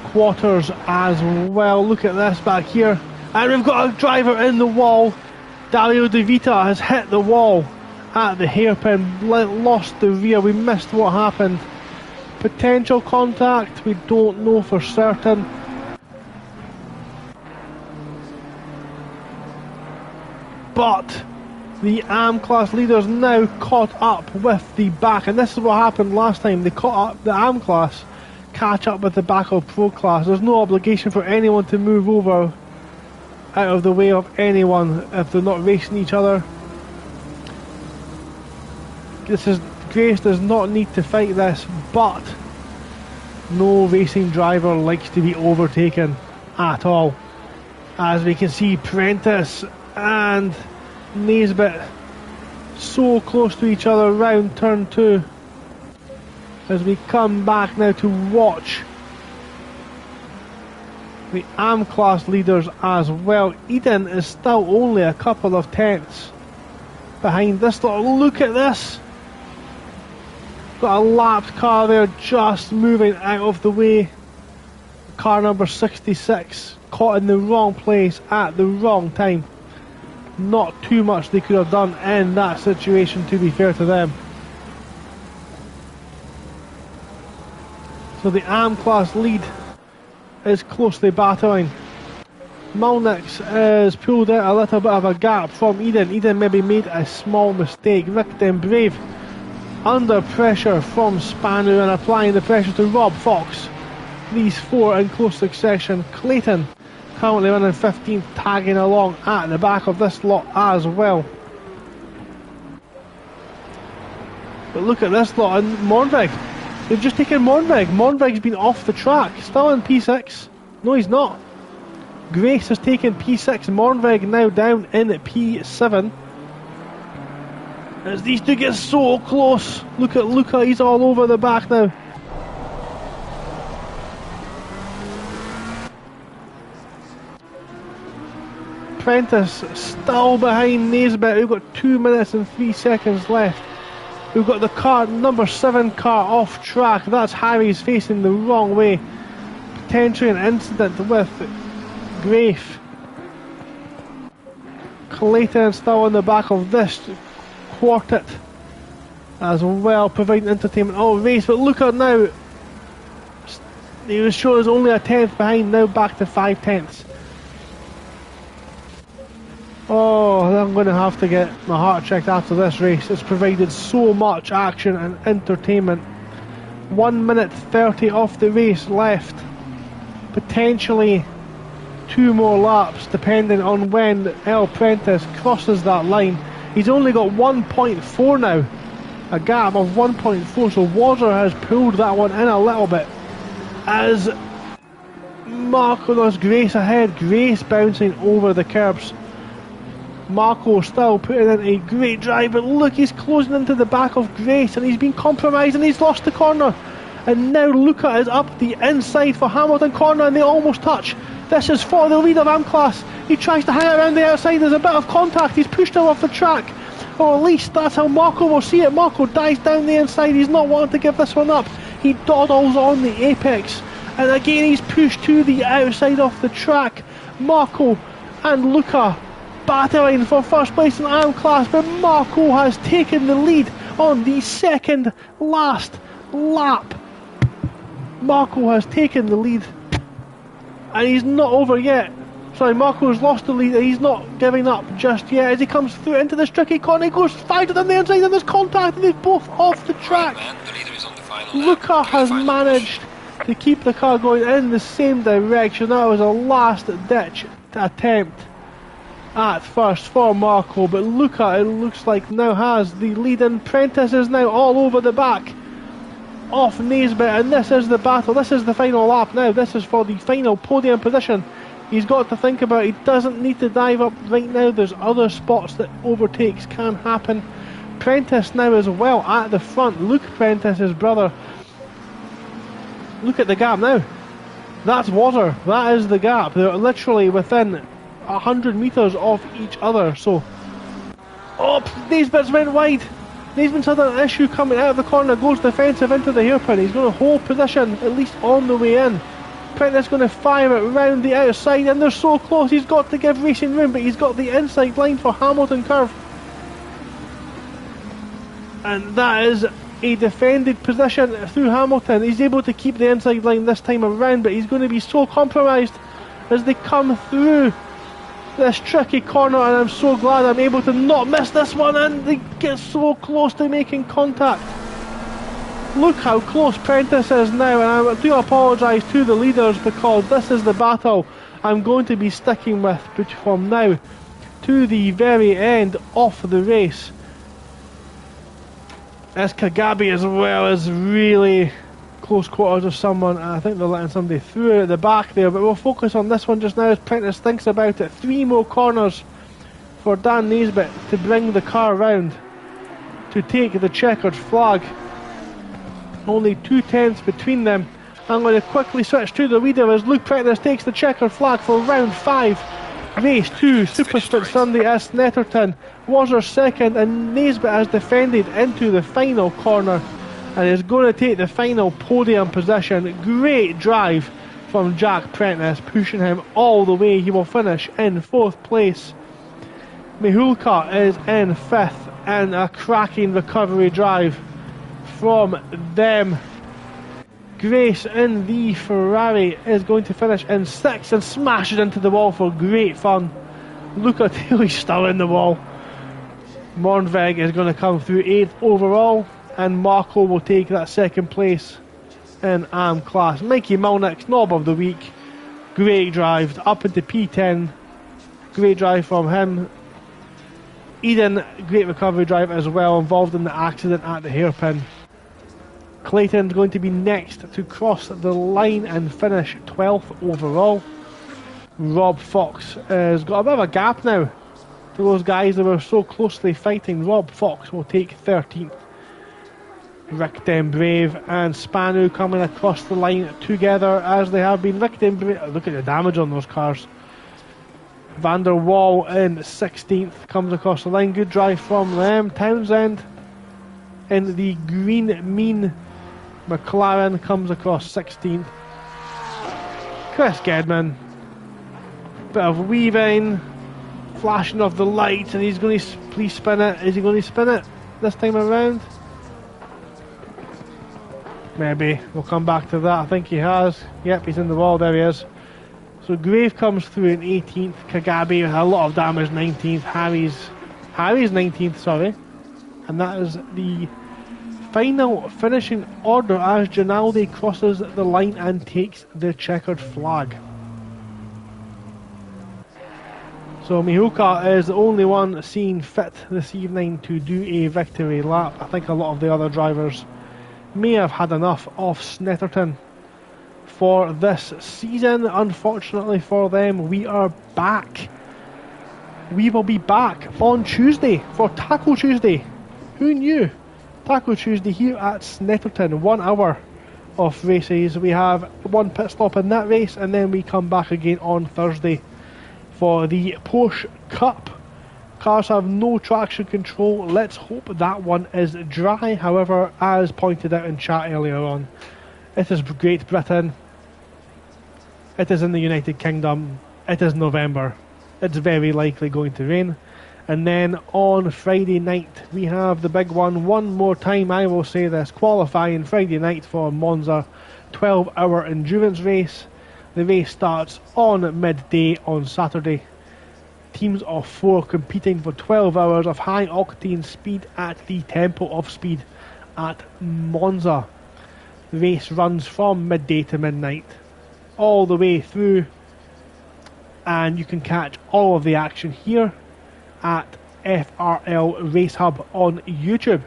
quarters as well. Look at this back here, and we've got a driver in the wall. Dario De Vita has hit the wall at the hairpin, lost the rear. We missed what happened. Potential contact, we don't know for certain. But the AM class leaders now caught up with the back, and this is what happened last time. They caught up, the AM class catch up with the back of Pro class. There's no obligation for anyone to move over out of the way of anyone if they're not racing each other. Grace does not need to fight this, but no racing driver likes to be overtaken at all. As we can see, Prentice and Naisbitt so close to each other round turn 2. As we come back now to watch the AM class leaders as well. Eden is still only a couple of tenths behind this lot. Look at this. Got a lapped car there just moving out of the way. Car number 66 caught in the wrong place at the wrong time. Not too much they could have done in that situation, to be fair to them. So the AM class lead is closely battling. Malnix has pulled out a little bit of a gap from Eden. Eden maybe made a small mistake. Rick Den Brave under pressure from Spanu and applying the pressure to Rob Fox. These four in close succession. Clayton currently running 15th, tagging along at the back of this lot as well. But look at this lot, and Mornvig. They've just taken Mornvig. Mornvig's been off the track, still in P6. No, he's not. Grace has taken P6, Mornvig now down in P7. As these two get so close. Look at Luca, he's all over the back now. Prentice still behind Naisbitt. We've got 2 minutes and 3 seconds left. We've got the car, number 7 car off track. That's Harry's facing the wrong way. Potentially an incident with Grafe. Clayton still on the back of this quartet as well, providing entertainment all race. But look at now, he was sure is only a tenth behind, now back to 5 tenths. Oh, I'm going to have to get my heart checked after this race. It's provided so much action and entertainment. 1 minute 30 off the race left. Potentially 2 more laps depending on when El Prentice crosses that line. He's only got 1.4 now. A gap of 1.4, so Water has pulled that one in a little bit. As Marco does Grace ahead. Grace bouncing over the curbs. Marco still putting in a great drive, but look, he's closing into the back of Grace and he's been compromised and he's lost the corner. And now Luca is up the inside for Hamilton corner and they almost touch. This is for the lead of AM class. He tries to hang around the outside, there's a bit of contact, he's pushed him off the track. Or at least that's how Marco will see it. Marco dives down the inside, he's not wanting to give this one up. He dawdles on the apex. And again he's pushed to the outside of the track. Marco and Luca battling for first place in AM class, but Marco has taken the lead on the second last lap. Marco has taken the lead and he's not over yet. Sorry, Marco's lost the lead. He's not giving up just yet as he comes through into this tricky corner. He goes fighting on the inside and there's contact and they're both off the track. Right, man. The leader is on the final Luca lap. has Final managed to keep the car going in the same direction. That was a last ditch attempt at first for Marco, but Luca, it looks like, now has the lead, and Prentice is now all over the back off Naisbitt, and this is the battle. This is the final lap now. This is for the final podium position. He's got to think about it. He doesn't need to dive up right now. There's other spots that overtakes can happen. Prentice now as well at the front. Luke Prentice, his brother. Look at the gap now. That's water. That is the gap. They're literally within 100 metres of each other. So, oh, Naisbitt's went wide. Naisbitt's had an issue coming out of the corner. Goes defensive into the hairpin. He's going to hold position at least on the way in. Prentice going to fire it round the outside, and they're so close. He's got to give racing room, but he's got the inside line for Hamilton curve. And that is a defended position through Hamilton. He's able to keep the inside line this time around, but he's going to be so compromised as they come through this tricky corner, and I'm so glad I'm able to not miss this one, and they get so close to making contact. Look how close Prentice is now, and I do apologise to the leaders because this is the battle I'm going to be sticking with from now to the very end of the race. As Kagabi as well is really close quarters of someone, and I think they're letting somebody through at the back there, but we'll focus on this one just now as Prentice thinks about it. 3 more corners for Dan Naisbitt to bring the car round to take the checkered flag. Only 2 tenths between them. I'm going to quickly switch to the leader as Luke Prentice takes the checkered flag for round 5. Race 2, Super Sprint Sunday at Snetterton was our second, and Naisbitt has defended into the final corner and is going to take the final podium position. Great drive from Jack Prentice, pushing him all the way. He will finish in 4th place. Mihulka is in 5th, and a cracking recovery drive from them. Grace in the Ferrari is going to finish in 6th and smashes into the wall for great fun. Luca Taylor's still in the wall. Mornveg is going to come through 8th overall, and Marco will take that 2nd place in AM class. Mikey Milnick's knob of the week. Great drive up into P10. Great drive from him. Eden, great recovery drive as well, involved in the accident at the hairpin. Clayton's going to be next to cross the line and finish 12th overall. Rob Fox has got a bit of a gap now to those guys that were so closely fighting. Rob Fox will take 13th. Rick Dembrave and Spanu coming across the line together as they have been. Rick Dembrave, look at the damage on those cars. Van der Waal in 16th comes across the line. Good drive from them. Townsend in the green mean McLaren comes across 16th. Chris Gedman, bit of weaving, flashing of the lights, and he's going to please spin it. Is he going to spin it this time around? Maybe. We'll come back to that. I think he has. Yep, he's in the wall. There he is. So Grave comes through in 18th. Kagabi with a lot of damage, 19th. Harry's 19th, sorry. And that is the final finishing order as Ginaldi crosses the line and takes the checkered flag. So Mihuka is the only one seen fit this evening to do a victory lap. I think a lot of the other drivers may have had enough of Snetterton for this season. Unfortunately for them, we are back. We will be back on Tuesday for Taco Tuesday. Who knew? Taco Tuesday here at Snetterton. 1 hour of races. We have 1 pit stop in that race, and then we come back again on Thursday for the Porsche Cup. Cars have no traction control. Let's hope that one is dry. However, as pointed out in chat earlier on, it is Great Britain. It is in the United Kingdom. It is November. It's very likely going to rain. And then on Friday night, we have the big one. One more time, I will say this. Qualifying Friday night for Monza. 12-hour endurance race. The race starts on midday on Saturday. Teams of 4 competing for 12 hours of high octane speed at the Temple of Speed at Monza. The race runs from midday to midnight, all the way through, and you can catch all of the action here at FRL Race Hub on YouTube.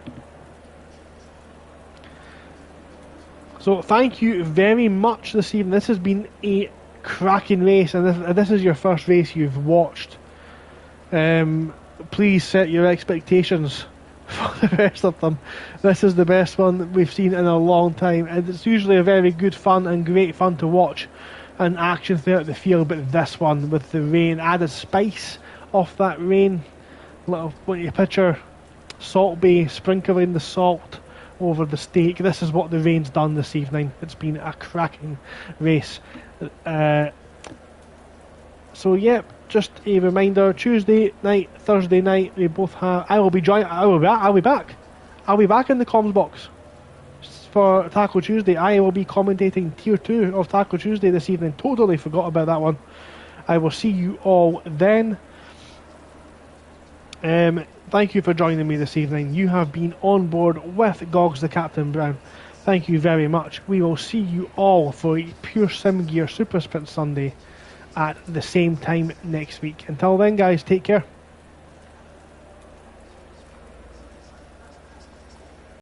So thank you very much this evening. This has been a cracking race, and this is your first race you've watched. Please set your expectations for the rest of them. This is the best one that we've seen in a long time, and it's usually a very good fun and great fun to watch and action throughout the field, but this one with the rain, added spice off that rain, when you picture Salt Bay sprinkling the salt over the steak. This is what the rain's done this evening. It's been a cracking race. So yeah, just a reminder, Tuesday night, Thursday night, we both have, I'll be back in the comms box for Taco Tuesday. I will be commentating Tier 2 of Taco Tuesday this evening. Totally forgot about that one. I will see you all then. Thank you for joining me this evening. You have been on board with Gogs the Captain Brown. Thank you very much. We will see you all for a Pure Sim Gear Super Sprint Sunday at the same time next week. Until then, guys, take care.